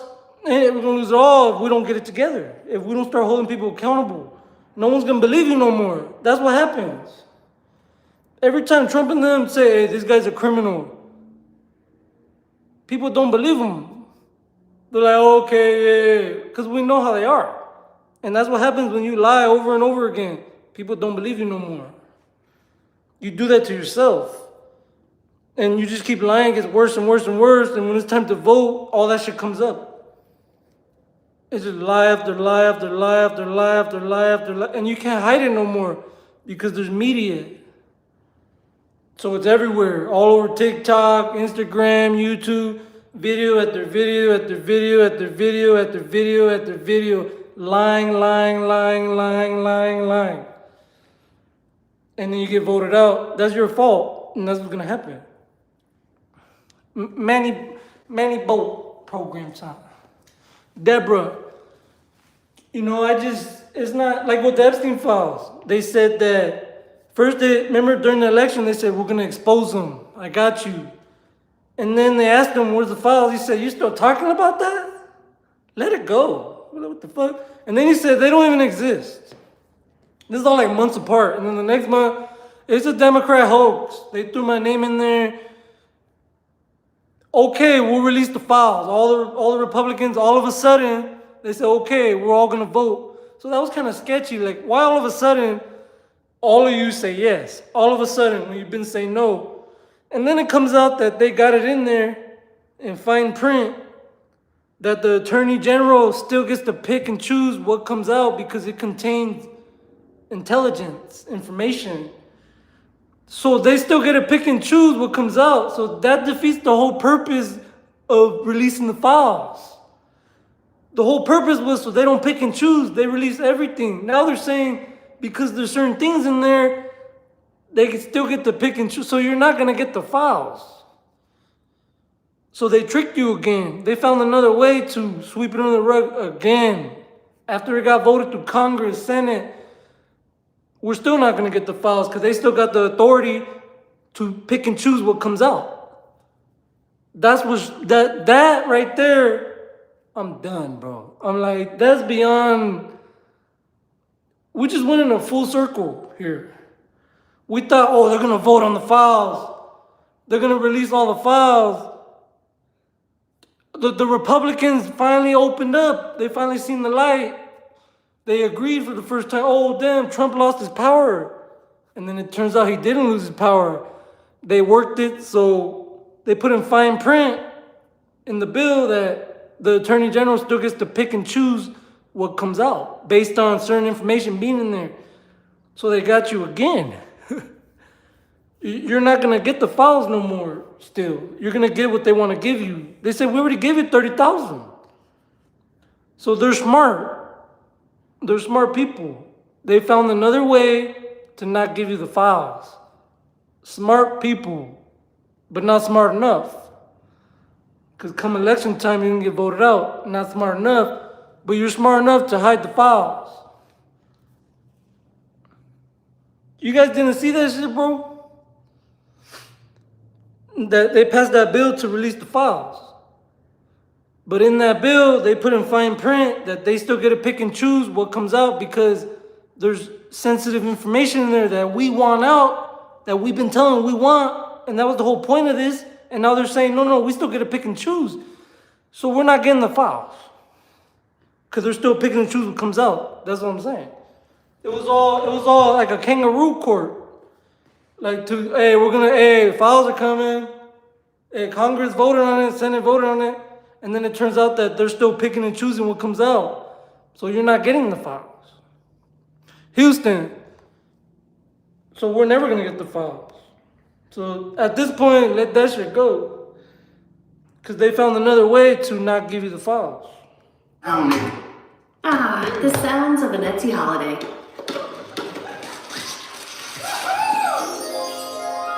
We're gonna lose it all if we don't get it together. If we don't start holding people accountable, no one's gonna believe you no more. That's what happens. Every time Trump and them say, "Hey, this guy's a criminal," people don't believe him. They're like, "Okay, yeah," because we know how they are, and that's what happens when you lie over and over again. People don't believe you no more. You do that to yourself. And you just keep lying, it gets worse and worse and worse. And when it's time to vote, all that shit comes up. It's just lie after lie after lie after lie after lie after lie. And you can't hide it no more because there's media. So it's everywhere, all over TikTok, Instagram, YouTube, video after video after video after video after video after video. Lying. And then you get voted out. That's your fault. And that's what's going to happen. Manny Boat program time. Deborah, it's not like with the Epstein files. They said that first, remember during the election, they said, we're going to expose them. I got you. And then they asked him, where's the files? He said, you still talking about that? Let it go. What the fuck? And then he said, they don't even exist. This is all like months apart. And then the next month, it's a Democrat hoax. They threw my name in there. Okay, we'll release the files. All the Republicans, all of a sudden, they said, okay, we're all going to vote. So that was kind of sketchy. Like, why all of a sudden, all of you say yes? All of a sudden, when you've been saying no. And then it comes out that they got it in there in fine print that the Attorney General still gets to pick and choose what comes out because it contains intelligence, information. So they still get to pick and choose what comes out. So that defeats the whole purpose of releasing the files. The whole purpose was so they don't pick and choose. They release everything. Now they're saying because there's certain things in there, they can still get to pick and choose. So you're not going to get the files. So they tricked you again. They found another way to sweep it under the rug again. After it got voted through Congress, Senate, we're still not going to get the files because they still got the authority to pick and choose what comes out. That right there, I'm done, bro. I'm like, that's beyond. We just went in a full circle here. We thought, oh, they're going to vote on the files. They're going to release all the files. The Republicans finally opened up. They finally seen the light. They agreed for the first time, oh, damn, Trump lost his power. And then it turns out he didn't lose his power. They worked it, so they put in fine print in the bill that the Attorney General still gets to pick and choose what comes out based on certain information being in there. So they got you again. You're not going to get the files no more still. You're going to get what they want to give you. They said, we already gave you 30,000. So they're smart. They're smart people. They found another way to not give you the files. Smart people, but not smart enough. Because come election time, you're going to get voted out. Not smart enough, but you're smart enough to hide the files. You guys didn't see that shit, bro? That they passed that bill to release the files. But in that bill, they put in fine print that they still get to pick and choose what comes out because there's sensitive information in there that we want out, that we've been telling we want, and that was the whole point of this. And now they're saying, no, we still get to pick and choose. So we're not getting the files. Because they're still picking and choosing what comes out. That's what I'm saying. It was all like a kangaroo court. Like files are coming. Hey, Congress voted on it, Senate voted on it, and then it turns out that they're still picking and choosing what comes out. So you're not getting the files. Houston. So we're never gonna get the files. So at this point, let that shit go. Because they found another way to not give you the files. Ah, the sounds of an Etsy holiday.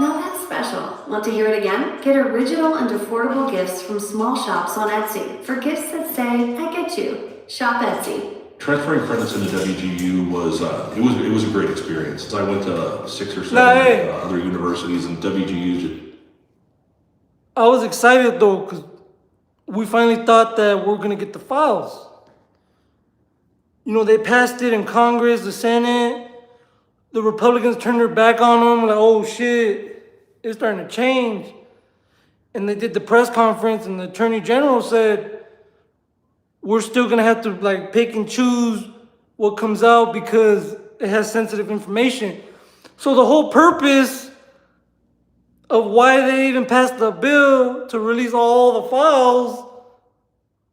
Now that's special. Want to hear it again? Get original and affordable gifts from small shops on Etsy for gifts that say, I get you. Shop Etsy. Transferring credits into WGU was it was a great experience. I went to 6 or 7 other universities, and WGU. I was excited though because we finally thought that we're gonna get the files. You know, they passed it in Congress, the Senate. The Republicans turned their back on them, like, oh shit, it's starting to change. And they did the press conference, and the Attorney General said, we're still gonna have to like pick and choose what comes out because it has sensitive information. So the whole purpose of why they even passed the bill to release all the files,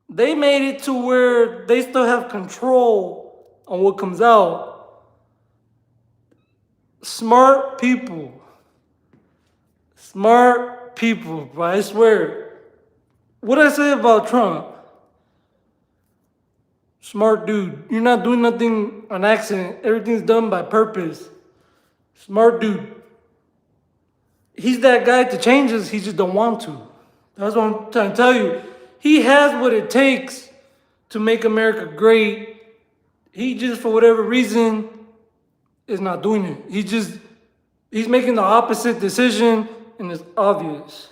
they made it to where they still have control on what comes out. Smart people, bro, I swear. What I say about Trump? Smart dude. You're not doing nothing on accident. Everything's done by purpose. Smart dude. He's that guy to change us, he just don't want to. That's what I'm trying to tell you. He has what it takes to make America great. He just, for whatever reason, is not doing it. He's making the opposite decision, and it's obvious.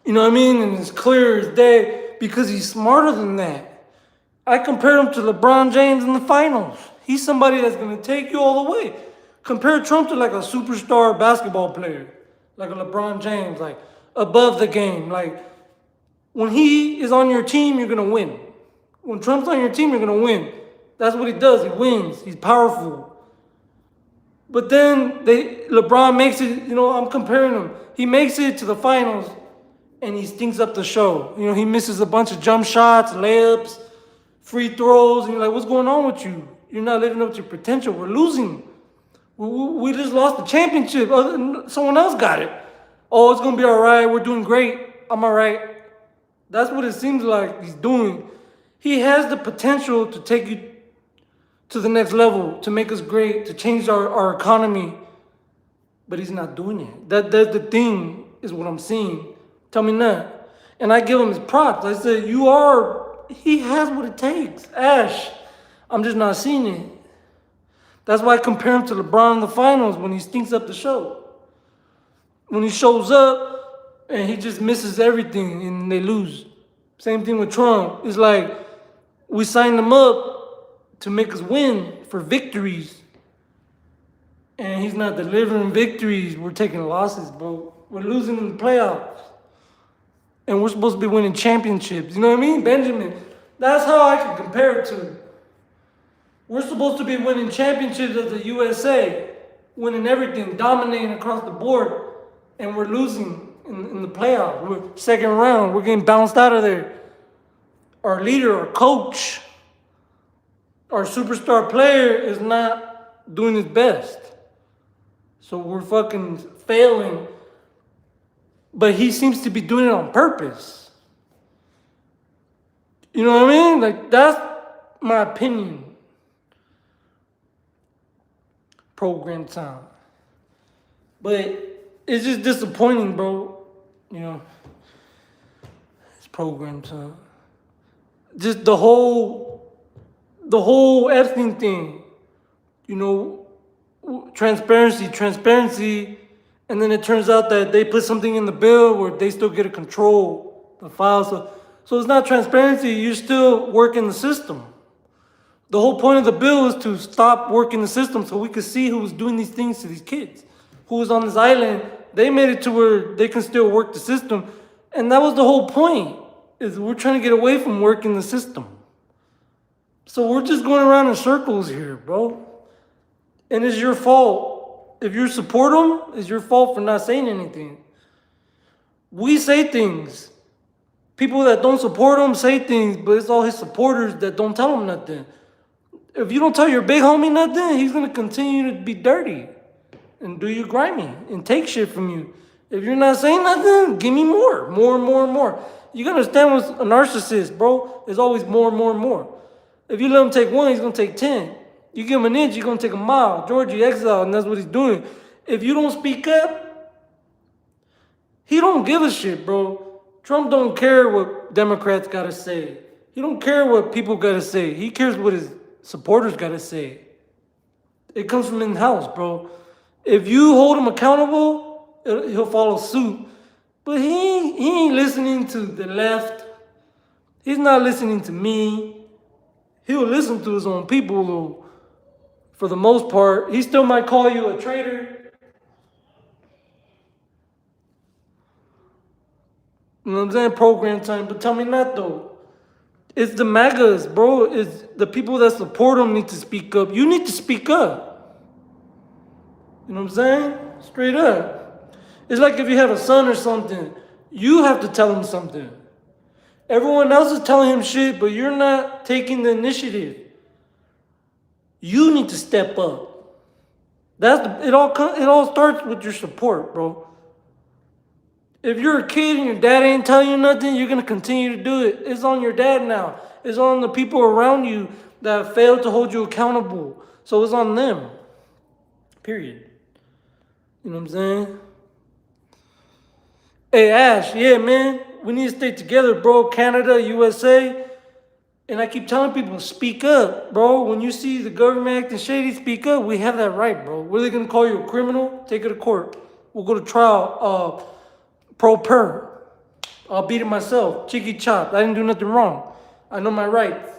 You know what I mean? And it's clear as day because he's smarter than that. I compared him to LeBron James in the finals. He's somebody that's going to take you all the way. Compare Trump to like a superstar basketball player, like a LeBron James, like above the game. Like when he is on your team, you're going to win. When Trump's on your team, you're going to win. That's what he does. He wins. He's powerful. But then LeBron makes it, you know, I'm comparing him. He makes it to the finals and he stinks up the show. You know, he misses a bunch of jump shots, layups, free throws, and you're like, what's going on with you? You're not living up to your potential. We're losing. We just lost the championship. Someone else got it. Oh, it's going to be all right. We're doing great. I'm all right. That's what it seems like he's doing. He has the potential to take you to the next level, to make us great, to change our economy. But he's not doing it. That's the thing, is what I'm seeing. Tell me not. And I give him his props. I said, he has what it takes. Ash, I'm just not seeing it. That's why I compare him to LeBron in the finals when he stinks up the show. When he shows up and he just misses everything and they lose. Same thing with Trump. It's like we signed him up to make us win for victories. And he's not delivering victories. We're taking losses, bro. We're losing in the playoffs. And we're supposed to be winning championships. You know what I mean? Benjamin, that's how I can compare it to. We're supposed to be winning championships as the USA, winning everything, dominating across the board, and we're losing in the playoffs. We're second round. We're getting bounced out of there. Our leader, our coach, our superstar player is not doing his best. So we're fucking failing. But he seems to be doing it on purpose. You know what I mean? Like, that's my opinion. Program time. But it's just disappointing, bro. You know, it's program time. Just the whole Epstein thing. You know, transparency. And then it turns out that they put something in the bill where they still get to control the files. So it's not transparency. You're still working the system. The whole point of the bill is to stop working the system so we could see who was doing these things to these kids. Who was on this island. They made it to where they can still work the system. And that was the whole point. is we're trying to get away from working the system. So we're just going around in circles here, bro. And it's your fault. If you support them, it's your fault for not saying anything. We say things. People that don't support him say things, but it's all his supporters that don't tell him nothing. If you don't tell your big homie nothing, he's going to continue to be dirty and do you grimy and take shit from you. If you're not saying nothing, give me more. You gotta understand what's a narcissist, bro. It's always more. If you let him take one, he's gonna take 10. You give him an inch, he's gonna take a mile. Georgie exile, and that's what he's doing. If you don't speak up, he don't give a shit, bro. Trump don't care what Democrats gotta say. He don't care what people gotta say. He cares what his supporters gotta say. It comes from in-house, bro. If you hold him accountable, he'll follow suit. But he ain't listening to the left. He's not listening to me. He'll listen to his own people, though, for the most part. He still might call you a traitor. You know what I'm saying? Program time. But tell me not, though. It's the MAGAs, bro. It's the people that support him need to speak up. You need to speak up. You know what I'm saying? Straight up. It's like if you have a son or something, you have to tell him something. Everyone else is telling him shit, but you're not taking the initiative. You need to step up. It all starts with your support, bro. If you're a kid and your dad ain't telling you nothing, you're gonna continue to do it. It's on your dad now. It's on the people around you that failed to hold you accountable. So it's on them. Period. You know what I'm saying? Hey, Ash, yeah, man, we need to stay together, bro. Canada, USA. And I keep telling people, speak up, bro. When you see the government acting shady, speak up. We have that right, bro. What are they going to call you, a criminal? Take it to court. We'll go to trial, pro per. I'll beat it myself. Cheeky chop. I didn't do nothing wrong. I know my rights.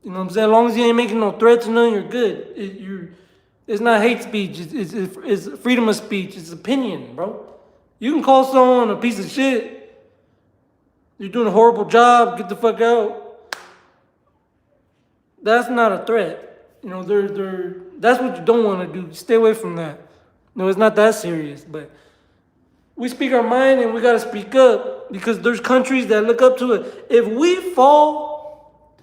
You know what I'm saying? As long as you ain't making no threats or nothing, you're good. It's not hate speech. It's freedom of speech. It's opinion, bro. You can call someone a piece of shit. You're doing a horrible job. Get the fuck out. That's not a threat. You know, that's what you don't want to do. Stay away from that. No, it's not that serious. But we speak our mind and we got to speak up because there's countries that look up to it. If we fall,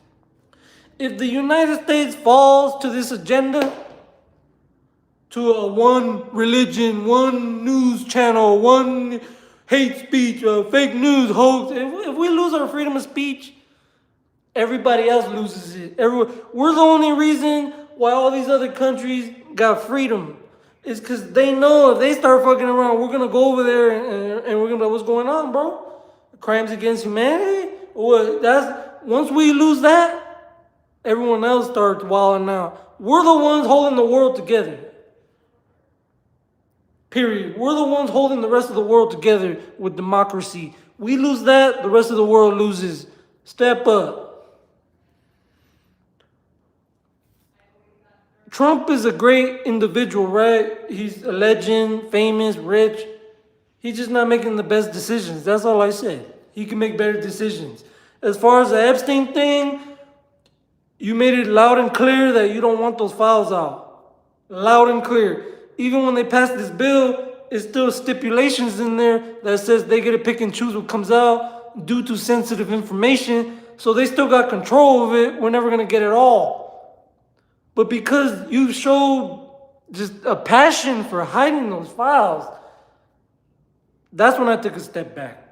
if the United States falls to this agenda, to a one religion, one news channel, one hate speech, fake news, hoax. If we lose our freedom of speech, everybody else loses it. We're the only reason why all these other countries got freedom. It's because they know if they start fucking around, we're going to go over there and we're going to be like, what's going on, bro? Crimes against humanity? Once we lose that, everyone else starts wilding out. We're the ones holding the world together. Period. We're the ones holding the rest of the world together with democracy. We lose that, the rest of the world loses. Step up. Trump is a great individual, right? He's a legend, famous, rich. He's just not making the best decisions. That's all I said. He can make better decisions. As far as the Epstein thing, you made it loud and clear that you don't want those files out. Loud and clear. Even when they passed this bill, it's still stipulations in there that says they get to pick and choose what comes out due to sensitive information. So they still got control of it. We're never going to get it all. But because you showed just a passion for hiding those files, that's when I took a step back.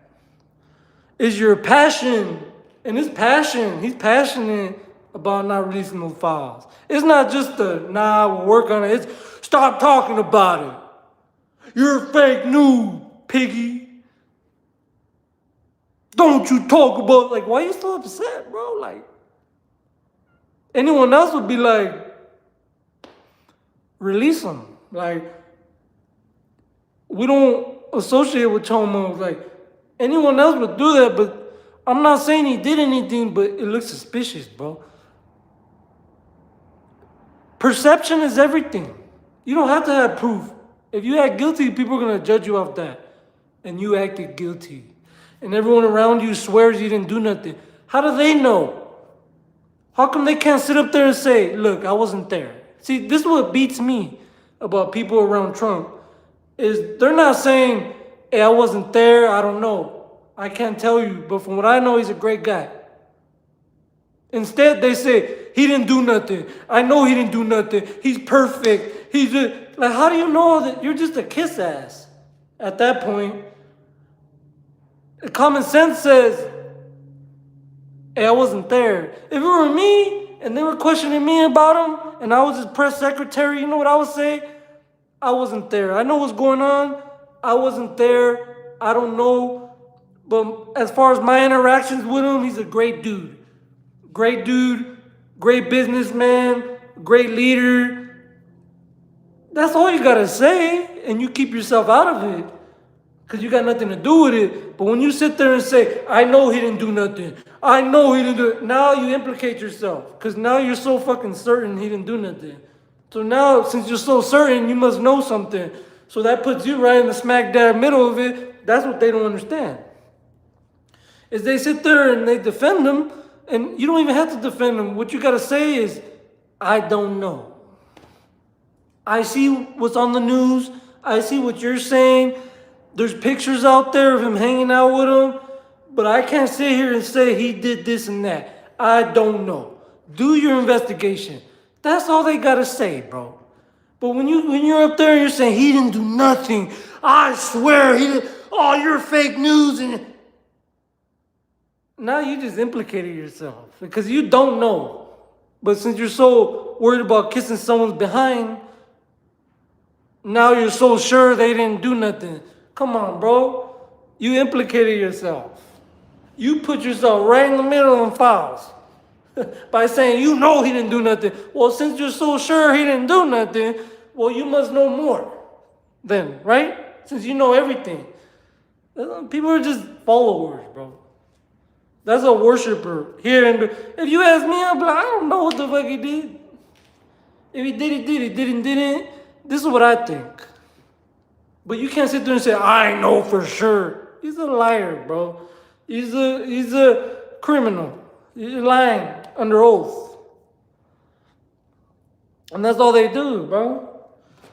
Is your passion, and his passion, he's passionate about not releasing those files. It's not just we'll work on it. It's stop talking about it. You're fake news, piggy. Don't you talk about, why are you so upset, bro? Anyone else would be like, release them. We don't associate with Chomo. Anyone else would do that, but I'm not saying he did anything, but it looks suspicious, bro. Perception is everything. You don't have to have proof. If you act guilty, people are going to judge you off that. And you acted guilty. and everyone around you swears you didn't do nothing. How do they know? How come they can't sit up there and say, look, I wasn't there? See, this is what beats me about people around Trump, is they're not saying, hey, I wasn't there, I don't know. I can't tell you, but from what I know, he's a great guy. Instead, they say, he didn't do nothing. I know he didn't do nothing. He's perfect. He's just, like, how do you know that you're just a kiss ass at that point? Common sense says, hey, I wasn't there. If it were me and they were questioning me about him and I was his press secretary, you know what I would say? I wasn't there. I know what's going on. I wasn't there. I don't know. But as far as my interactions with him, he's a great dude. Great dude, great businessman, great leader. That's all you gotta say, and you keep yourself out of it, because you got nothing to do with it. But when you sit there and say, I know he didn't do nothing, I know he didn't do it, now you implicate yourself, because now you're so fucking certain he didn't do nothing. So now, since you're so certain, you must know something. So that puts you right in the smack dab middle of it. That's what they don't understand. Is they sit there and they defend him, and you don't even have to defend him. What you gotta say is, I don't know. I see what's on the news. I see what you're saying. There's pictures out there of him hanging out with him, but I can't sit here and say he did this and that. I don't know. Do your investigation. That's all they gotta say, bro. But when you're up there and you're saying he didn't do nothing, I swear he did. Oh, you're fake news, and now you just implicated yourself because you don't know. But since you're so worried about kissing someone's behind, now you're so sure they didn't do nothing. Come on, bro. You implicated yourself. You put yourself right in the middle of fouls by saying you know he didn't do nothing. Well, since you're so sure he didn't do nothing, well, you must know more then, right? Since you know everything. People are just followers, bro. That's a worshiper here. And if you ask me, I'm like, I don't know what the fuck he did. If he did, he did. He didn't. This is what I think. But you can't sit there and say, I know for sure. He's a liar, bro. He's a criminal. He's lying under oath. And that's all they do, bro.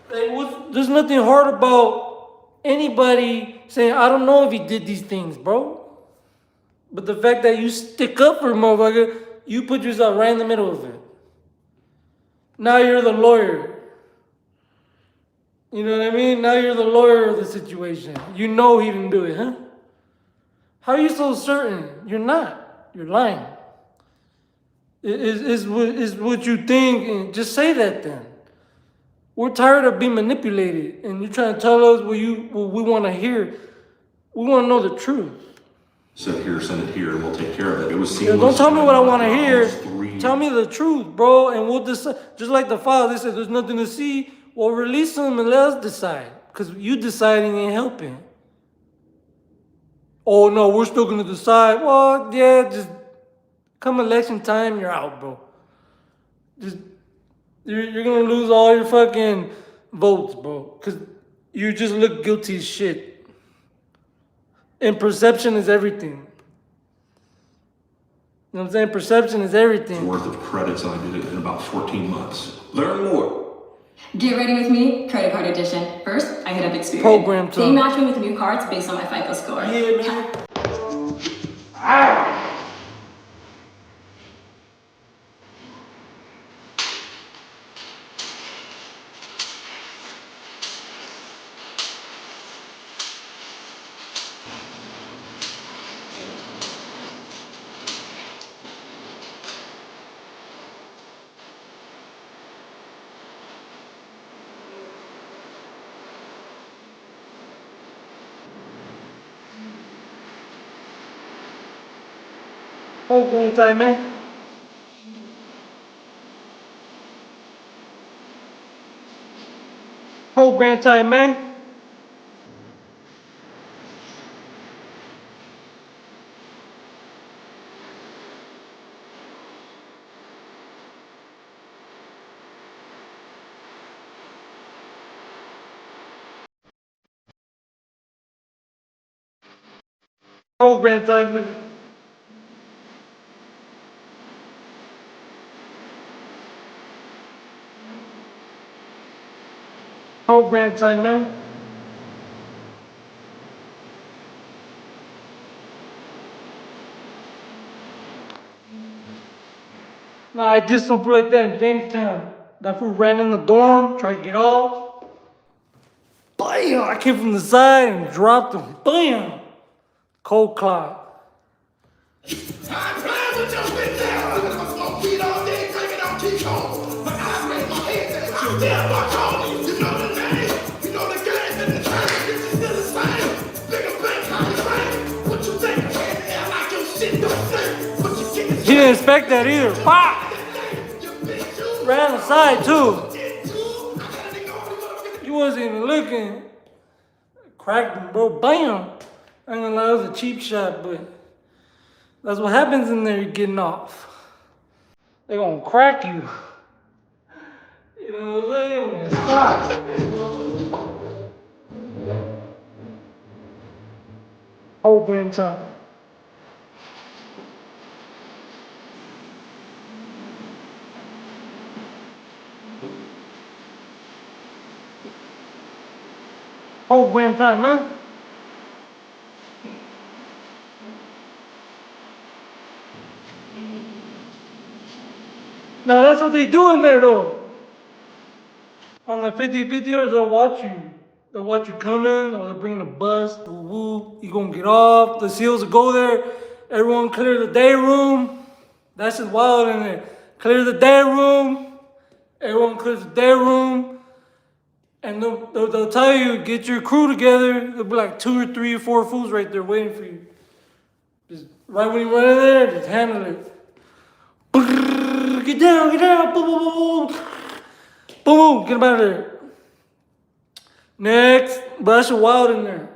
There's nothing hard about anybody saying, I don't know if he did these things, bro. But the fact that you stick up for a motherfucker, you put yourself right in the middle of it. Now you're the lawyer. You know what I mean? Now you're the lawyer of the situation. You know he didn't do it, huh? How are you so certain? You're not. You're lying. Is what you think, and just say that then. We're tired of being manipulated, and you're trying to tell us what we want to hear. We want to know the truth. Send it here, and we'll take care of it. It was Yeah, seamless. don't tell me what I want to hear. 3 Tell me the truth, bro, and we'll decide. Just like the father, they said there's nothing to see. Well, release them and let us decide, because you deciding ain't helping. Oh no, we're still gonna decide. Well, yeah, just come election time, you're out, bro. Just you're gonna lose all your fucking votes, bro, because you just look guilty as shit. And perception is everything. You know what I'm saying? Perception is everything. worth of credits, and I did it in about 14 months. Learn more. Get ready with me, credit card edition. First, I hit up Experian. Program time. They match me with new cards based on my FICO score. Yeah, man. Program time, man. Program time, man. Program grand time. Whole grand time, man. Nah, I did something like that in Jamestown. That fool ran in the dorm, tried to get off. Bam! I came from the side and dropped him. Bam! Cold clock. I'm playing with your bitch ass. I'm gonna smoke weed all day, drinking on T-Cone. But I raise my head and I still walk on you. You know the name, you know the game, and the time. Bitch is still the same. Nigga bank how you rank. What you think? Hell like your shit don't think. What you get? He didn't expect that either. Pop! Ran aside too. He wasn't even looking. Cracked him, bro. Bam! I ain't gonna lie, it was a cheap shot, but that's what happens in there, you're getting off. They gonna crack you. You know what I'm saying? Stop. Whole damn time. Whole damn time, huh? No, that's what they do in there though. On the 50-50ers, they'll watch you. They'll watch you coming, or they'll bring the bus, woo woo. You gonna get off, the SEALs will go there, everyone clear the day room. That's just wild in there. Clear the day room, everyone clears the day room, and they'll tell you, get your crew together. There'll be like 2 or 3 or 4 fools right there waiting for you. Just right when you run in there, just handle it. Get down, boom, boom, boom, boom. Boom, boom, get him out of there. Next, but that's wild in there.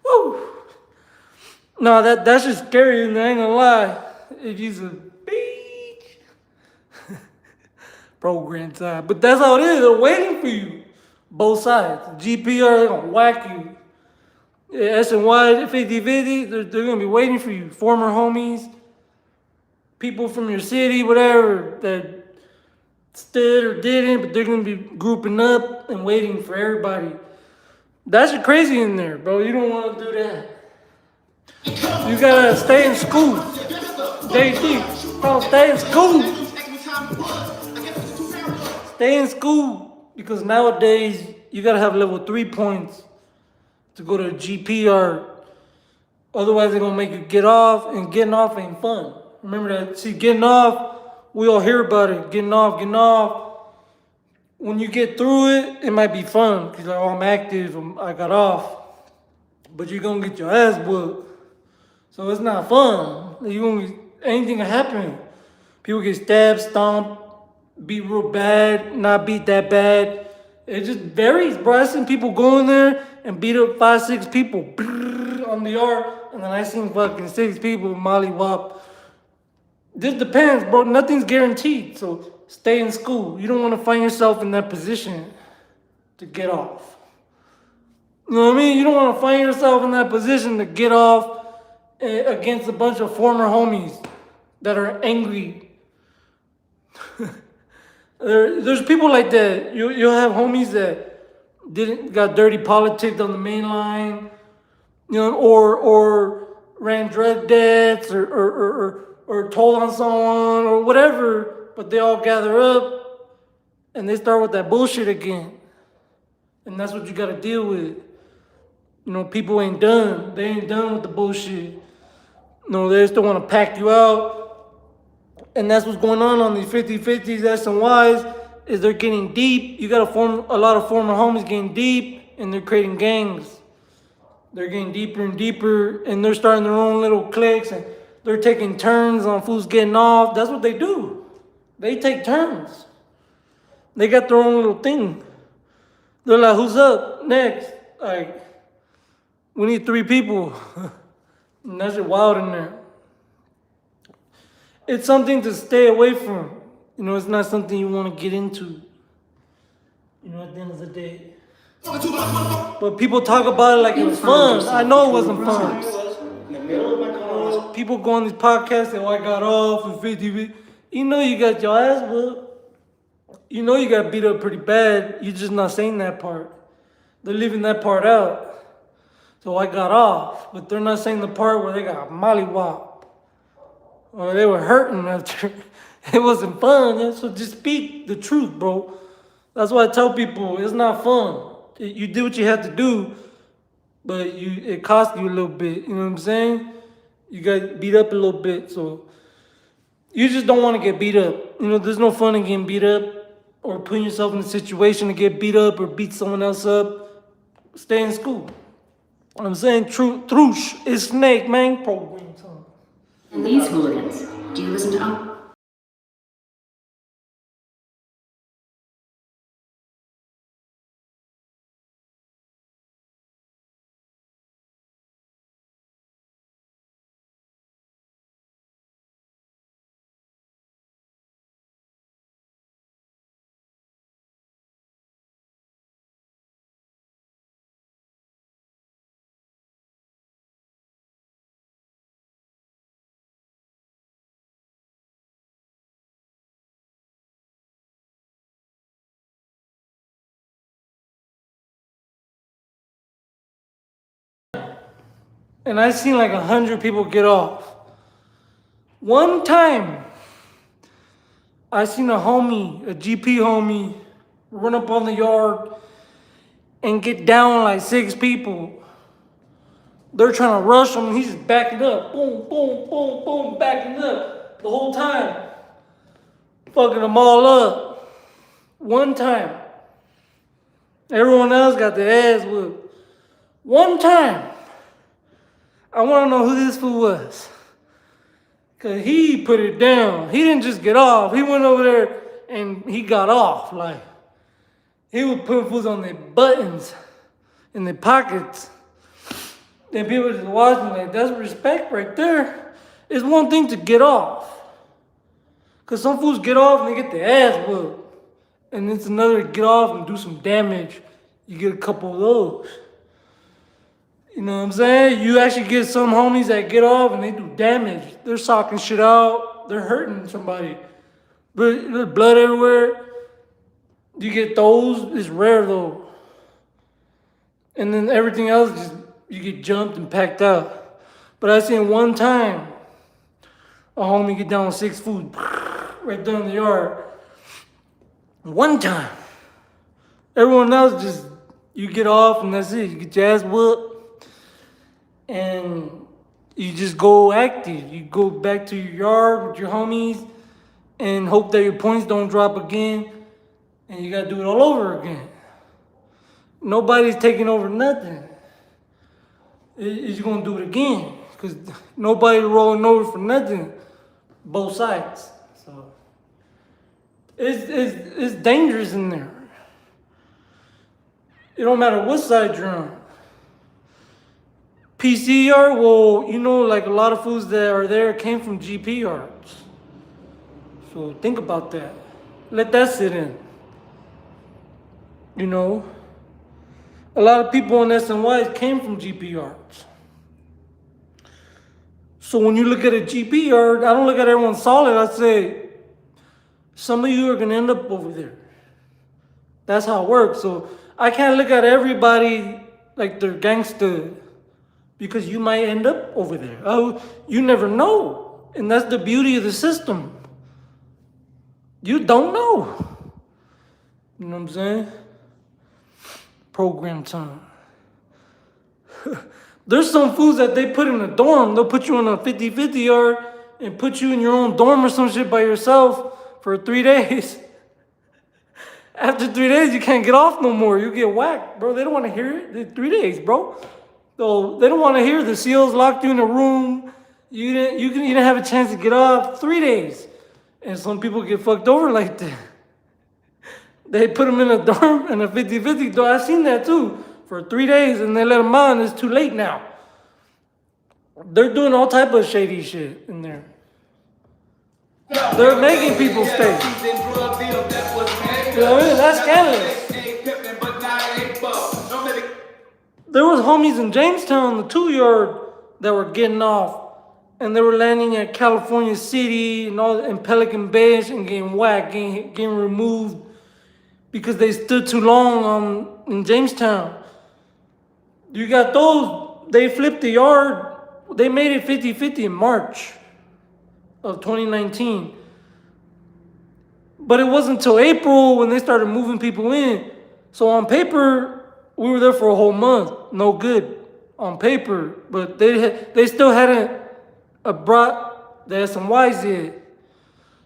Woo. No, that's just scary in there, I ain't gonna lie. If you's a beach. Program time. But that's how it is, they're waiting for you. Both sides. GPR, they're gonna whack you. Yeah, S&Y, 50-50, they're gonna be waiting for you. Former homies. People from your city, whatever, that stood or didn't, but they're gonna be grouping up and waiting for everybody. That's crazy in there, bro. You don't want to do that. You gotta stay in school. JT, bro, stay in school. Stay in school, because nowadays you gotta have level 3 points to go to GPR. Otherwise, they're gonna make you get off, and getting off ain't fun. Remember that. See, getting off, we all hear about it. Getting off. When you get through it, it might be fun. Because like, oh, I'm active, I got off. But you're going to get your ass whooped. So it's not fun. Anything can happen. People get stabbed, stomped, beat real bad, not beat that bad. It just varies, bro. I seen people go in there and beat up 5-6 people on the yard. And then I seen fucking 6 people mollywop. This depends, bro. Nothing's guaranteed. So stay in school. You don't want to find yourself in that position to get off. You know what I mean? You don't want to find yourself in that position to get off against a bunch of former homies that are angry. There's people like that. You'll have homies that got dirty politics on the main line, you know, or ran drug debts or told on someone or whatever, but they all gather up and they start with that bullshit again. And that's what you gotta deal with. You know, people ain't done. They ain't done with the bullshit. No, they still wanna pack you out. And that's what's going on these 50-50s, S&Ys, is they're getting deep. You got a lot of former homies getting deep, and they're creating gangs. They're getting deeper and deeper, and they're starting their own little cliques, and they're taking turns on fools getting off. That's what they do. They take turns. They got their own little thing. They're like, who's up next? Like, we need 3 people. And that's just wild in there. It's something to stay away from. You know, it's not something you want to get into. You know, at the end of the day. But people talk about it like it was fun. I know it wasn't fun. In the middle of my car. People go on these podcasts and I got off and 50. You know you got your ass whooped. You know you got beat up pretty bad. You're just not saying that part. They're leaving that part out. So I got off, but they're not saying the part where they got mollywop. Or they were hurting after. It wasn't fun. Yeah? So just speak the truth, bro. That's why I tell people it's not fun. You did what you had to do, but it cost you a little bit. You know what I'm saying? You got beat up a little bit, so you just don't want to get beat up. You know, there's no fun in getting beat up or putting yourself in a situation to get beat up or beat someone else up. Stay in school. What I'm saying, Trush is Snake, man. Program time. And these hooligans, do you listen to And I seen like 100 people get off. One time, I seen a homie, a GP homie, run up on the yard and get down like 6 people. They're trying to rush him and he's just backing up. Boom, boom, boom, boom, backing up the whole time. Fucking them all up. One time. Everyone else got their ass whooped. One time. I want to know who this fool was. Because he put it down. He didn't just get off. He went over there and he got off. Like, he was putting fools on their buttons, in their pockets. Then people just watching like, that's respect right there. It's one thing to get off. Because some fools get off and they get their ass whooped. And it's another to get off and do some damage. You get a couple of those. You know what I'm saying? You actually get some homies that get off and they do damage. They're socking shit out. They're hurting somebody. But there's blood everywhere. You get those. It's rare though. And then everything else, just you get jumped and packed out. But I seen one time a homie get down 6 foot right down in the yard. One time. Everyone else just, you get off and that's it. You get your ass whooped. And you just go active. You go back to your yard with your homies and hope that your points don't drop again. And you gotta do it all over again. Nobody's taking over nothing. You're gonna do it again. Because nobody's rolling over for nothing. Both sides. So it's dangerous in there. It don't matter what side you're on. PCR, well, you know, like a lot of foods that are there came from GP yards. So think about that. Let that sit in. You know, a lot of people in SNY came from GP yards. So when you look at a GP yard, I don't look at everyone solid. I say, some of you are going to end up over there. That's how it works. So I can't look at everybody like they're gangster. Because you might end up over there. Oh, you never know. And that's the beauty of the system. You don't know. You know what I'm saying? Program time. There's some foods that they put in a dorm. They'll put you in a 50-50 yard and put you in your own dorm or some shit by yourself for 3 days. After 3 days, you can't get off no more. You get whacked, bro. They don't want to hear it. It's 3 days, bro. So they don't want to hear the SEALs locked you in a room. You didn't have a chance to get off. 3 days. And some people get fucked over like that. They put them in a dorm, in a 50-50 dorm. I've seen that too. For 3 days and they let them out and it's too late now. They're doing all type of shady shit in there. They're making people stay. You know what I mean? That's scandalous. there was homies in Jamestown, the 2-yard, that were getting off. And they were landing at California City and all in Pelican Bay and getting whacked, getting removed because they stood too long in Jamestown. You got those, they flipped the yard, they made it 50-50 in March of 2019. But it wasn't until April when they started moving people in. So on paper, we were there for a whole month, no good on paper. But they still hadn't brought the SMYs yet.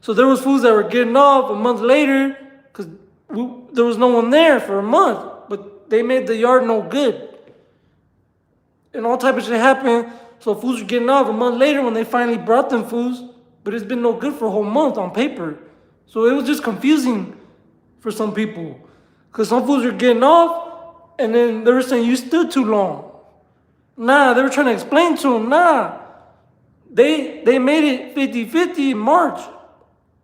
So there was fools that were getting off a month later because there was no one there for a month. But they made the yard no good. And all type of shit happened. So fools were getting off a month later when they finally brought them fools. But it's been no good for a whole month on paper. So it was just confusing for some people. Because some fools were getting off, and then they were saying, you stood too long. Nah, they were trying to explain to them, nah. They made it 50-50 in March,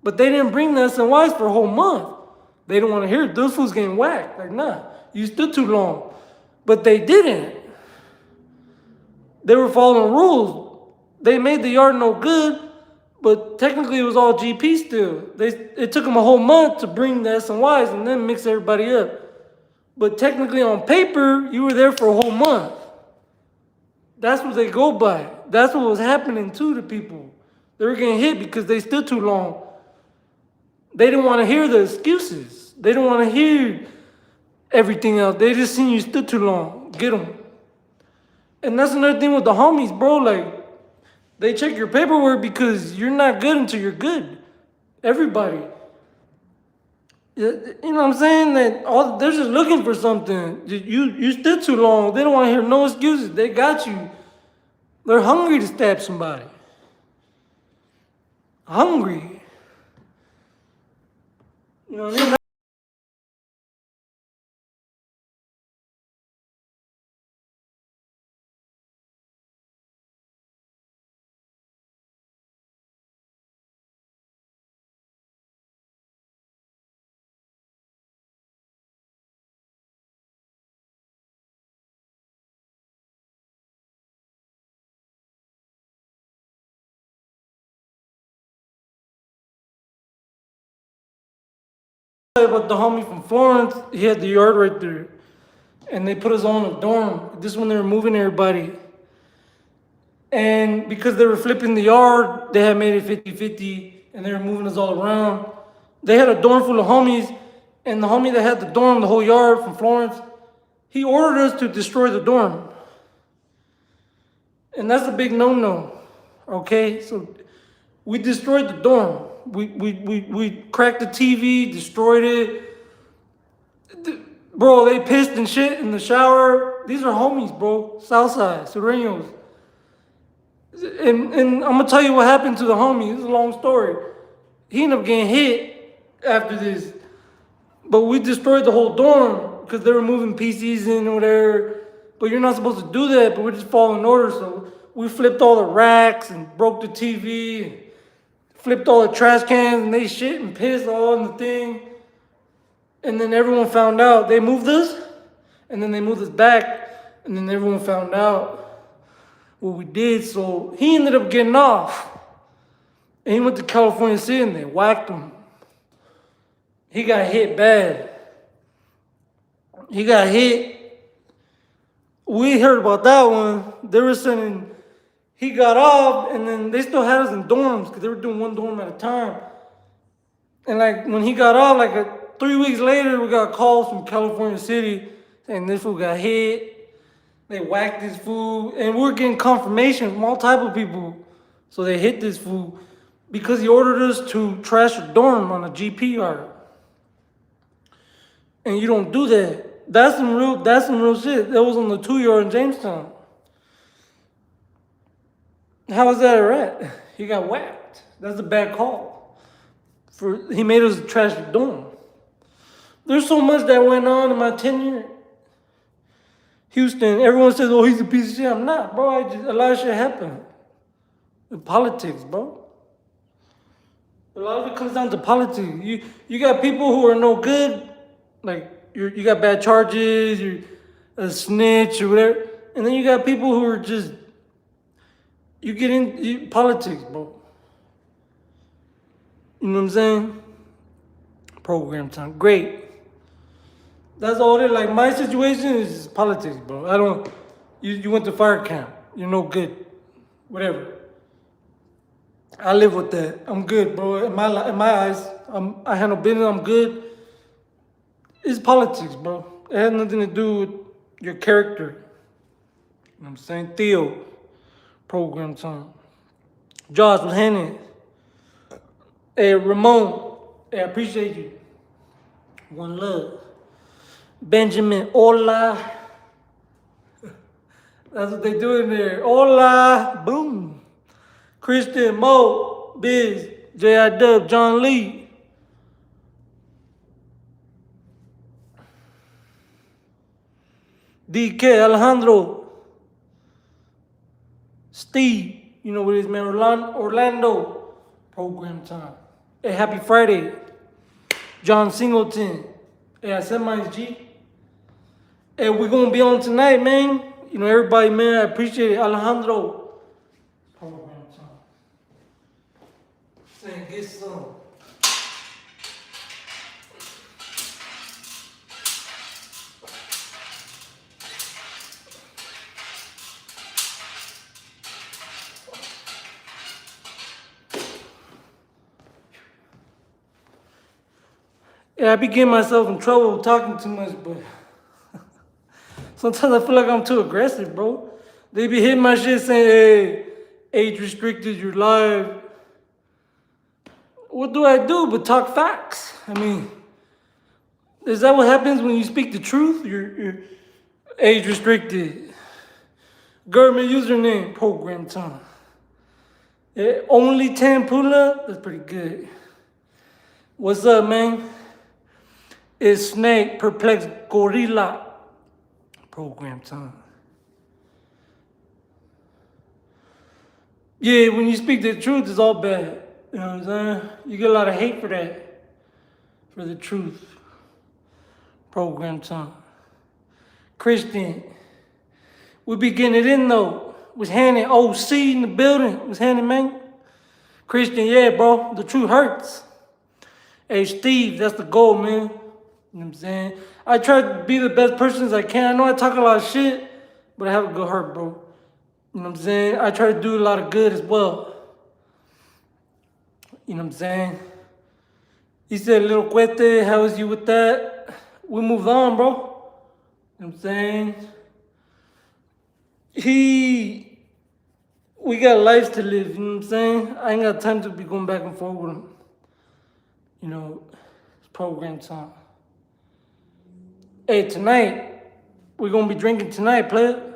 but they didn't bring the SNYs for a whole month. They didn't want to hear it. Those fools getting whacked. Like, nah, you stood too long. But they didn't. They were following rules. They made the yard no good, but technically it was all GP still. It took them a whole month to bring the SNYs and then mix everybody up. But technically on paper, you were there for a whole month. That's what they go by. That's what was happening to the people. They were getting hit because they stood too long. They didn't want to hear the excuses. They didn't want to hear everything else. They just seen you stood too long. Get them. And that's another thing with the homies, bro. Like, they check your paperwork because you're not good until you're good. Everybody. You know what I'm saying? They're just looking for something. You stood too long. They don't want to hear no excuses. They got you. They're hungry to stab somebody. Hungry. You know what I mean? About the homie from Florence, he had the yard right there. And they put us all in a dorm. This is when they were moving everybody. And because they were flipping the yard, they had made it 50-50 and they were moving us all around. They had a dorm full of homies, and the homie that had the dorm, the whole yard from Florence, he ordered us to destroy the dorm. And that's a big no-no, okay? So we destroyed the dorm. We cracked the TV, destroyed it. Bro, they pissed and shit in the shower. These are homies, bro. Southside, Sureños. And I'm gonna tell you what happened to the homie. This is a long story. He ended up getting hit after this. But we destroyed the whole dorm because they were moving PCs in or whatever. But you're not supposed to do that, but we're just following orders. So we flipped all the racks and broke the TV. Flipped all the trash cans and they shit and pissed all in the thing. And then everyone found out. They moved us and then they moved us back. And then everyone found out what we did. So he ended up getting off. And he went to California City and they whacked him. He got hit bad. He got hit. We heard about that one. They were saying he got off, and then they still had us in dorms because they were doing one dorm at a time. And like when he got off, like 3 weeks later, we got calls from California City saying this fool got hit. They whacked this fool, and we were getting confirmation from all type of people. So they hit this fool because he ordered us to trash a dorm on a GP yard. And you don't do that. That's some real shit. That was on the 2-yard in Jamestown. How was that a rat? He got whacked. That's a bad call. He made us trash the dorm. There's so much that went on in my tenure. Houston, everyone says, oh, he's a piece of shit. I'm not, bro. A lot of shit happened. In politics, bro. A lot of it comes down to politics. You got people who are no good. Like, you got bad charges. a snitch or whatever. And then you got people who are just, you get in politics, bro. You know what I'm saying? Program time. Great. That's all it is. Like, my situation is politics, bro. I don't, you went to fire camp. You're no good. Whatever. I live with that. I'm good, bro. In my eyes, I handle business. I'm good. It's politics, bro. It has nothing to do with your character. You know what I'm saying? Theo, program time. Josh was handing. Hey, Ramon. Hey, I appreciate you. One love. Benjamin, hola. That's what they do in there. Hola. Boom. Christian, Mo, Biz, J.I.W., John Lee. DK, Alejandro. Steve, you know what it is, man. Orlando. Program time. Hey, happy Friday. John Singleton. Hey, I said mine, G. Hey, we're going to be on tonight, man. You know, everybody, man, I appreciate it. Alejandro. Program time. Saying, get some. Yeah, I be getting myself in trouble talking too much, but sometimes I feel like I'm too aggressive, bro. They be hitting my shit saying, hey, age restricted, you're live. What do I do but talk facts? I mean, is that what happens when you speak the truth? You're age restricted. Government username, program time. Yeah, only 10 pull-up? That's pretty good. What's up, man? It's Snake, Perplexed Gorilla. Program time. Yeah, when you speak the truth, it's all bad. You know what I'm saying? You get a lot of hate for that. For the truth. Program time. Christian. We be getting it in though. Was handing OC in the building. Was handing, man. Christian, yeah, bro. The truth hurts. Hey, Steve, that's the goal, man. You know what I'm saying? I try to be the best person as I can. I know I talk a lot of shit, but I have a good heart, bro. You know what I'm saying? I try to do a lot of good as well. You know what I'm saying? He said, Little Cuete, how is you with that? We moved on, bro. You know what I'm saying? We got lives to live, you know what I'm saying? I ain't got time to be going back and forth with him. You know, it's program time. Hey, tonight, we're going to be drinking tonight, player.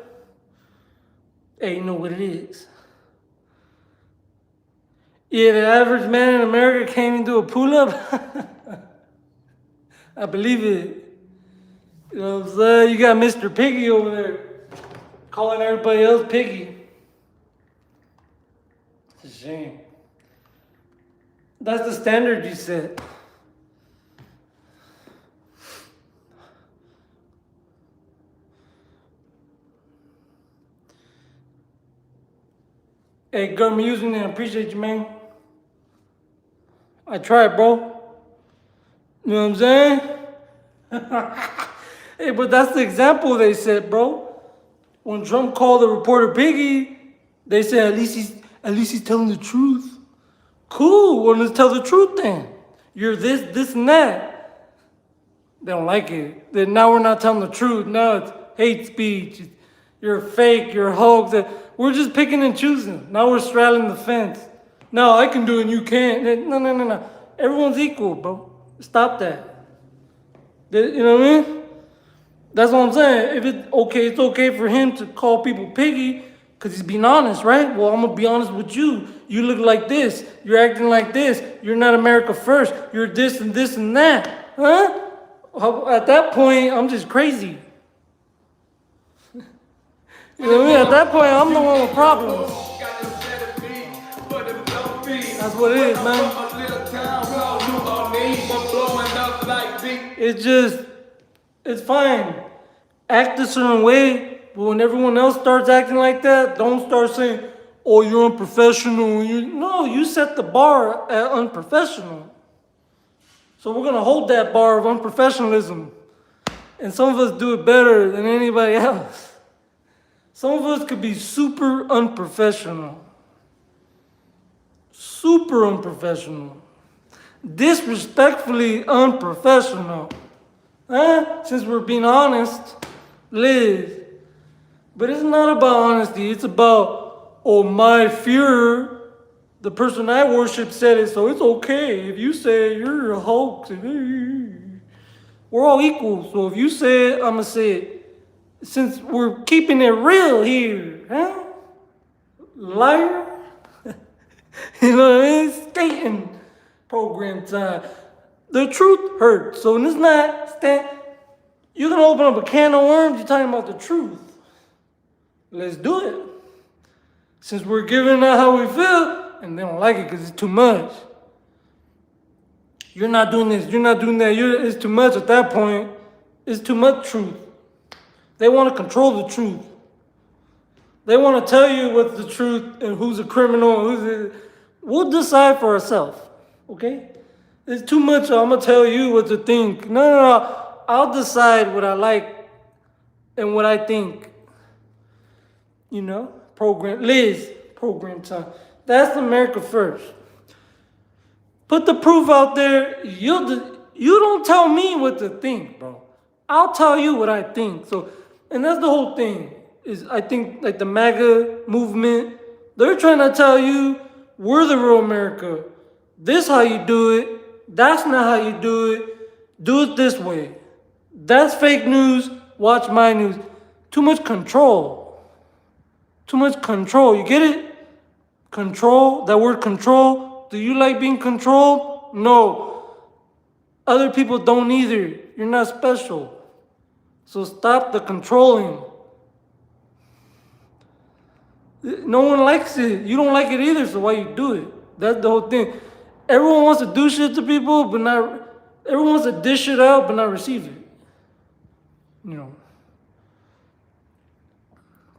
Hey, you know what it is. Yeah, the average man in America can't even do a pull-up. I believe it. You know what I'm saying? You got Mr. Piggy over there calling everybody else piggy. It's a shame. That's the standard you set. Hey, government using it, I appreciate you, man. I tried, bro. You know what I'm saying? Hey, but that's the example they said, bro. When Trump called the reporter piggy, they said at least he's telling the truth. Cool, well, let's tell the truth then. You're this, and that. They don't like it. Then now we're not telling the truth. Now it's hate speech. You're fake, you're a hoax. We're just picking and choosing. Now we're straddling the fence. No, I can do it and you can't. No. Everyone's equal, bro. Stop that. You know what I mean? That's what I'm saying. If it's okay for him to call people piggy because he's being honest, right? Well, I'm going to be honest with you. You look like this. You're acting like this. You're not America first. You're this and that. Huh? At that point, I'm just crazy. You know what I mean? At that point, I'm the one with problems. That's what it is, man. It's fine. act a certain way, but when everyone else starts acting like that, don't start saying, oh, you're unprofessional. No, you set the bar at unprofessional. So we're gonna hold that bar of unprofessionalism. And some of us do it better than anybody else. Some of us could be super unprofessional. Super unprofessional. Disrespectfully unprofessional. Huh? Since we're being honest, Liz. But it's not about honesty. It's about, oh, my Führer, the person I worship, said it, so it's okay. If you say you're a hoax, we're all equal. So if you say it, I'm going to say it. Since we're keeping it real here, huh? Liar. You know what I mean? Skating program time. The truth hurts. So it's not, you're going to open up a can of worms, you're talking about the truth. Let's do it. Since we're giving out how we feel, and they don't like it because it's too much. You're not doing this, you're not doing that, it's too much at that point. It's too much truth. They want to control the truth. They want to tell you what's the truth and who's a criminal and who's we'll decide for ourselves, okay? It's too much, I'm going to tell you what to think. No. I'll decide what I like and what I think. You know? Liz, program time. That's America first. Put the proof out there. You don't tell me what to think, bro. I'll tell you what I think. So, and that's the whole thing. Is I think like the MAGA movement, they're trying to tell you we're the real America. This how you do it. That's not how you do it. Do it this way. That's fake news. Watch my news. Too much control. Too much control. You get it? Control. That word control. Do you like being controlled? No. Other people don't either. You're not special. So stop the controlling. No one likes it. You don't like it either, so why you do it? That's the whole thing. Everyone wants to do shit to people, but not... Everyone wants to dish it out, but not receive it. You know.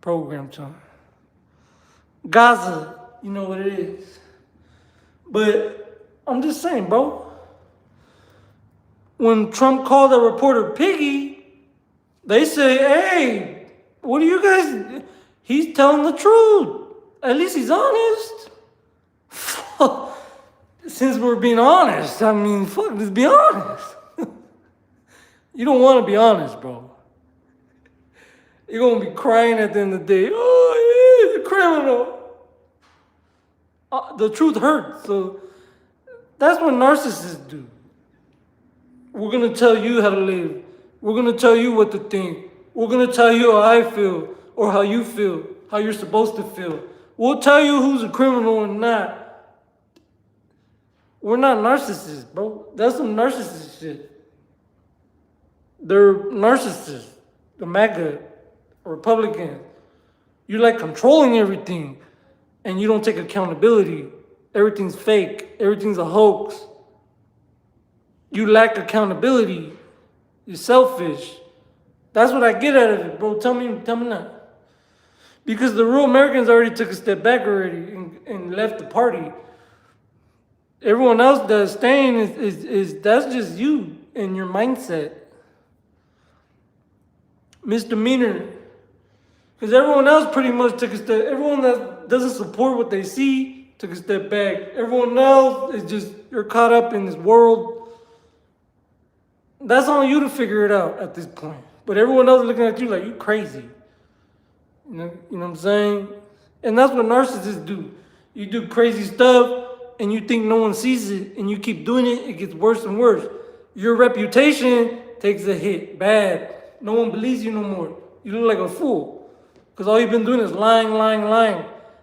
Program time. Gaza, you know what it is. But I'm just saying, bro. When Trump called a reporter piggy, they say, hey, what are you guys... He's telling the truth. At least he's honest. Since we're being honest, I mean, fuck, just be honest. You don't want to be honest, bro. You're going to be crying at the end of the day. Oh, he's a criminal. The truth hurts. So that's what narcissists do. We're going to tell you how to live. We're going to tell you what to think. We're going to tell you how I feel. Or how you feel, how you're supposed to feel. We'll tell you who's a criminal and not. We're not narcissists, bro. That's some narcissist shit. They're narcissists. The MAGA, Republicans. You like controlling everything, and you don't take accountability. Everything's fake. Everything's a hoax. You lack accountability. You're selfish. That's what I get out of it, bro. Tell me now. Because the real Americans already took a step back already and left the party. Everyone else that's staying is that's just you and your mindset. Misdemeanor. Because everyone else pretty much took a step. Everyone that doesn't support what they see took a step back. Everyone else is just, you're caught up in this world. That's on you to figure it out at this point. But everyone else is looking at you like, you crazy. You know what I'm saying? And that's what narcissists do. You do crazy stuff and you think no one sees it and you keep doing it, it gets worse and worse. Your reputation takes a hit, bad. No one believes you no more. You look like a fool. Because all you've been doing is lying.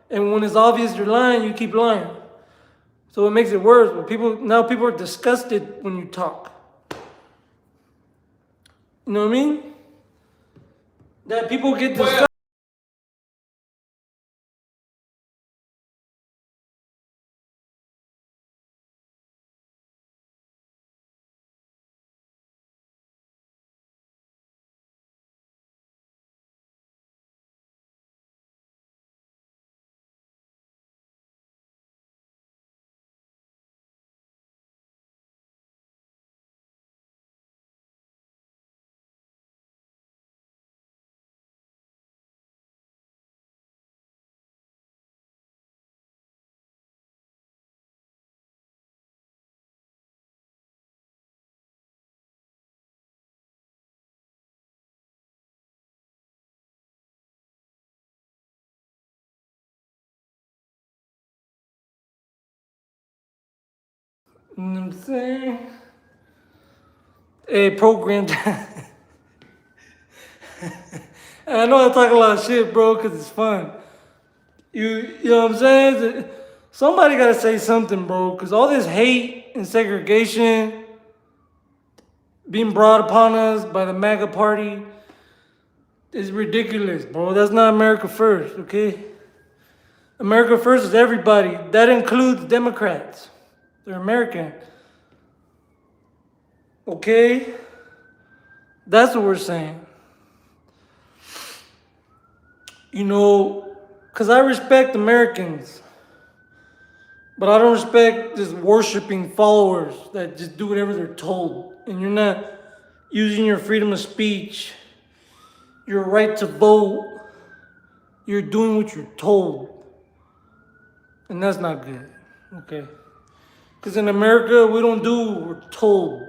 And when it's obvious you're lying, you keep lying. So it makes it worse. But now people are disgusted when you talk. You know what I mean? That people get disgusted. You know what I'm saying? Hey, program time. I know I talk a lot of shit, bro, because it's fun. You know what I'm saying? Somebody got to say something, bro, because all this hate and segregation being brought upon us by the MAGA party is ridiculous, bro. That's not America first, okay? America first is everybody. That includes Democrats. They're American. Okay? That's what we're saying. You know, because I respect Americans, but I don't respect just worshiping followers that just do whatever they're told. And you're not using your freedom of speech, your right to vote. You're doing what you're told. And that's not good, okay? Because in America, we don't do what we're told.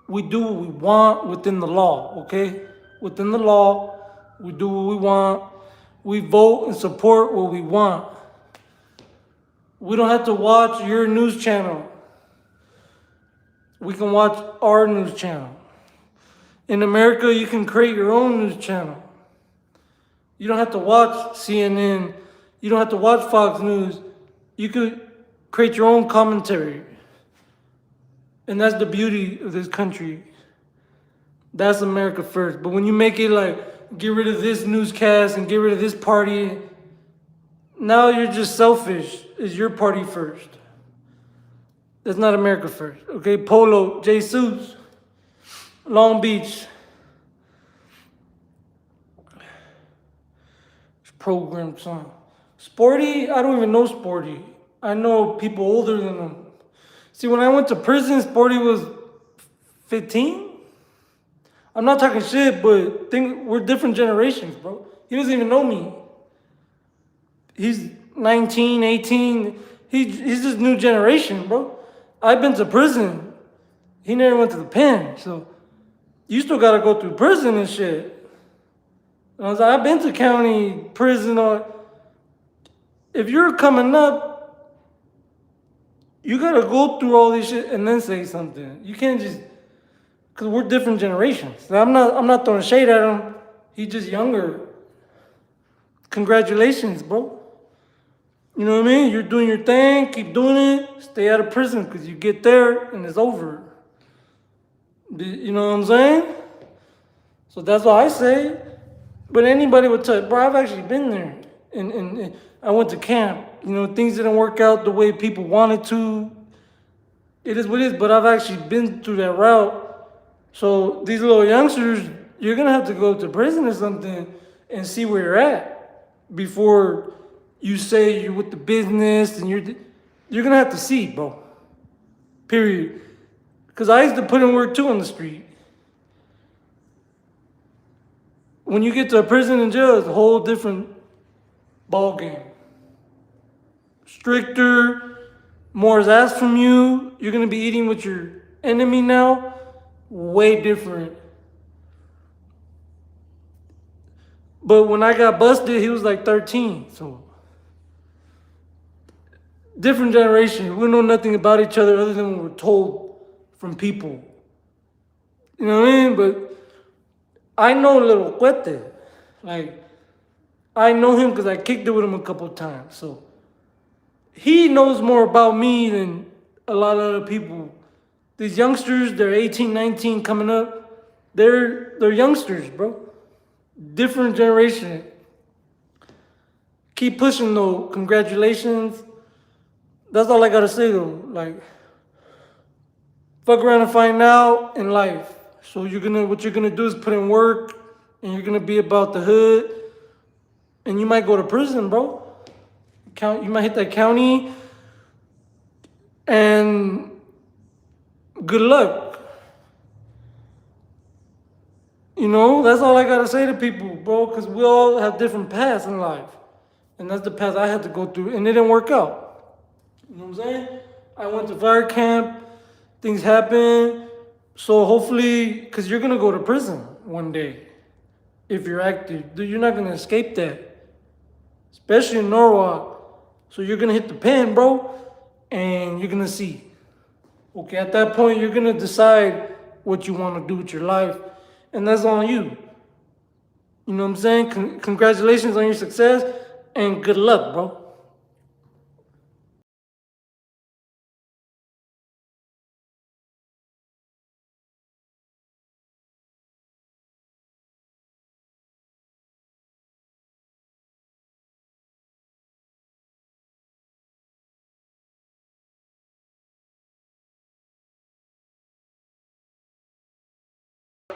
We do what we want within the law, okay? Within the law, we do what we want. We vote and support what we want. We don't have to watch your news channel. We can watch our news channel. In America, you can create your own news channel. You don't have to watch CNN. You don't have to watch Fox News. You could create your own commentary. And that's the beauty of this country. That's America first. But when you make it like, get rid of this newscast and get rid of this party, now you're just selfish. It's your party first. That's not America first. Okay, Polo, J Suits, Long Beach. Program song. Sporty, I don't even know Sporty. I know people older than him. See, when I went to prison, Sporty was 15. I'm not talking shit, but we're different generations, bro. He doesn't even know me. He's 19, 18. He's just new generation, bro. I've been to prison. He never went to the pen, so you still gotta go through prison and shit. And I was like, I've been to county prison. Or if you're coming up, you gotta go through all this shit and then say something. You can't just, cause we're different generations. I'm not throwing shade at him. He's just younger. Congratulations, bro. You know what I mean? You're doing your thing. Keep doing it. Stay out of prison, cause you get there and it's over. You know what I'm saying? So that's what I say. But anybody would tell you, bro, I've actually been there. And I went to camp. You know, things didn't work out the way people wanted to. It is what it is, but I've actually been through that route. So these little youngsters, you're going to have to go to prison or something and see where you're at before you say you're with the business, and you're going to have to see, bro. Period. Because I used to put in work too on the street. When you get to a prison and jail, it's a whole different ball game. Stricter, more is asked from you. You're gonna be eating with your enemy now. Way different. But when I got busted, he was like 13. So different generation. We know nothing about each other other than what we're told from people. You know what I mean? But I know Little Cuete. Like, I know him because I kicked it with him a couple of times. So he knows more about me than a lot of other people. These youngsters, they're 18, 19 coming up. They're youngsters, bro. Different generation. Keep pushing though. Congratulations. That's all I gotta say though. Like, fuck around and find out in life. So what you're gonna do is put in work, and you're gonna be about the hood, and you might go to prison, bro. You might hit that county, and good luck. You know, that's all I gotta say to people, bro, because we all have different paths in life. And that's the path I had to go through, and it didn't work out. You know what I'm saying? I went to fire camp, things happen. So hopefully, because you're going to go to prison one day if you're active. You're not going to escape that, especially in Norwalk. So you're going to hit the pen, bro. and you're gonna see. Okay, at that point, you're gonna decide what you want to do with your life, and that's on you. You know what I'm saying? Congratulations on your success, and good luck, bro.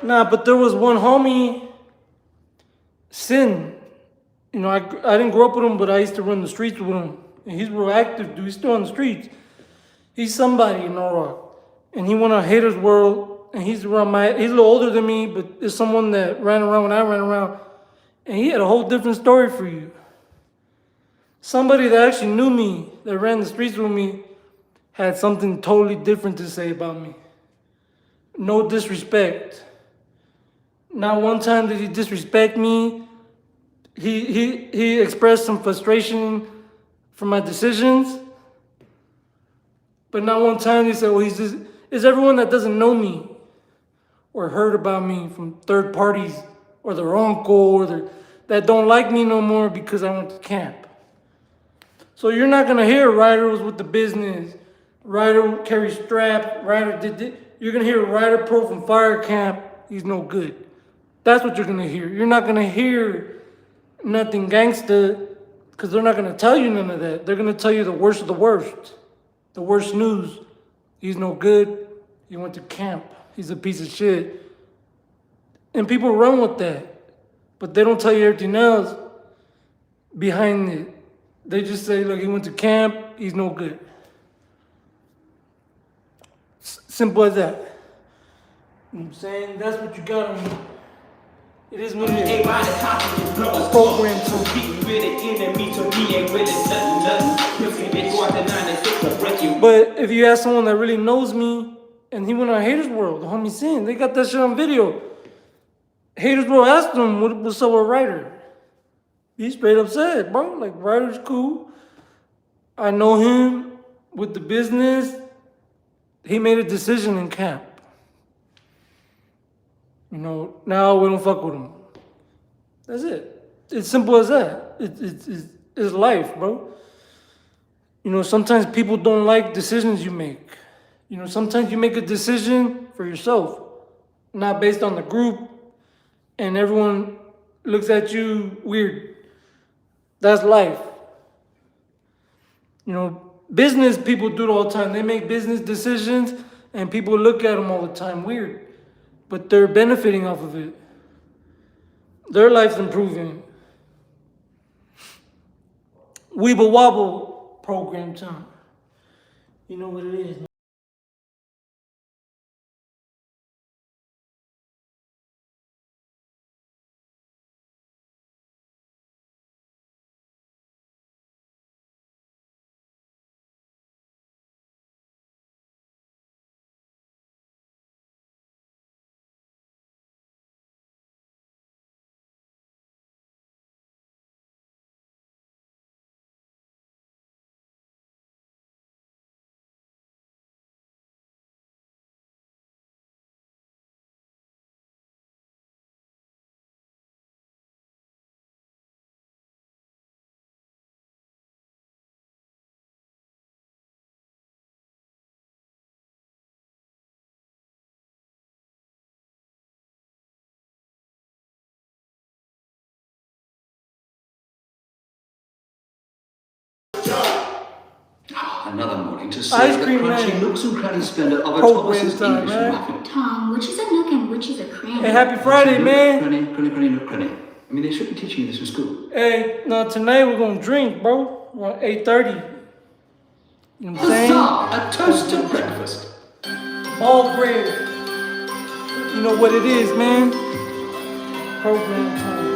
Nah, but there was one homie, Sin. You know, I didn't grow up with him, but I used to run the streets with him. And he's real active, dude. He's still on the streets. He's somebody in Norwalk. And he went on Haters World, and he's around he's a little older than me, but it's someone that ran around when I ran around. And he had a whole different story for you. Somebody that actually knew me, that ran the streets with me, had something totally different to say about me. No disrespect. Not one time did he disrespect me. He expressed some frustration for my decisions. But not one time he said, well, it's everyone that doesn't know me or heard about me from third parties or their uncle or that don't like me no more because I went to camp. So you're not gonna hear Ryder was with the business, Ryder carries straps, Ryder did this. You're gonna hear Ryder Pro from fire camp, he's no good. That's what you're gonna hear. You're not gonna hear nothing gangsta, because they're not gonna tell you none of that. They're gonna tell you the worst of the worst. The worst news. He's no good. He went to camp. He's a piece of shit. And people run with that. But they don't tell you everything else behind it. They just say, look, he went to camp. He's no good. Simple as that. You know what I'm saying? That's what you got on me. It is what it is. Program But if you ask someone that really knows me, and he went on Haters World, the homie Sin, they got that shit on video. Haters World asked him, what's up with Ryder? He straight up said, bro, like, Ryder's cool. I know him with the business. He made a decision in camp. You know, now we don't fuck with him. That's it. It's simple as that. It's life, bro. You know, sometimes people don't like decisions you make. You know, sometimes you make a decision for yourself, not based on the group, and everyone looks at you weird. That's life. You know, business people do it all the time. They make business decisions, and people look at them all the time weird. But they're benefiting off of it. Their life's improving. Weeble Wobble program time. You know what it is. Another morning to see Ice the cream crunchy man. nooks and cranny splendor of a Program Thomas's time, English man. muffin. Tom, which is a nook and which is a cranny? Hey, happy Friday, man. Cranny, nook, cranny. I mean, they should be teaching you this in school. Hey, no, tonight we're gonna drink, bro. Around 8:30. You know what I'm saying? Huzzah! A toast to breakfast. All grade. You know what it is, man. Program time.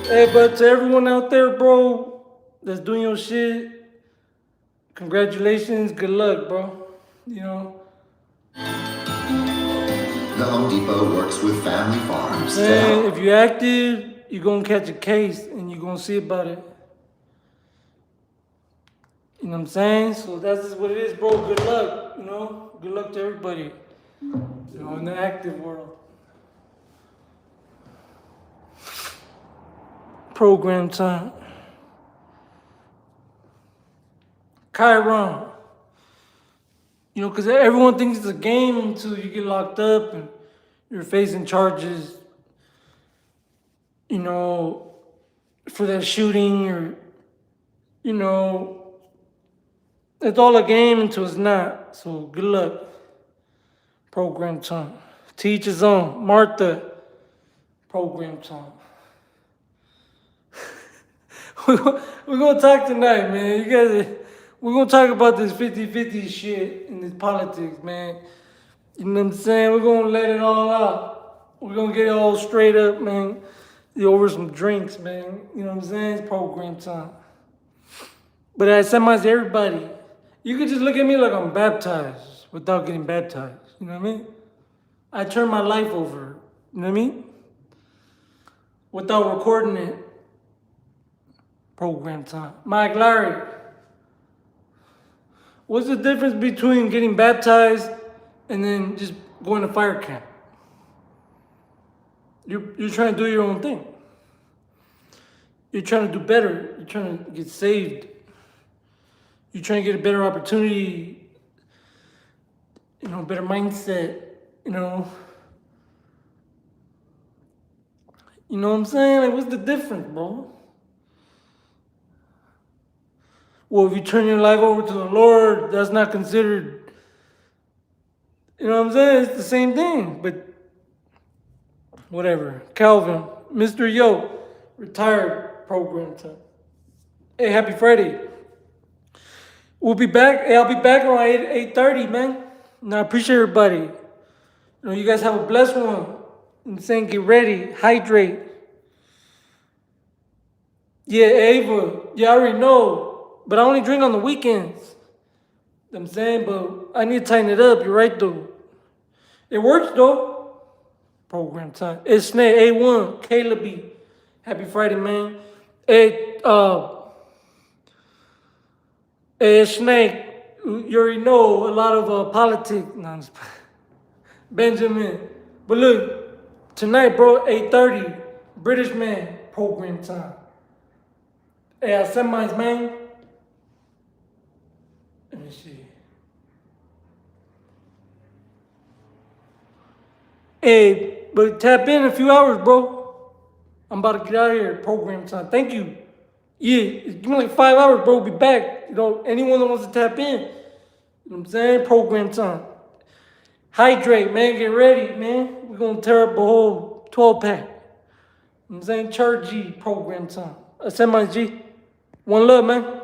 Hey, but to everyone out there, bro, that's doing your shit, congratulations, good luck, bro. You know. The Home Depot works with family farms. Man, if you're active, you're gonna catch a case and you're gonna see about it. You know what I'm saying? So that's just what it is, bro. Good luck, you know? Good luck to everybody, you know, in the active world. Program time. Chiron. You know, because everyone thinks it's a game until you get locked up and you're facing charges, you know, for that shooting or, you know, it's all a game until it's not. So good luck. Program time. Teach his own. Martha. Program time. We're going to talk tonight, man. You guys, we're going to talk about this 50-50 shit in this politics, man. You know what I'm saying? We're going to let it all out. We're going to get it all straight up, man. Over some drinks, man. You know what I'm saying? It's program time. But I summarize everybody. You could just look at me like I'm baptized without getting baptized. You know what I mean? I turned my life over. You know what I mean? Without recording it. Program time. Mike Larry. What's the difference between getting baptized and then just going to fire camp? You're trying to do your own thing. You're trying to do better. You're trying to get saved. You're trying to get a better opportunity, you know, better mindset, you know. You know what I'm saying? Like, what's the difference, bro? Well, if you turn your life over to the Lord, that's not considered, you know what I'm saying? It's the same thing, but whatever. Calvin, Mr. Yo, retired program time. Hey, happy Friday. We'll be back. Hey, I'll be back around 8:30, man. And I appreciate everybody. You know, you guys have a blessed one. I'm saying get ready, hydrate. Yeah, Ava. Yeah, I already know. But I only drink on the weekends. You know what I'm saying, but I need to tighten it up. You're right, though. It works, though. Program time. It's Snake A1, Caleb B. Happy Friday, man. Hey, Snake, you already know a lot of politics. No, Benjamin. But look, tonight, bro, 8:30, British man, program time. Hey, I sent mine, man. Let me see. Hey, but tap in a few hours, bro. I'm about to get out of here. Program time. Thank you. Yeah, give me like 5 hours, bro. Be back. You know, anyone that wants to tap in. You know what I'm saying? Program time. Hydrate, man. Get ready, man. We're going to tear up a whole 12-pack. You know what I'm saying? Church G. Program time. I send my G. One love, man.